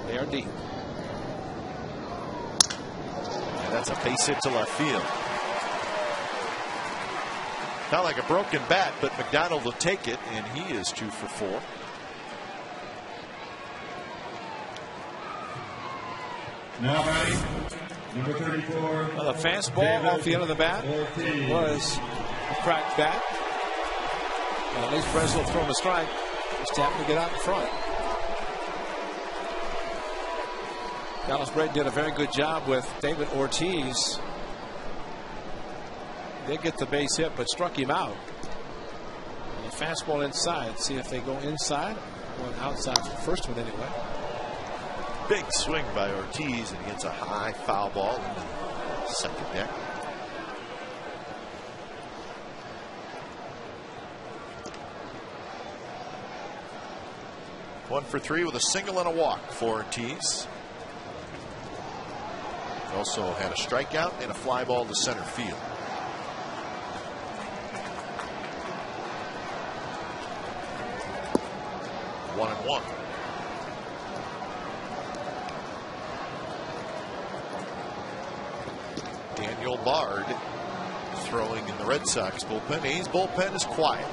They are deep. And that's a base hit to left field. Not like a broken bat, but McDonald will take it, and he is 2 for 4. Now batting, number 34. Well, the fastball off the end of the bat was a cracked bat. And at least Breslow throw him a strike. Just happened to get out in front. Dallas Braden did a very good job with David Ortiz. They get the base hit, but struck him out. And the fastball inside. See if they go inside or outside for the first one anyway. Big swing by Ortiz, and he hits a high foul ball in the second deck. 1 for 3 with a single and a walk for Ortiz. Also had a strikeout and a fly ball to center field. One and one. Daniel Bard throwing in the Red Sox bullpen. A's bullpen is quiet.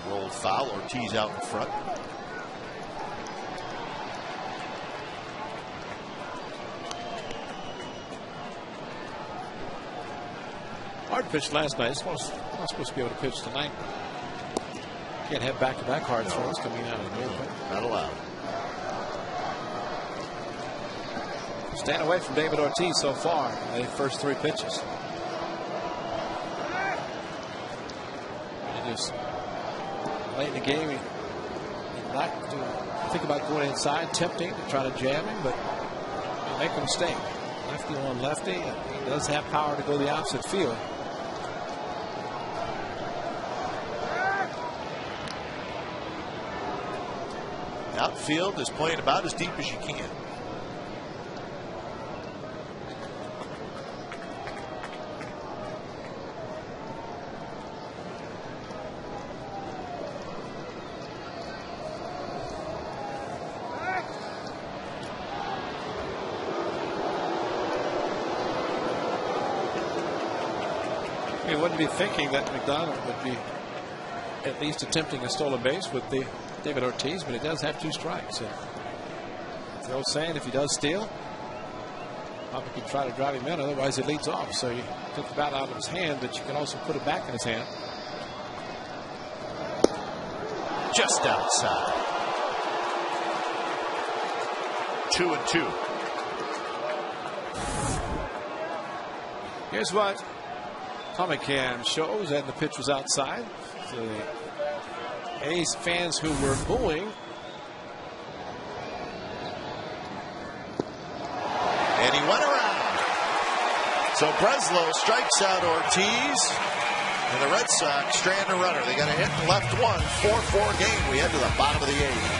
Rolled foul. Ortiz out in front. Hard pitch last night. He's not supposed to be able to pitch tonight. Can't have back-to-back hard throws coming out of the bullpen. Not allowed. Stand away from David Ortiz so far in the first 3 pitches. He just late in the game, he did not think about going inside, tempting to try to jam him, but he make a mistake. Lefty on lefty, and he does have power to go the opposite field. Outfield is playing about as deep as you can. You wouldn't be thinking that McDonald would be at least attempting a stolen base with the David Ortiz, but he does have 2 strikes. And the old saying, if he does steal, probably can try to drive him in, otherwise he leads off. So you took the bat out of his hand, but you can also put it back in his hand. Just outside. 2-2. Here's what Comic Cam shows, and the pitch was outside. So the A's fans who were booing. And he went around. So Breslow strikes out Ortiz. And the Red Sox strand a runner. They got a hit and left one. 4-4 game. We head to the bottom of the 8th.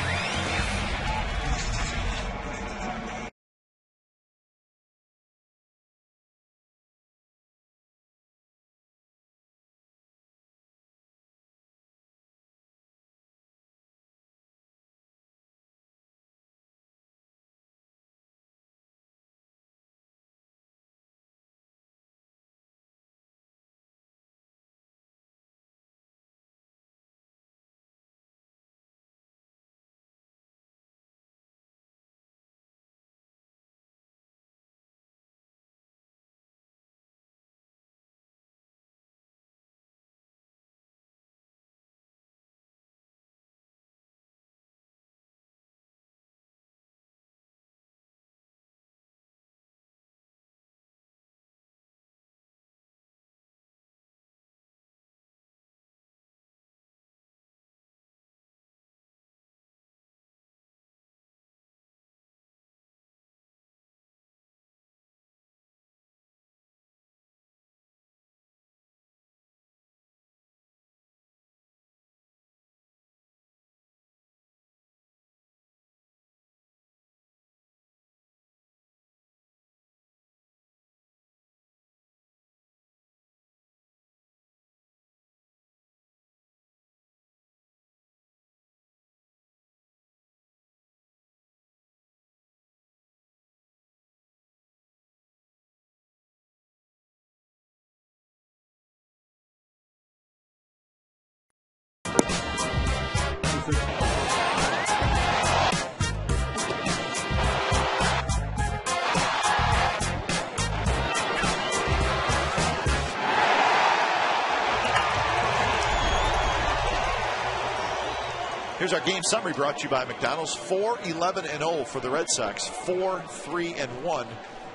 Here's our game summary brought to you by McDonald's. 4-11-0 for the Red Sox. 4-3-1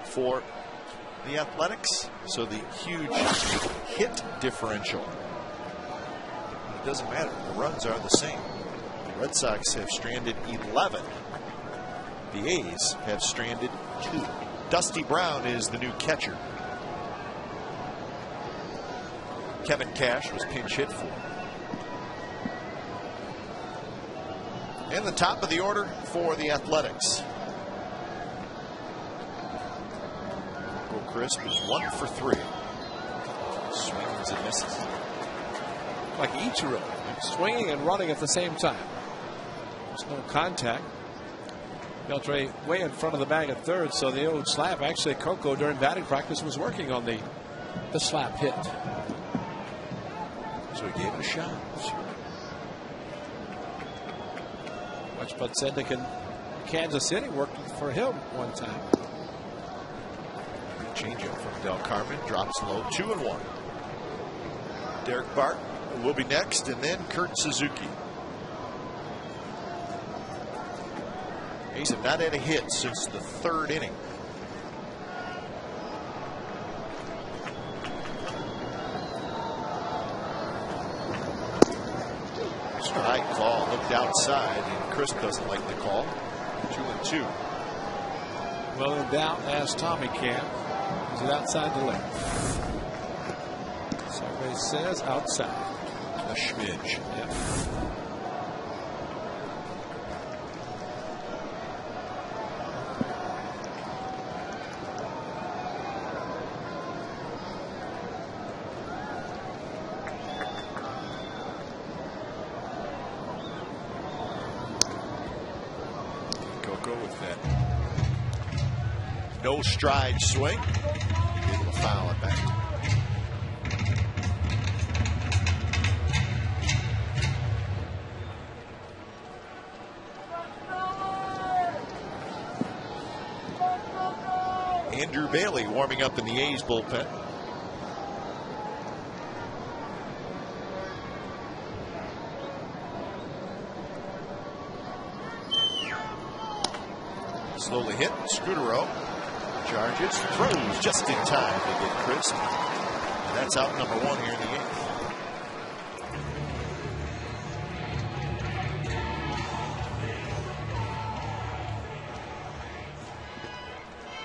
for the Athletics. So the huge hit differential. It doesn't matter. The runs are the same. The Red Sox have stranded 11. The A's have stranded 2. Dusty Brown is the new catcher. Kevin Cash was pinch hit for. In the top of the order for the Athletics. Crisp is 1 for 3. Swings and misses. Like Ichiro, swinging and running at the same time. There's no contact. Beltre way in front of the bag at third, so the old slap. Actually, Coco during batting practice was working on the slap hit. So he gave it a shot. Watch Budsednik in Kansas City worked for him one time. Changeup from Del Carmen, drops low, 2-1. Derek Bart will be next, and then Kurt Suzuki. A's have not had a hit since the 3rd inning. Strike call, looked outside, and Crisp doesn't like the call. 2-2. Well, in doubt, as Tommy can. Is it outside the left? Survey says outside. A smidge. Yeah. Coco with that no stride swing. Able to foul it back. Andrew Bailey warming up in the A's bullpen. Slowly hit. Scudero charges, throws just in time to get Crisp. And that's out number 1 here in the 8th.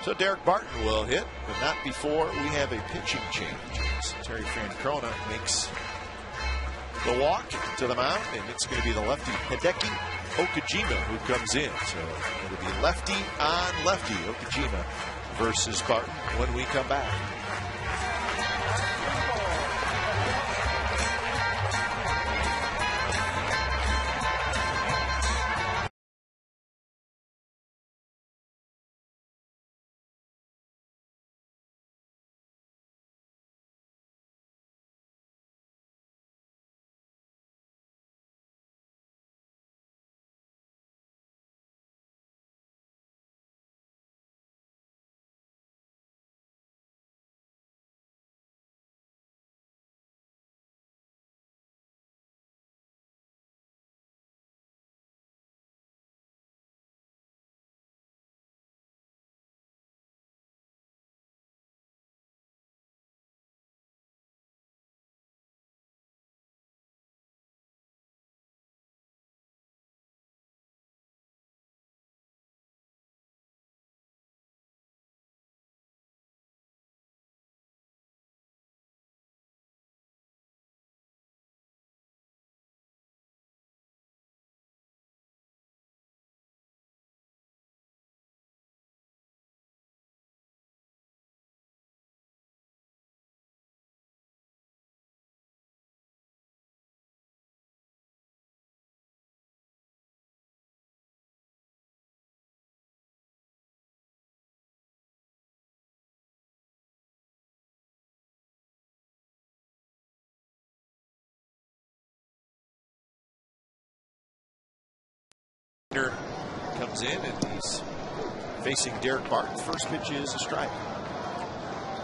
So Derek Barton will hit, but not before we have a pitching change. Terry Francona makes the walk to the mound, and it's going to be the lefty Hideki Okajima who comes in. So it'll be lefty on lefty, Okajima versus Barton when we come back. Comes in and he's facing Derek Barton. First pitch is a strike.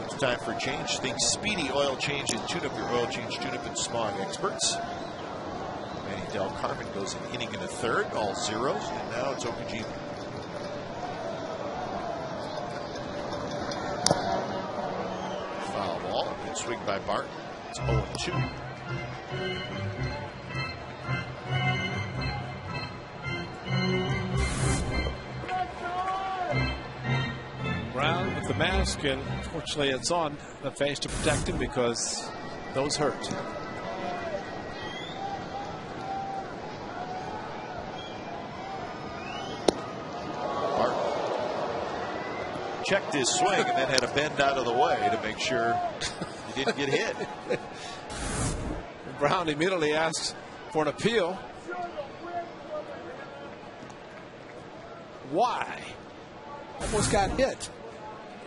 It's time for a change. Think Speedy Oil Change and Tune Up your oil change, tune up and smog experts. Manny Del Carmen goes an inning and a third, all zeros, and now it's Okajima. Foul ball. Good swing by Barton. It's 0-2. Brown with the mask, and fortunately it's on the face to protect him because Those hurt. Checked his swing and then had to bend out of the way to make sure he didn't get hit. Brown immediately asks for an appeal. Why? Almost got hit.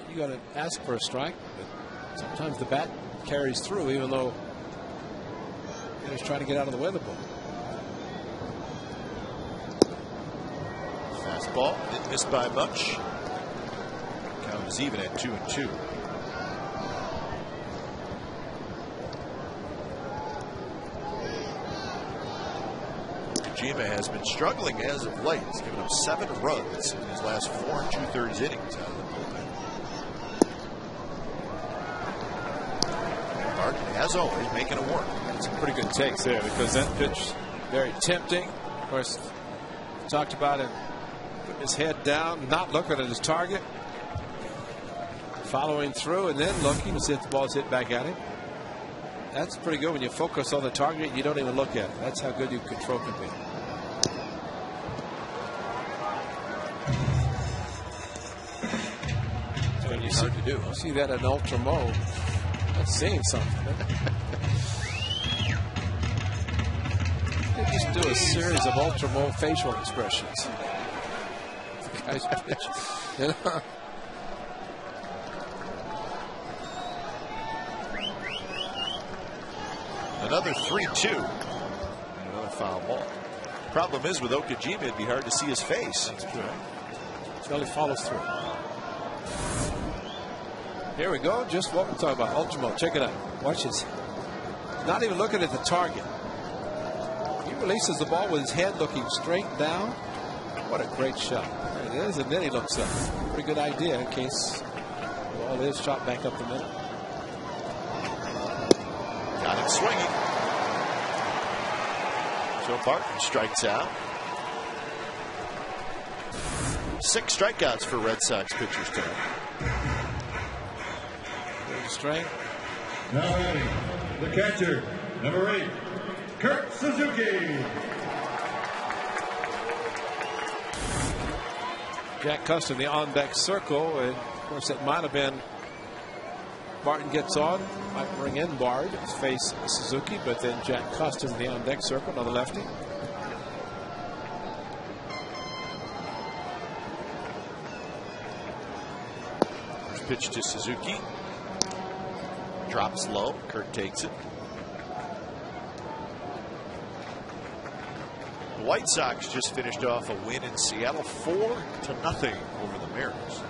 You got to ask for a strike, but sometimes the bat carries through, even though he's trying to get out of the way of the ball. Fastball didn't miss by much. Count is even at 2-2. Kojima has been struggling as of late. He's given up 7 runs in his last 4 2/3 innings out of the bullpen. Martin, as always, making it work. Some pretty good takes there because that pitch very tempting. Of course, we talked about him putting his head down, not looking at his target, following through, and then looking to see if the ball's hit back at him. That's pretty good when you focus on the target and you don't even look at it. That's how good your control can be. It's hard to do. You see that in Ultra Mode. That's saying something. They just do a series of Ultra Mode facial expressions. The guy's pitch. You know? Another 3-2. Another foul ball. Problem is with Okajima, it'd be hard to see his face. That's true. Until he follows through. Here we go. Just what we're talking about. Ultimo. Check it out. Watch this. Not even looking at the target. He releases the ball with his head looking straight down. What a great shot. There it is. And then he looks up. Pretty good idea in case the ball is shot back up the middle. Got him swinging. Joe Barton strikes out. 6 strikeouts for Red Sox pitchers tonight. Straight. Now batting, the catcher, number 8, Kurt Suzuki. Jack Custom, the on-deck circle, and of course it might have been Barton gets on, might bring in Bard to face Suzuki, but then Jack Custom, the on-deck circle, another lefty. First pitch to Suzuki. Drops low. Kurt takes it. The White Sox just finished off a win in Seattle, 4-0 over the Mariners.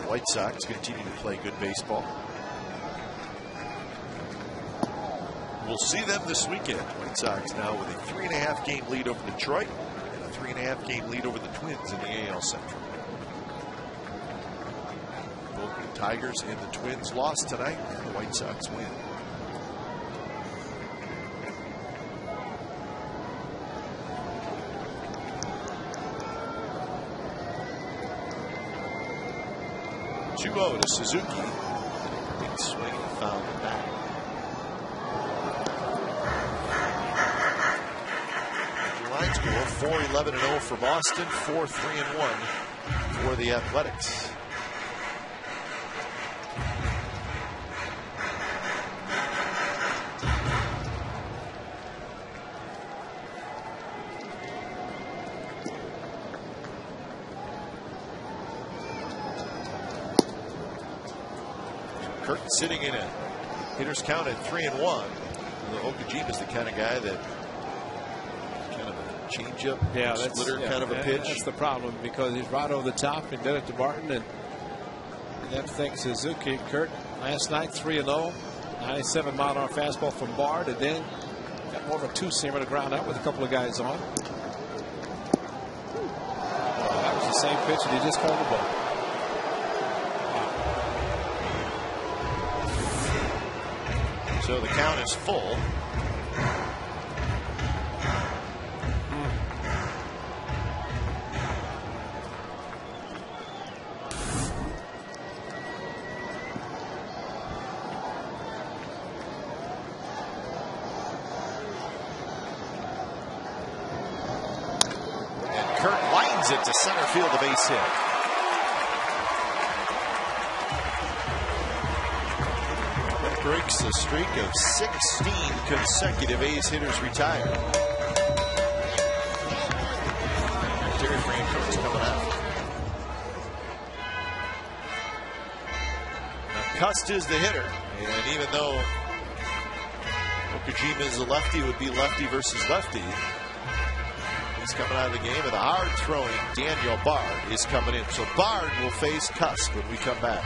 The White Sox continue to play good baseball. We'll see them this weekend. White Sox now with a 3.5 game lead over Detroit and a 3.5 game lead over the Twins in the AL Central. Tigers and the Twins lost tonight, and the White Sox win. To Suzuki. Big swing and found it back. The line score 4-11-0 for Boston, 4-3-1 for the Athletics. Sitting in a hitter's count at 3-1. Okajima is the kind of guy that kind of a changeup, splitter kind of a pitch. That's the problem because he's right over the top and did it to Barton, and that thanks Suzuki. Kurt last night 3-0, 97 mile an hour fastball from Bard, and then got more of a 2-seamer to ground out with a couple of guys on. That was the same pitch that he just called the ball. So the count is full. sends it to center field, a base hit. That breaks a streak of 16 consecutive A's hitters retired. Terry Francona's coming out. Now, Cust is the hitter, and even though Okajima is a lefty, it would be lefty versus lefty. He's coming out of the game, and the hard-throwing Daniel Bard is coming in. So Bard will face Cust when we come back.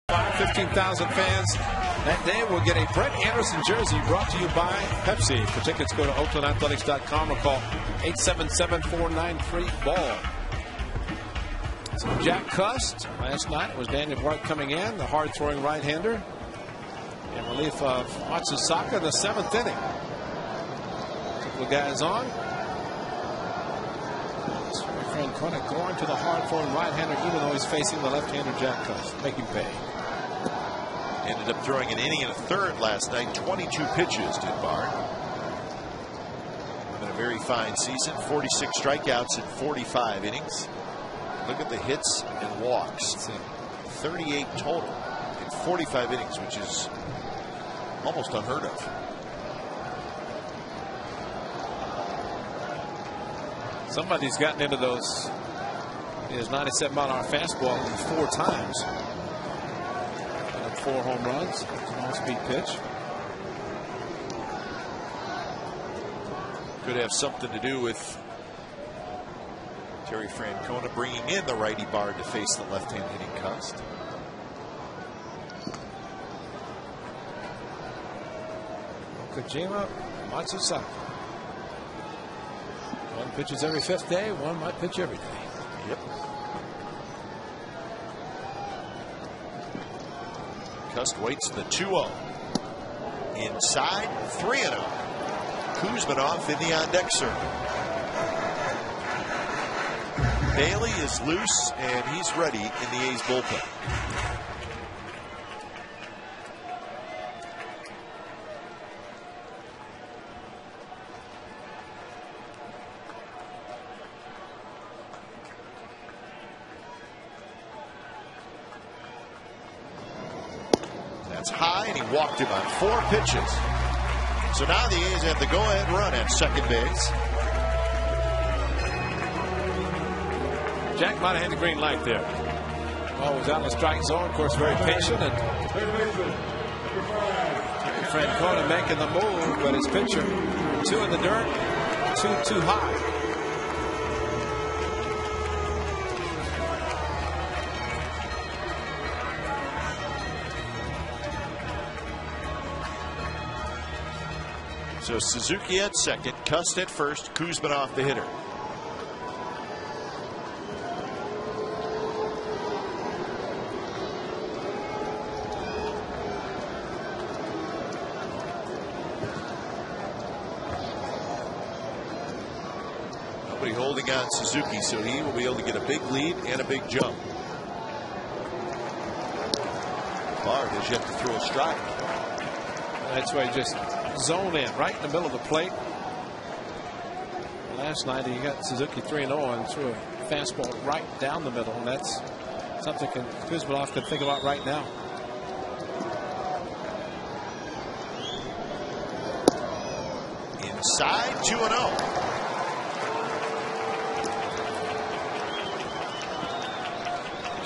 $15,000 fans that day will get a Brett Anderson jersey brought to you by Pepsi. For tickets, go to OaklandAthletics.com or call 877-493-BALL. So Jack Cust last night was Daniel Bard coming in, the hard-throwing right-hander, in relief of Matsusaka in the 7th inning. A couple of guys on. Francona going to the hard-throwing right-hander, even though he's facing the left-hander Jack Cust, making pay. Ended up throwing an inning and a third last night. 22 pitches did Bard. Been a very fine season. 46 strikeouts in 45 innings. Look at the hits and walks. 38 total in 45 innings, which is almost unheard of. Somebody's gotten into those. His 97-mile-an-hour fastball 4 times. 4 home runs. Small speed pitch. Could have something to do with Terry Francona bringing in the righty Bard to face the left-hand hitting Cust. Okajima, Matsusaka. One pitches every 5th day, one might pitch every day. Yep. Cust waits the 2-0. Inside, 3-0. Kuzmanov in the on-deck circle. Bailey is loose, and he's ready in the A's bullpen. That's high, and he walked him on 4 pitches. So now the A's have the go-ahead run at second base. Jack might have had the green light there. Ball was out in the strike zone, of course, very patient. And Francona making the move, but his pitcher, 2 in the dirt, 2 too high. So Suzuki at second, Cust at first, Kuzmanov the hitter. Nobody holding on Suzuki, so he will be able to get a big lead and a big jump. Bard has yet to throw a strike. That's why he just zoned in right in the middle of the plate. Last night he got Suzuki 3-0 and threw a fastball right down the middle, and that's something Kuzminov can think about right now. Inside 2-0.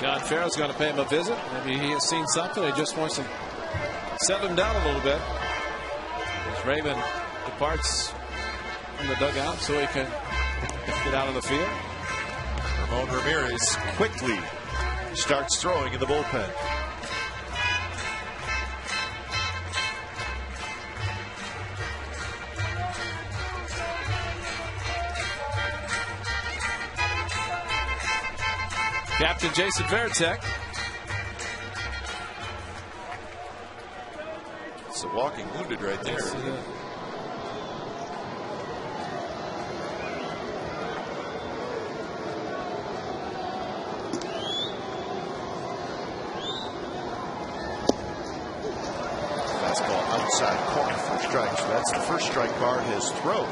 John Farrell's going to pay him a visit. Maybe he has seen something. He just wants to settle him down a little bit. As Raymond departs from the dugout so he can get out on the field. Ramon Ramirez quickly starts throwing in the bullpen. Captain Jason Varitek. It's a walking wounded right there. Fastball outside corner for strike. So that's the first strike Bard has thrown.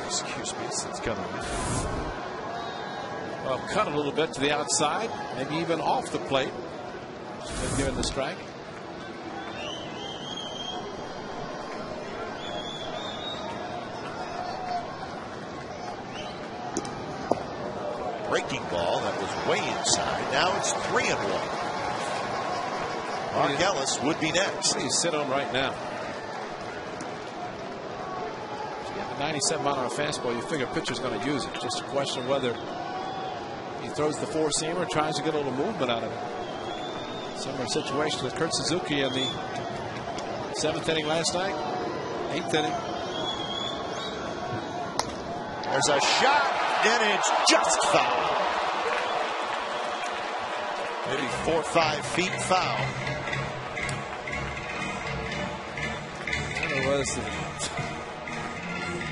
Excuse me, since coming in. Well, cut a little bit to the outside, maybe even off the plate. Given the strike. Breaking ball that was way inside. Now it's 3-1. Mark Ellis would be next. He's sit on right now. 97 mile an hour fastball. You figure pitcher's going to use it. Just a question of whether he throws the four-seamer, tries to get a little movement out of it. Similar situation with Kurt Suzuki in the 7th inning last night. 8th inning. There's a shot, and it's just foul. Maybe 4 or 5 feet foul. It was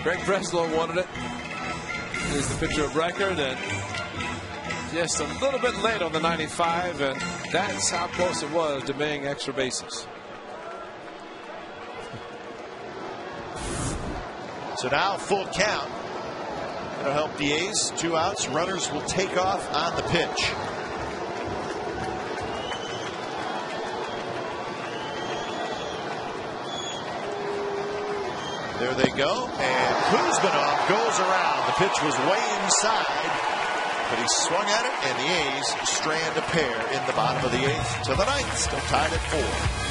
Greg Breslow wanted it. He's the pitcher of record, and just a little bit late on the 95, and that's how close it was to being extra bases. So now full count. That'll help the A's. 2 outs. Runners will take off on the pitch. There they go, and Kuzminov goes around. The pitch was way inside, but he swung at it, and the A's strand a pair in the bottom of the 8th to the 9th, still tied at 4.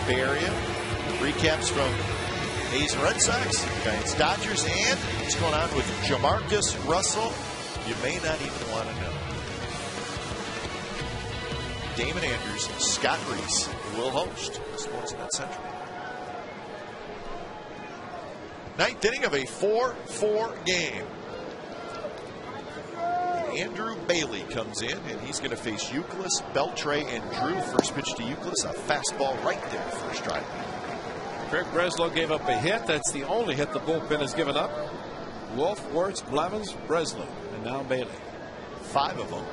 Bay Area. Recaps from A's and Red Sox, Giants, Dodgers, and what's going on with Jamarcus Russell. You may not even want to know. Damon Andrews, Scott Reese will host Sportsnet Central. Ninth inning of a 4-4 game. Andrew Bailey comes in, and he's going to face Youkilis, Beltre, and Drew. First pitch to Youkilis, a fastball right there, first strike. Craig Breslow gave up a hit. That's the only hit the bullpen has given up. Wolf, Wirtz, Blevins, Breslow, and now Bailey. 5 of them.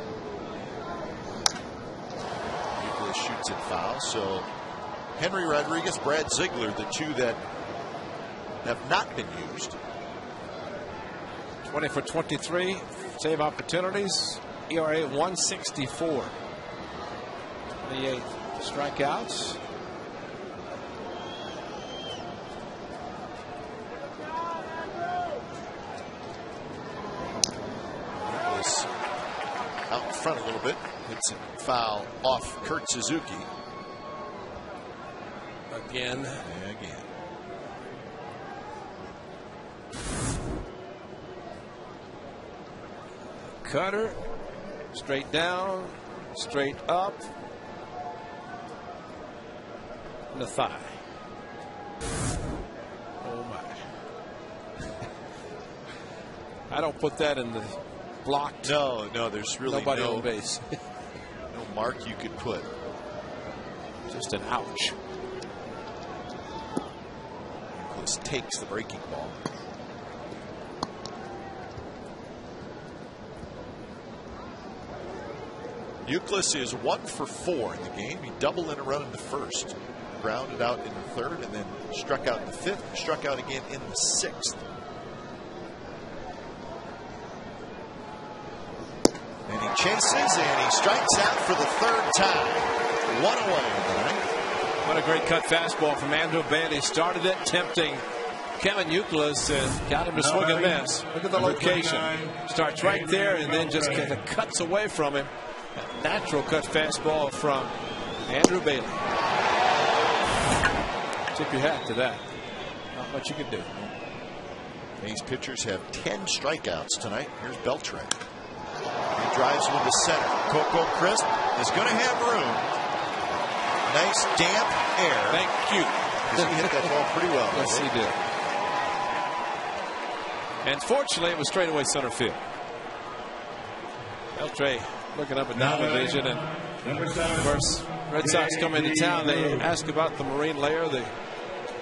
Youkilis shoots it foul. So Henry Rodriguez, Brad Ziegler, the two that have not been used. 20 for 23 save opportunities. ERA 164. 28 strikeouts. Out in front a little bit. Hits a foul off Kurt Suzuki. Again. Cutter. Straight down. Straight up. And the thigh. Oh my. I don't put that in the blocked. No, there's really nobody on base. No mark you could put. Just an ouch. Nicholas takes the breaking ball. Youkilis is 1 for 4 in the game. He doubled in a run in the first, grounded out in the third, and then struck out in the fifth, struck out again in the sixth. And he chases and he strikes out for the third time. 1 away in the ninth. What a great cut fastball from Andrew Bailey. Started it, tempting Kevin Youkilis, and got him to swing and miss. Look at the location. Starts right there and then just kind of cuts away from him. A natural cut fastball from Andrew Bailey. Tip your hat to that. Not much you can do. These pitchers have 10 strikeouts tonight. Here's Beltre. He drives with the center. Coco Crisp is going to have room. Nice damp air. Thank you. Because he hit that ball pretty well. Yes, he did. And fortunately, it was straight away center field. Beltre looking up at down the vision, and of course, Red Sox come into town. They ask about the marine layer, the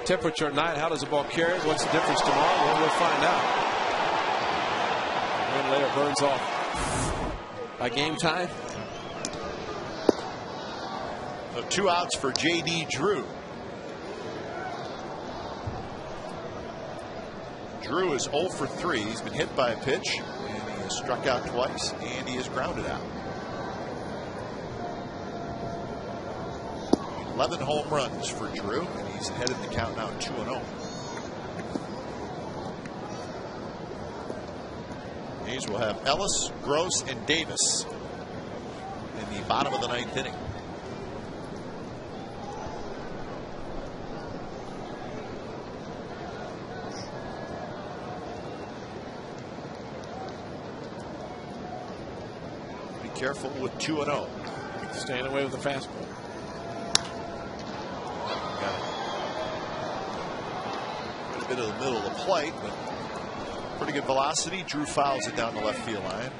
temperature at night. How does the ball carry? What's the difference tomorrow? Well, we'll find out. Marine layer burns off by game time. So 2 outs for J.D. Drew. Drew is 0 for 3. He's been hit by a pitch, and he has struck out twice, and he is grounded out. 11 home runs for Drew, and he's ahead in the count now 2-0. A's will have Ellis, Gross, and Davis in the bottom of the ninth inning. Be careful with 2-0. Staying away with the fastball. Got a bit of the middle of the plate, but pretty good velocity. Drew fouls it down the left field line.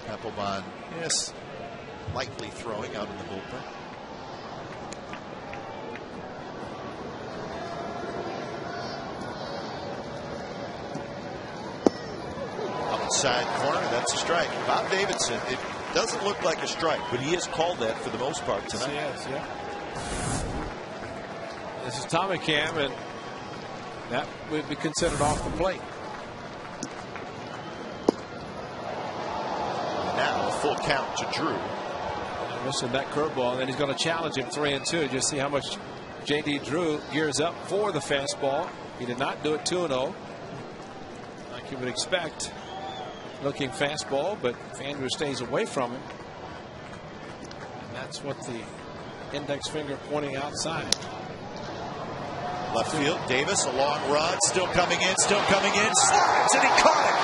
Applebaum, yes, lightly throwing out in the bullpen. Outside corner, that's a strike. Bob Davidson, it doesn't look like a strike, but he has called that for the most part tonight. Yes, yeah. This is Tommy Cam, and that would be considered off the plate. Now a full count to Drew. Missing that curveball, and then he's going to challenge him 3-2. Just see how much J.D. Drew gears up for the fastball. He did not do it 2-0 like you would expect. Looking fastball, but if Andrew stays away from him, and that's what the index finger pointing outside. Left field, Davis, a long run, still coming in, slides, and he caught it.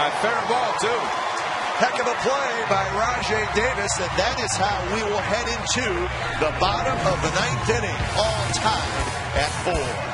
A fair ball, too. Heck of a play by Rajai Davis, and that is how we will head into the bottom of the 9th inning, all tied at 4.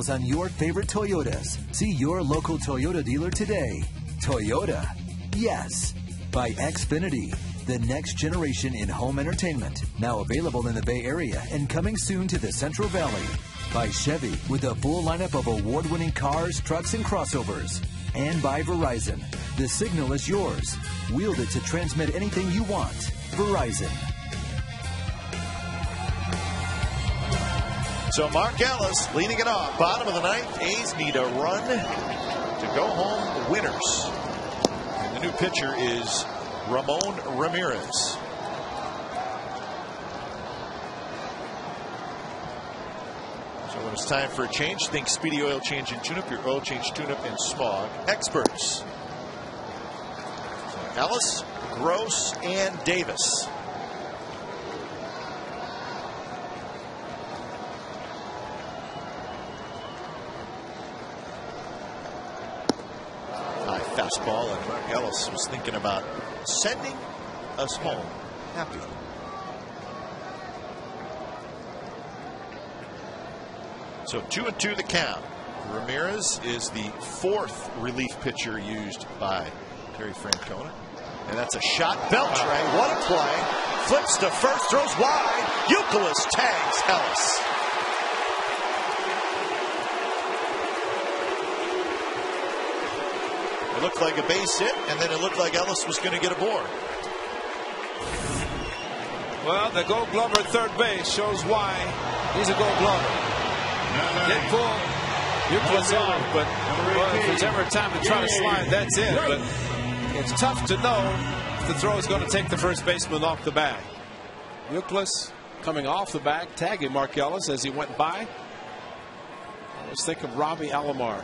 On your favorite Toyotas. See your local Toyota dealer today. Toyota, yes. By Xfinity, the next generation in home entertainment. Now available in the Bay Area and coming soon to the Central Valley. By Chevy, with a full lineup of award-winning cars, trucks, and crossovers. And by Verizon, the signal is yours. Wield it to transmit anything you want. Verizon. So Mark Ellis leading it off. Bottom of the 9th. A's need a run to go home winners. And the new pitcher is Ramon Ramirez. So when it's time for a change, think Speedy Oil Change and Tune-Up, your oil change, tune-up, and smog experts. So Ellis, Gross, and Davis. Fastball, and Mark Ellis was thinking about sending us home happy. So 2-2 the count. Ramirez is the 4th relief pitcher used by Terry Francona. And that's a shot. Beltray, what a play. Flips to first, throws wide. Youkilis tags Ellis. It looked like a base hit, and then it looked like Ellis was going to get aboard. Well, the Gold Glover at third base shows why he's a Gold Glover. Didn't pull Youkilis off, but if there's ever a time to try to slide, that's it. But it's tough to know if the throw is going to take the first baseman off the bag. Youkilis coming off the bag, tagging Mark Ellis as he went by. Let's think of Robbie Alomar.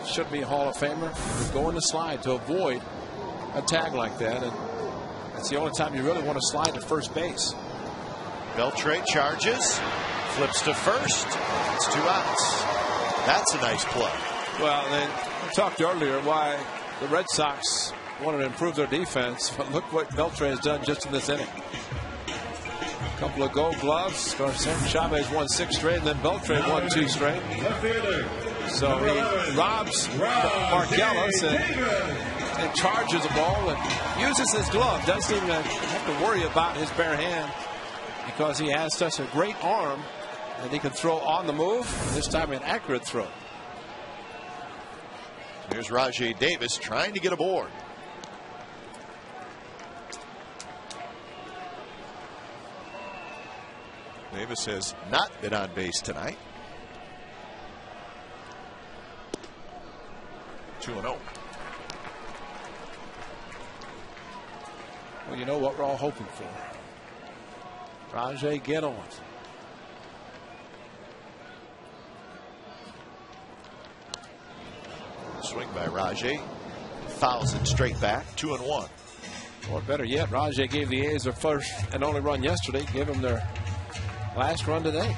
Should be a Hall of Famer. Going to slide to avoid a tag like that, and that's the only time you really want to slide to first base. Beltray charges, flips to first. It's 2 outs. That's a nice play. Well, then we talked earlier why the Red Sox wanted to improve their defense, but look what Beltray has done just in this inning. A couple of Gold Gloves. Chavez won 6 straight, and then Beltray won 2 straight. So he robs Mark Ellis and charges the ball and uses his glove. Doesn't even have to worry about his bare hand because he has such a great arm that he can throw on the move. This time an accurate throw. Here's Rajai Davis trying to get aboard. Davis has not been on base tonight. 2-0. Well, you know what we're all hoping for. Rajai, get on. Swing by Rajai. Fouls it straight back. 2-1. Or better yet, Rajai gave the A's their first and only run yesterday. Give them their last run tonight.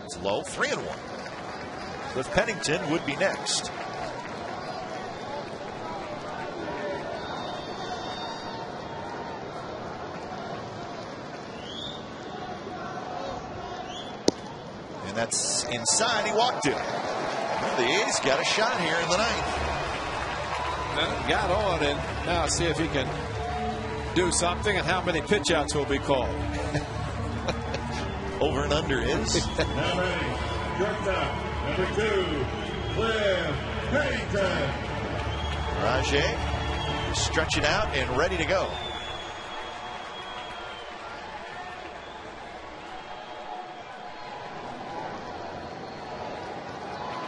It's low. 3-1. Cliff Pennington would be next. And that's inside. He walked it. Well, the A's got a shot here in the ninth. Got on, and now see if he can do something and how many pitch outs will be called. Over and under is. Now ready. Shortstop, number 2, Cliff Pennington. Rajai stretching out and ready to go.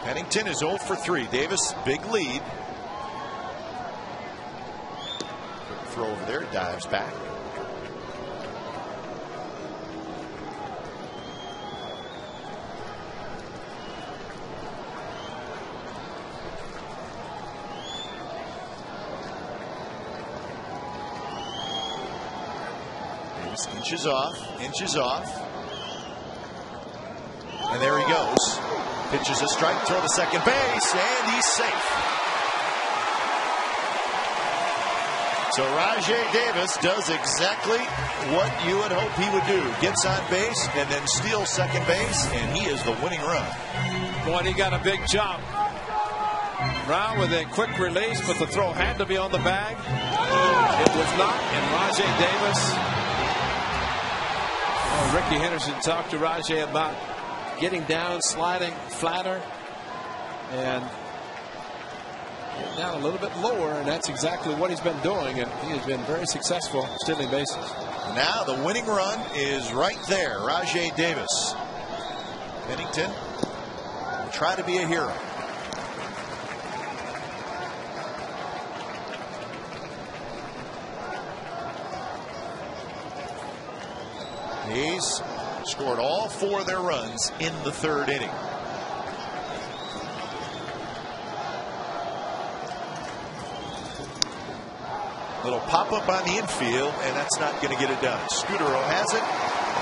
Pennington is 0 for 3. Davis, big lead. Quick throw over there, dives back. Davis inches off. And there he goes. Pitches a strike, throw to second base, and he's safe. So Rajai Davis does exactly what you would hope he would do. Gets on base and then steals second base, and he is the winning run. Boy, he got a big jump. Brown with a quick release, but the throw had to be on the bag. It was not, and Rajai Davis. Oh, Ricky Henderson talked to Rajai about getting down, sliding flatter, and getting down a little bit lower, and that's exactly what he's been doing, and he has been very successful stealing bases. Now the winning run is right there. Rajai Davis. Pennington will try to be a hero. He's scored all 4 of their runs in the 3rd inning. Little pop-up on the infield, and that's not going to get it done. Scudero has it.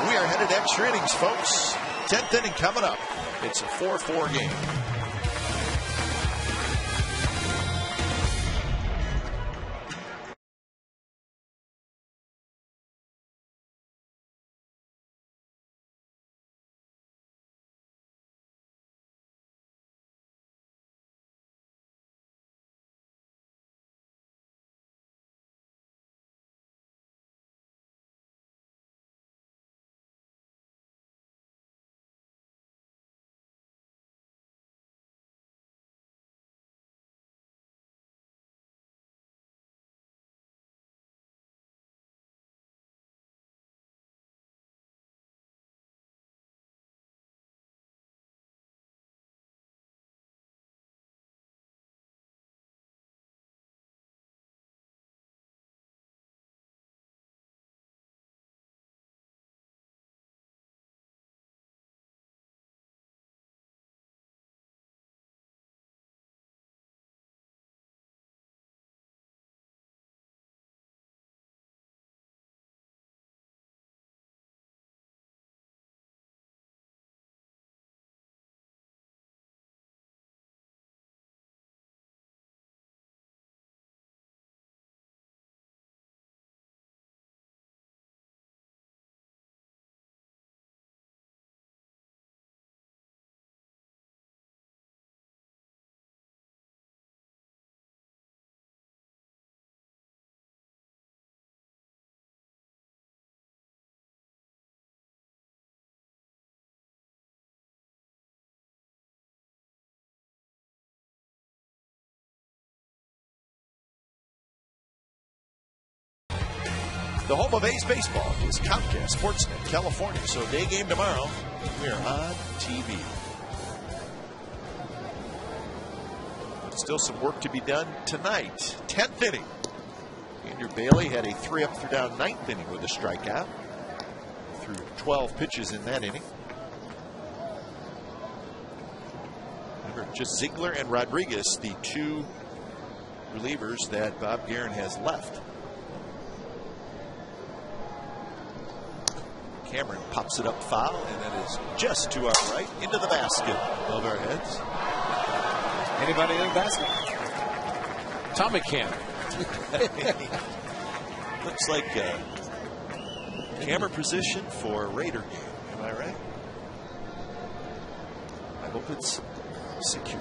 We are headed to extra innings, folks. 10th inning coming up. It's a 4-4 game. The home of A's baseball is Comcast Sportsnet California. So day game tomorrow. We're on TV. Still some work to be done tonight. 10th inning. Andrew Bailey had a 3-up, 3-down 9th inning with a strikeout. Threw 12 pitches in that inning. Remember, just Ziegler and Rodriguez, the two relievers that Bob Guerin has left. Cameron pops it up foul, and that is just to our right into the basket above our heads. Anybody in the basket? Tommy Cameron. Looks like camera position for a Raider game. Am I right? I hope it's secure.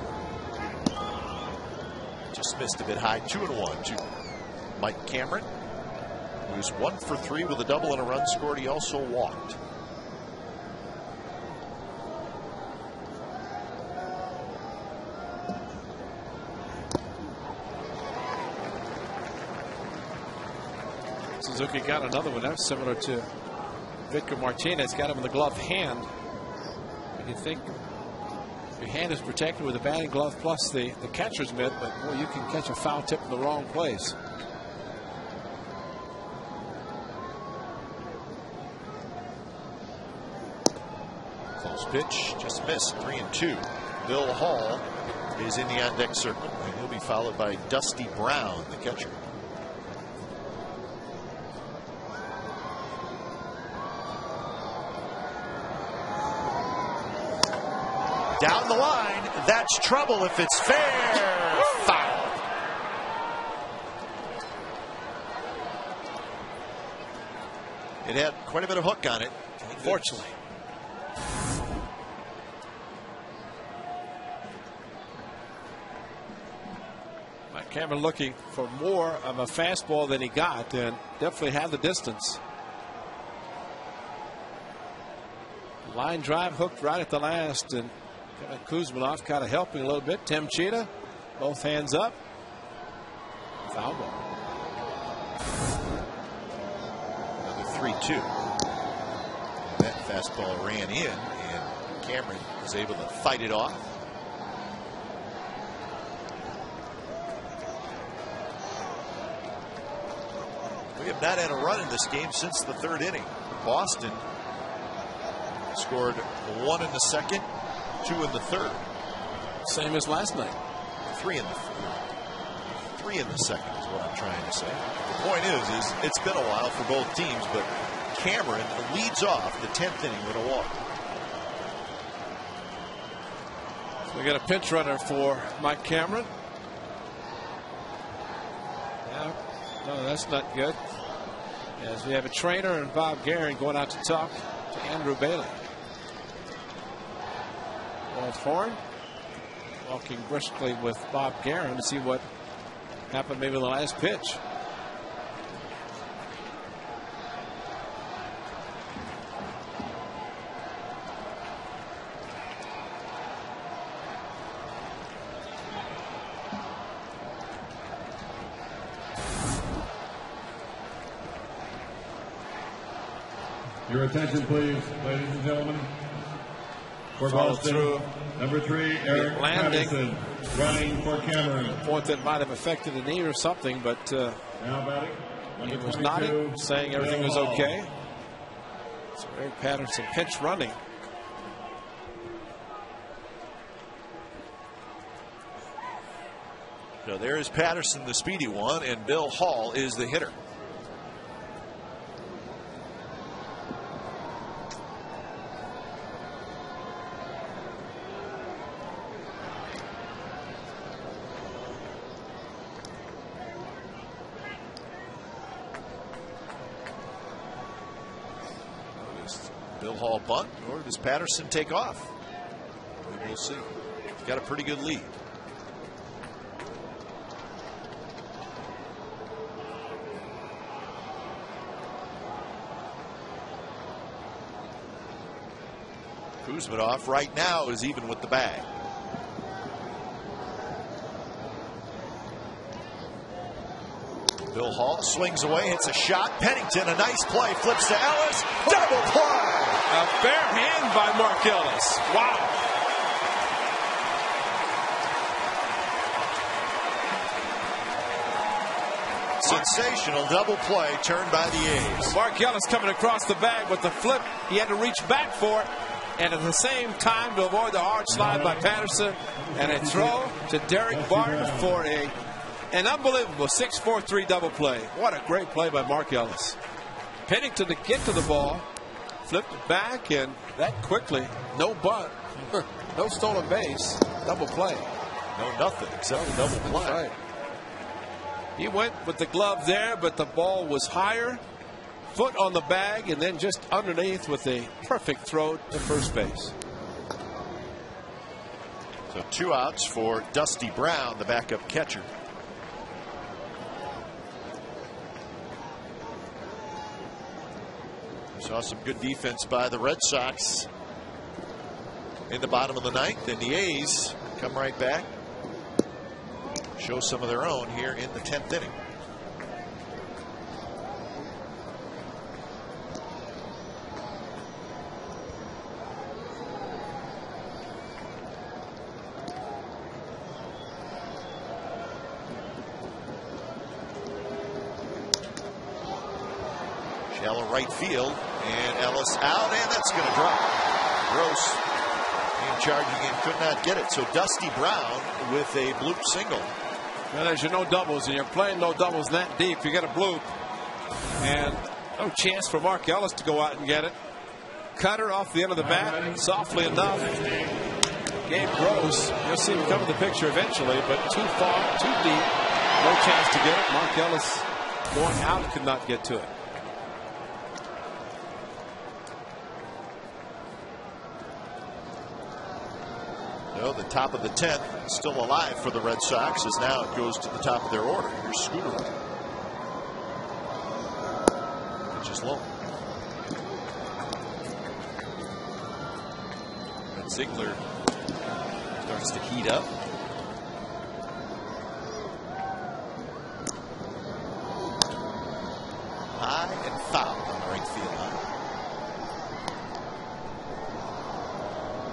Just missed a bit high. 2-1 to Mike Cameron, who was 1 for 3 with a double and a run scored. He also walked. Suzuki got another one. That's similar to Victor Martinez. Got him in the glove hand. And you think your hand is protected with a batting glove plus the catcher's mitt, but boy, you can catch a foul tip in the wrong place. Close pitch, just missed. 3-2. Bill Hall is in the on-deck circle, and he'll be followed by Dusty Brown, the catcher. Down the line, that's trouble if it's fair. Foul. It had quite a bit of hook on it. Unfortunately. Mike Cameron looking for more of a fastball than he got, and definitely had the distance. Line drive hooked right at the last, and Kuzmanov kind of helping a little bit. Tim Cheetah, both hands up. Foul ball. Another 3-2. That fastball ran in, and Cameron was able to fight it off. We have not had a run in this game since the 3rd inning. Boston scored 1 in the 2nd, 2 in the 3rd. Same as last night. 3 in the 3rd. 3 in the 2nd is what I'm trying to say. The point is it's been a while for both teams, but Cameron leads off the 10th inning with a walk. So we got a pinch runner for Mike Cameron. Yeah, no, that's not good. As we have a trainer and Bob Guerin going out to talk to Andrew Bailey. Walt Horn walking briskly with Bob Guerin to see what happened maybe in the last pitch. Your attention, please, ladies and gentlemen. For Follow Boston, through. number 3, Eric Landing. Patterson, running for Cameron. Point that might have affected the knee or something, but Now batting, he number was 22, nodding, saying everything was Bill Hall. okay. So Eric Patterson pinch running. So there is Patterson, the speedy one, and Bill Hall is the hitter. Bill Hall bunt, or does Patterson take off? We'll see. He's got a pretty good lead. Kuzmanov right now is even with the bag. Bill Hall swings away, hits a shot. Pennington, a nice play, flips to Ellis. Double play! A fair hand by Mark Ellis. Wow. Sensational double play turned by the A's. Mark Ellis coming across the bag with the flip. He had to reach back for it. And at the same time to avoid the hard slide by Patterson. And a throw to Derek Barton for an unbelievable 6-4-3 double play. What a great play by Mark Ellis. Pennington to get to the ball. Flipped it back, and that quickly. No bunt. No stolen base. Double play. No nothing except a double play. Right. He went with the glove there, but the ball was higher. Foot on the bag, and then just underneath with a perfect throw to first base. So 2 outs for Dusty Brown, the backup catcher. Saw some good defense by the Red Sox in the bottom of the ninth, and the A's come right back, show some of their own here in the 10th inning. Shallow right field, and Ellis out, and that's going to drop. Gross in charging and could not get it. So Dusty Brown with a bloop single. Well, as you know, doubles, and you're playing no doubles that deep. You get a bloop, and no chance for Mark Ellis to go out and get it. Cutter off the end of the bat, softly enough. Gabe Gross, you'll see him come in the picture eventually, but too far, too deep. No chance to get it. Mark Ellis going out, could not get to it. No, the top of the 10th still alive for the Red Sox, as now it goes to the top of their order. Here's Scooter. Pitch is low. And Ziegler starts to heat up. High and foul on the right field line.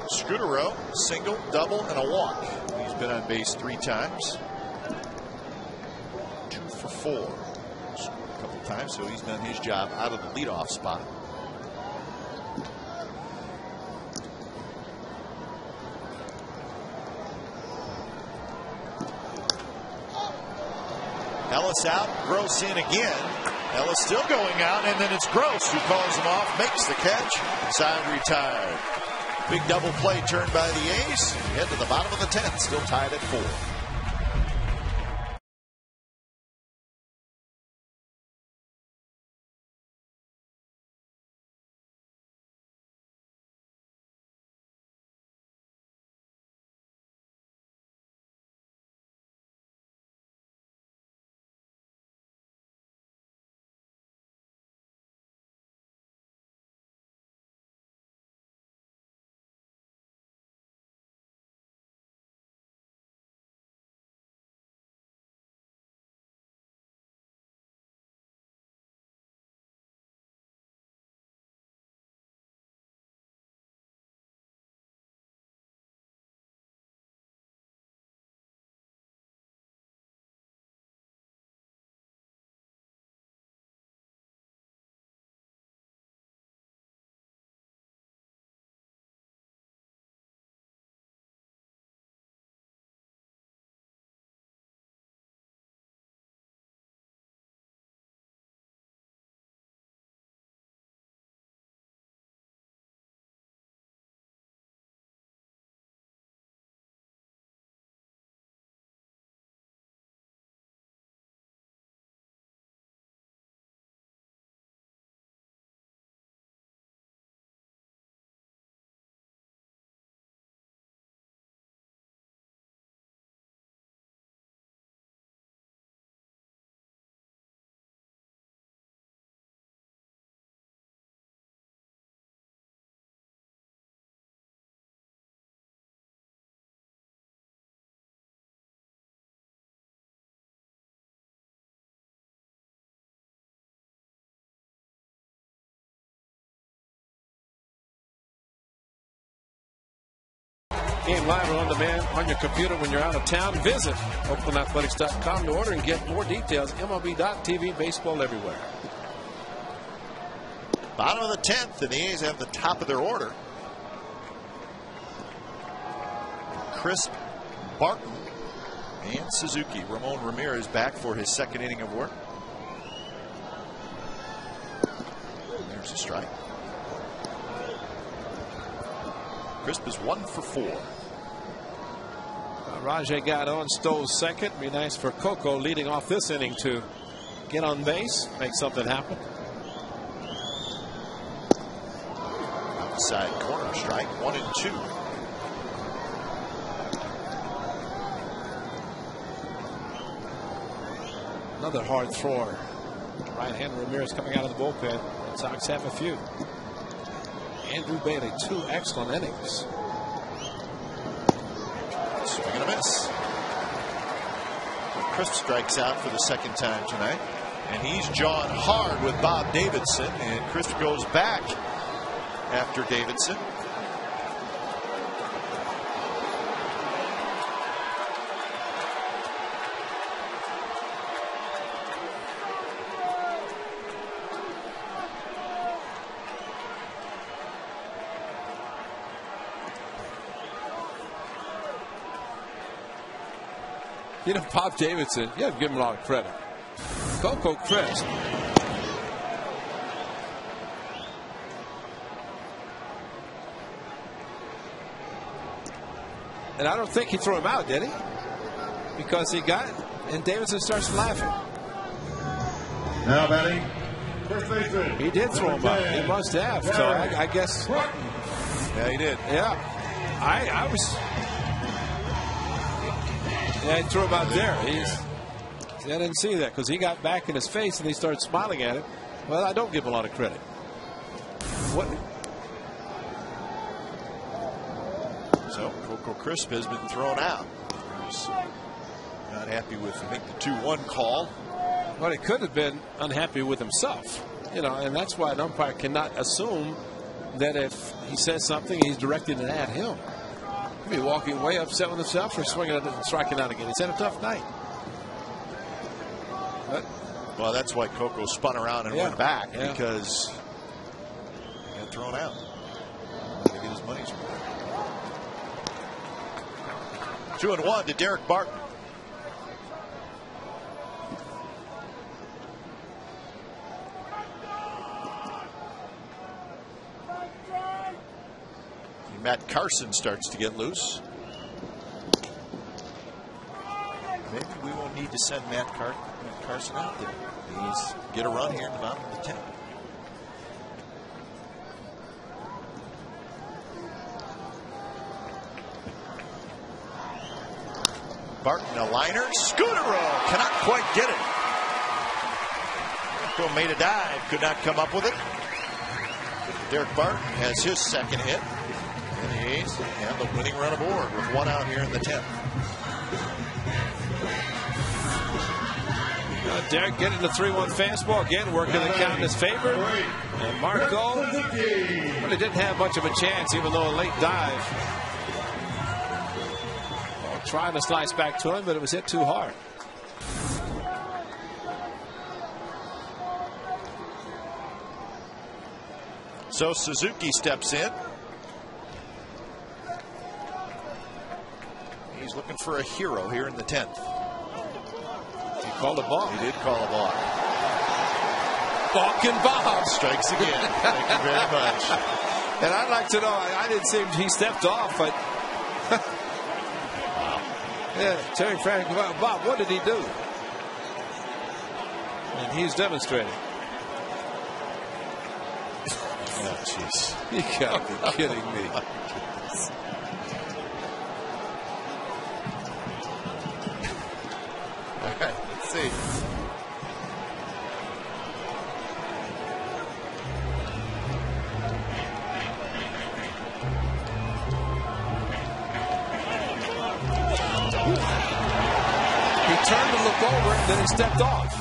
Scudero, single, double, and a walk. He's been on base 3 times. 2 for 4. Scored a couple times, so he's done his job out of the leadoff spot. Ellis out, Gross in again. Ellis still going out, and then it's Gross who calls him off, makes the catch, side retired. Big double play turned by the A's. Head to the bottom of the 10th, still tied at 4. game live or on demand on your computer when you're out of town. Visit OaklandAthletics.com to order and get more details. MLB.tv, baseball everywhere. Bottom of the 10th, and the A's have the top of their order. Crisp, Barton, and Suzuki. Ramon Ramirez back for his second inning of work. There's a strike. Crisp is 1 for 4. Rajay got on, stole second. Be nice for Coco leading off this inning to get on base, make something happen. Outside corner strike, 1-2. Another hard thrower. Right-hander Ramirez coming out of the bullpen. Red Sox have a few. Andrew Bailey, 2 excellent innings. Swing and a miss. Crisp strikes out for the second time tonight. And he's jawing hard with Bob Davidson. And Crisp goes back after Davidson. You know, Bob Davidson, you have to give him a lot of credit. Coco Crisp. And I don't think he threw him out, did he? Because he got it, and Davidson starts laughing. Now batting, first baseman. He did throw him out. He must have. So I guess. Yeah, he did. Yeah. I was. Yeah, he threw him out there. I didn't see that because he got back in his face and he started smiling at it. Well, I don't give him a lot of credit. What? So Coco Crisp has been thrown out. He's not happy with, I think, the 2-1 call. Well, he could have been unhappy with himself. You know, and that's why an umpire cannot assume that if he says something, he's directing it at him. He'd be walking away upset with himself for swinging at it and striking out again. He's had a tough night. But, well, that's why Coco spun around and went back because he got thrown out. To get his money's worth. 2-1 to Derek Barton. Matt Carson starts to get loose. Maybe we won't need to send Matt Carson out there. He's get a run here in the bottom of the 10th. Barton, a liner, scooter roll, cannot quite get it. Coco made a dive, could not come up with it. Derek Barton has his second hit. And the A's have the winning run aboard with 1 out here in the 10th. Derek getting the 3-1 fastball again, working the count in his favor. And Marco really didn't have much of a chance, even though a late dive. Well, trying to slice back to him, but it was hit too hard. So Suzuki steps in. He's looking for a hero here in the 10th. He called a balk. He did call a balk. Balk and Bob. Strikes again. Thank you very much. And I'd like to know, I didn't see him, he stepped off, but yeah, Terry Frank, Bob, what did he do? And he's demonstrating. Oh, jeez. You gotta be kidding me. All right, let's see. He turned to look over, and then he stepped off.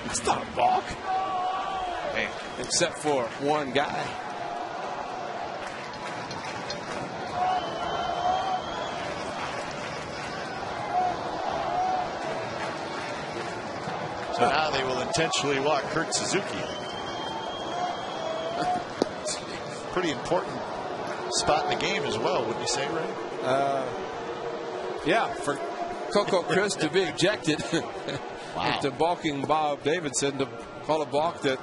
It's not a balk. Man. Except for one guy. So now they will intentionally walk Kurt Suzuki. Pretty important spot in the game as well, wouldn't you say, Ray? Yeah, for Coco Chris to be ejected Wow. after balking Bob Davidson to call a balk that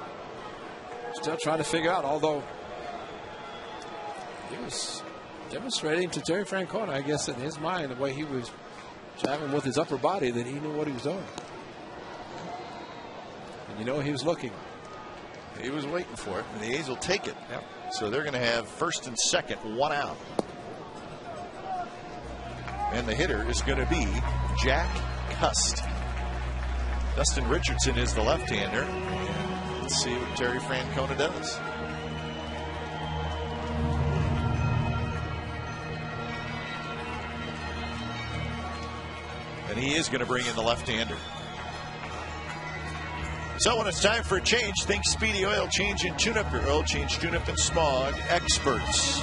still trying to figure out, although he was demonstrating to Terry Francona, I guess in his mind, the way he was jabbing with his upper body, that he knew what he was doing. And you know he was looking. He was waiting for it, and the A's will take it. Yep. So they're going to have first and second, 1 out. And the hitter is going to be Jack Cust. Dustin Richardson is the left-hander. Let's see what Terry Francona does. And he is going to bring in the left-hander. So when it's time for a change, think Speedy Oil Change and Tune-Up, your oil change, tune-up, and smog experts.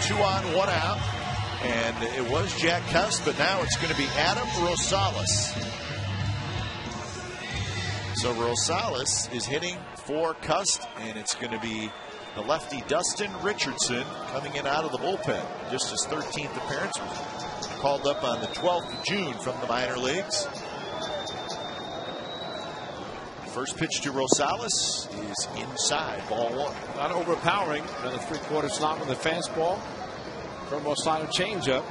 Two on, 1 out. And it was Jack Cust, but now it's going to be Adam Rosales. So Rosales is hitting for Cust, and it's going to be the lefty Dustin Richardson coming in out of the bullpen. Just his 13th appearance, was called up on the 12th of June from the minor leagues. First pitch to Rosales is inside, ball 1. Not overpowering. Another 3/4 slot with a fastball. Promo slider changeup.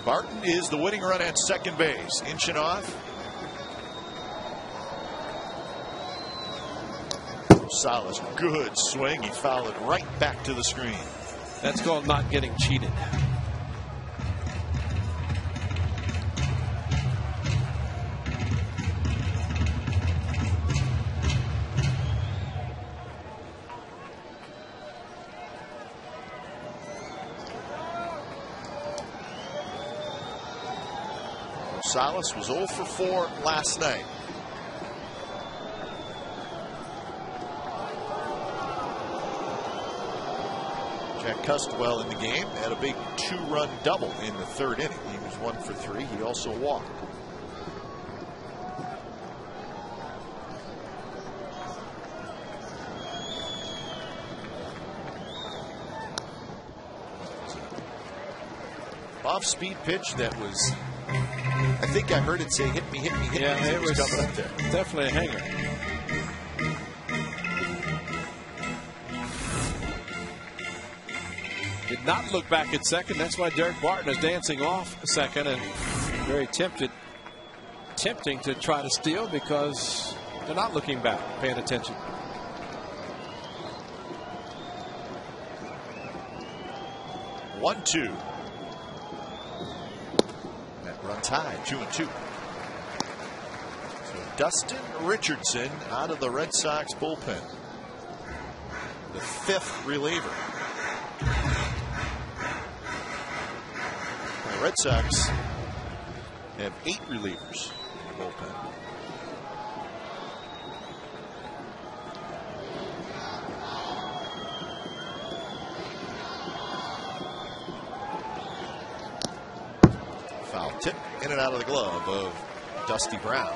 Barton is the winning run at second base. Inching off. Rosales, good swing. He fouled it right back to the screen. That's called not getting cheated. Rosales was 0 for 4 last night. Jack Cust well in the game, had a big 2-run double in the 3rd inning. He was 1 for 3. He also walked. Off-speed pitch that was, I think I heard it say, hit me, hit me, hit me. Yeah, it was coming up there. Definitely a hanger. Did not look back at second. That's why Derek Barton is dancing off second and very tempting to try to steal because they're not looking back, paying attention. tied 2-2. So Dustin Richardson out of the Red Sox bullpen, the 5th reliever. The Red Sox have 8 relievers in the bullpen. Foul tip in and out of the glove of Dusty Brown.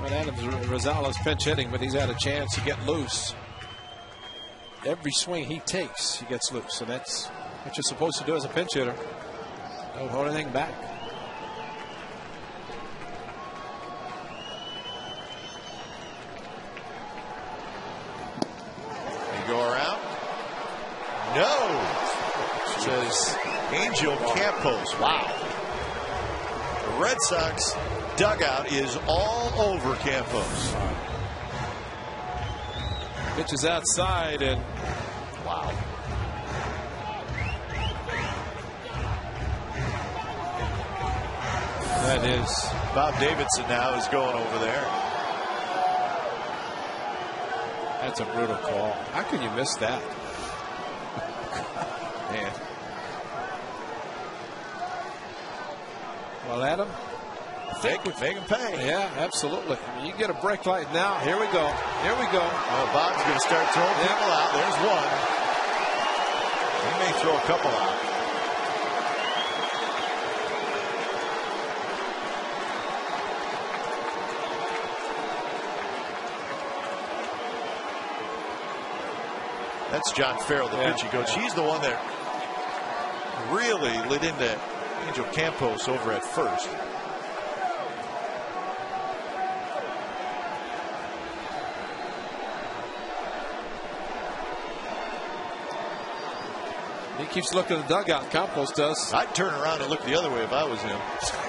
Well, Adams Rosales pinch hitting, but he's had a chance to get loose. Every swing he takes, he gets loose. So that's what you're supposed to do as a pinch hitter. Don't hold anything back. They go around. No, says Angel Campos. Wow. The Red Sox dugout is all over Campos. Pitch is outside, and wow. That is. Bob Davidson now is going over there. That's a brutal call. How can you miss that? Man. Well, Adam, Make him pay. yeah, absolutely. I mean, you get a break like now. Here we go. Here we go. Well, Bob's going to start throwing people out. There's one. He may throw a couple out. That's John Farrell, the pitching coach. He's the one that really lit into Angel Campos over at first. He keeps looking at the dugout. Campos does. I'd turn around and look the other way if I was him.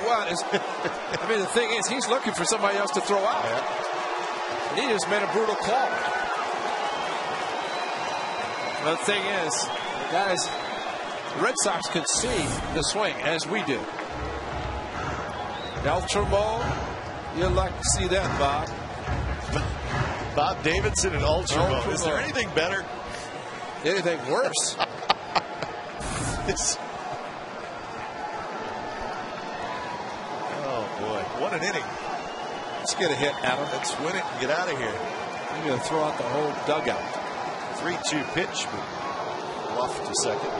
Well, I mean, the thing is, he's looking for somebody else to throw out. Yeah. And he just made a brutal call. But the thing is, guys, the Red Sox can see the swing as we do. Ultra mode, you'd like to see that, Bob. Bob Davidson and Ultra mode. Is there anything better? Anything worse? Oh boy, what an inning. Let's get a hit, Adam. Let's win it and get out of here. You're going to throw out the whole dugout. 3-2 pitch, but bluff to second.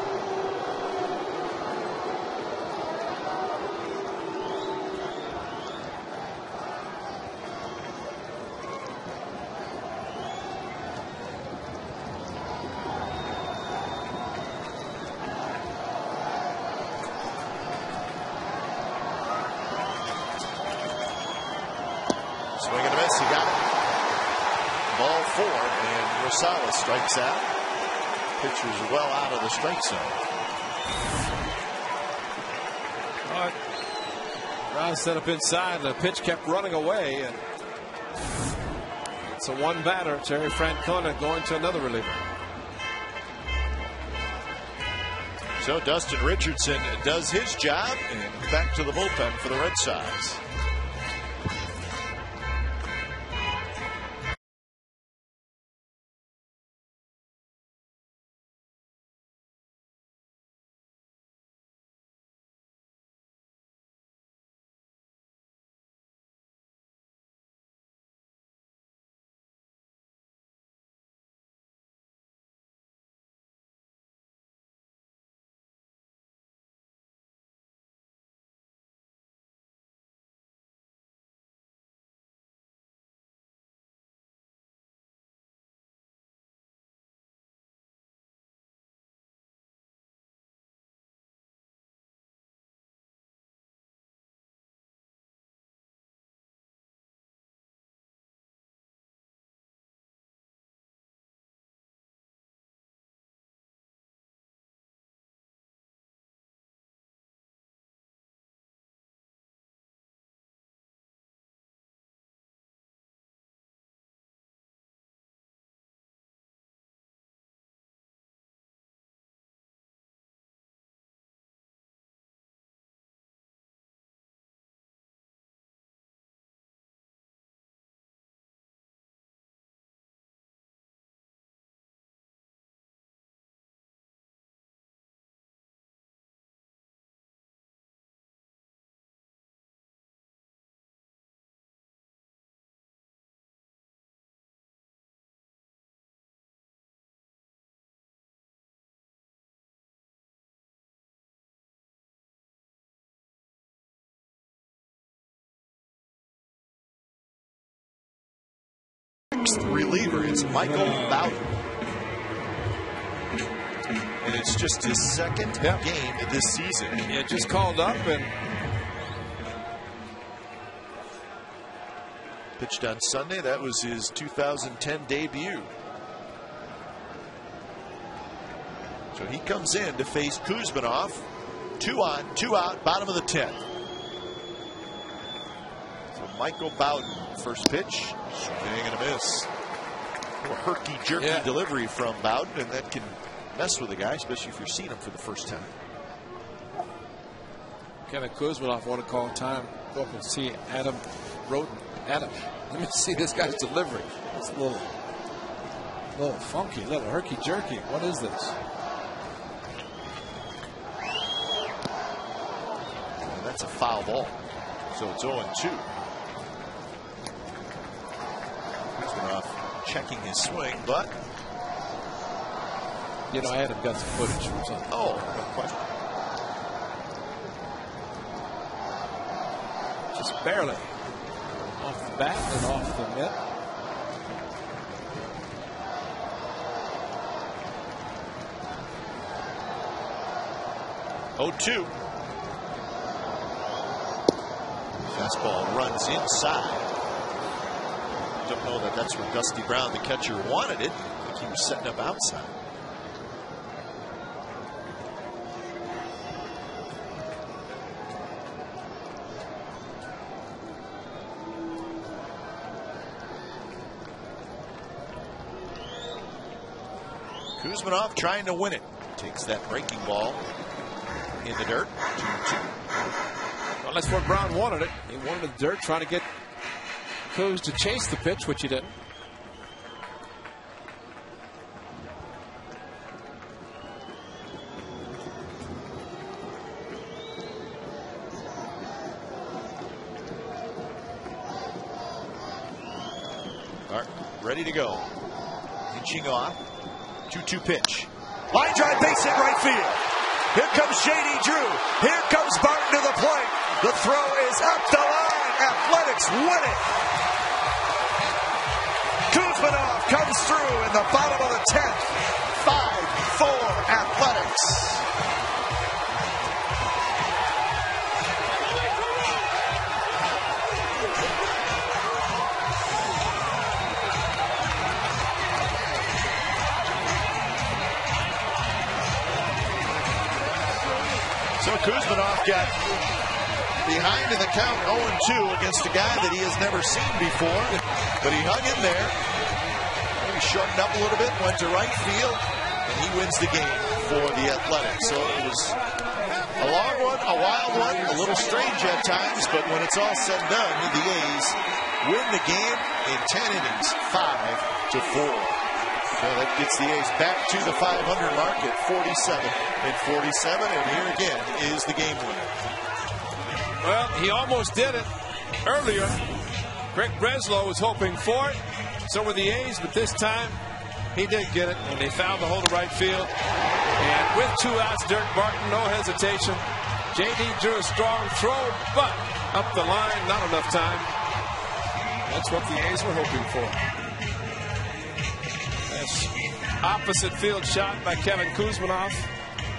Swing and a miss. He got it. Ball 4, and Rosales strikes out. Pitcher's well out of the strike zone. All right. Brown set up inside, and the pitch kept running away. And it's a one batter. Terry Francona going to another reliever. So Dustin Richardson does his job, and back to the bullpen for the Red Sox. sixth reliever. It's Michael Bowden. And it's just his second game of this season. Yeah, just called up and pitched on Sunday. That was his 2010 debut. So he comes in to face Kuzmanov. 2 on, 2 out, bottom of the 10th. So Michael Bowden, first pitch, swing and a miss. A little herky-jerky delivery from Bowden, and that can mess with a guy, especially if you're seeing him for the first time. Kevin Kuzmanov want to call time. Go up and see Adam Roden. Adam, let me see this guy's delivery. It's a little funky, a little herky-jerky. What is this? And that's a foul ball. So it's 0-2. Kuzmanov checking his swing, but you know, Adam got some footage from something. Oh, no question. Just barely off the bat and off the mitt. (0-2). Fastball runs inside. Don't know that that's where Dusty Brown, the catcher, wanted it. I think he was setting up outside. Kuzmanov trying to win it. Takes that breaking ball in the dirt. 2-2. Well, that's what Brown wanted it. He wanted the dirt, trying to get Kuz to chase the pitch, which he didn't. All right, ready to go. Inching off. 2-2 pitch. Line drive, base hit right field. Here comes Shady Drew. Here comes Barton to the plate. The throw is up the line. Athletics win it. Kuzmanov comes through in the bottom of the 10th. 5-4 Athletics. So Kuzmanov got behind in the count 0-2 against a guy that he has never seen before. But he hung in there. Maybe shortened up a little bit, went to right field, and he wins the game for the Athletics. So it was a long one, a wild one, a little strange at times, but when it's all said and done, the A's win the game in 10 innings, 5-4. So that gets the A's back to the 500 mark at 47-47, and here again is the game winner. Well, he almost did it earlier. Greg Breslow was hoping for it. So were the A's, but this time he did get it, and they found the hole to right field. And with 2 outs, Dirk Barton, no hesitation. J.D. drew a strong throw, but up the line, not enough time. That's what the A's were hoping for. Opposite field shot by Kevin Kuzmanov.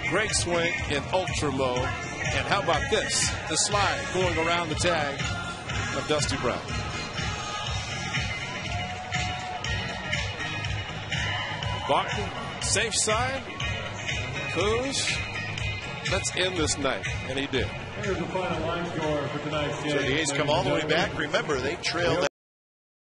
Great swing in ultra low. And how about this? The slide going around the tag of Dusty Brown. Barton, safe side. Kuz, let's end this night. And he did. Here's the final line score for tonight's game. So the A's come all the way back. Remember, they trailed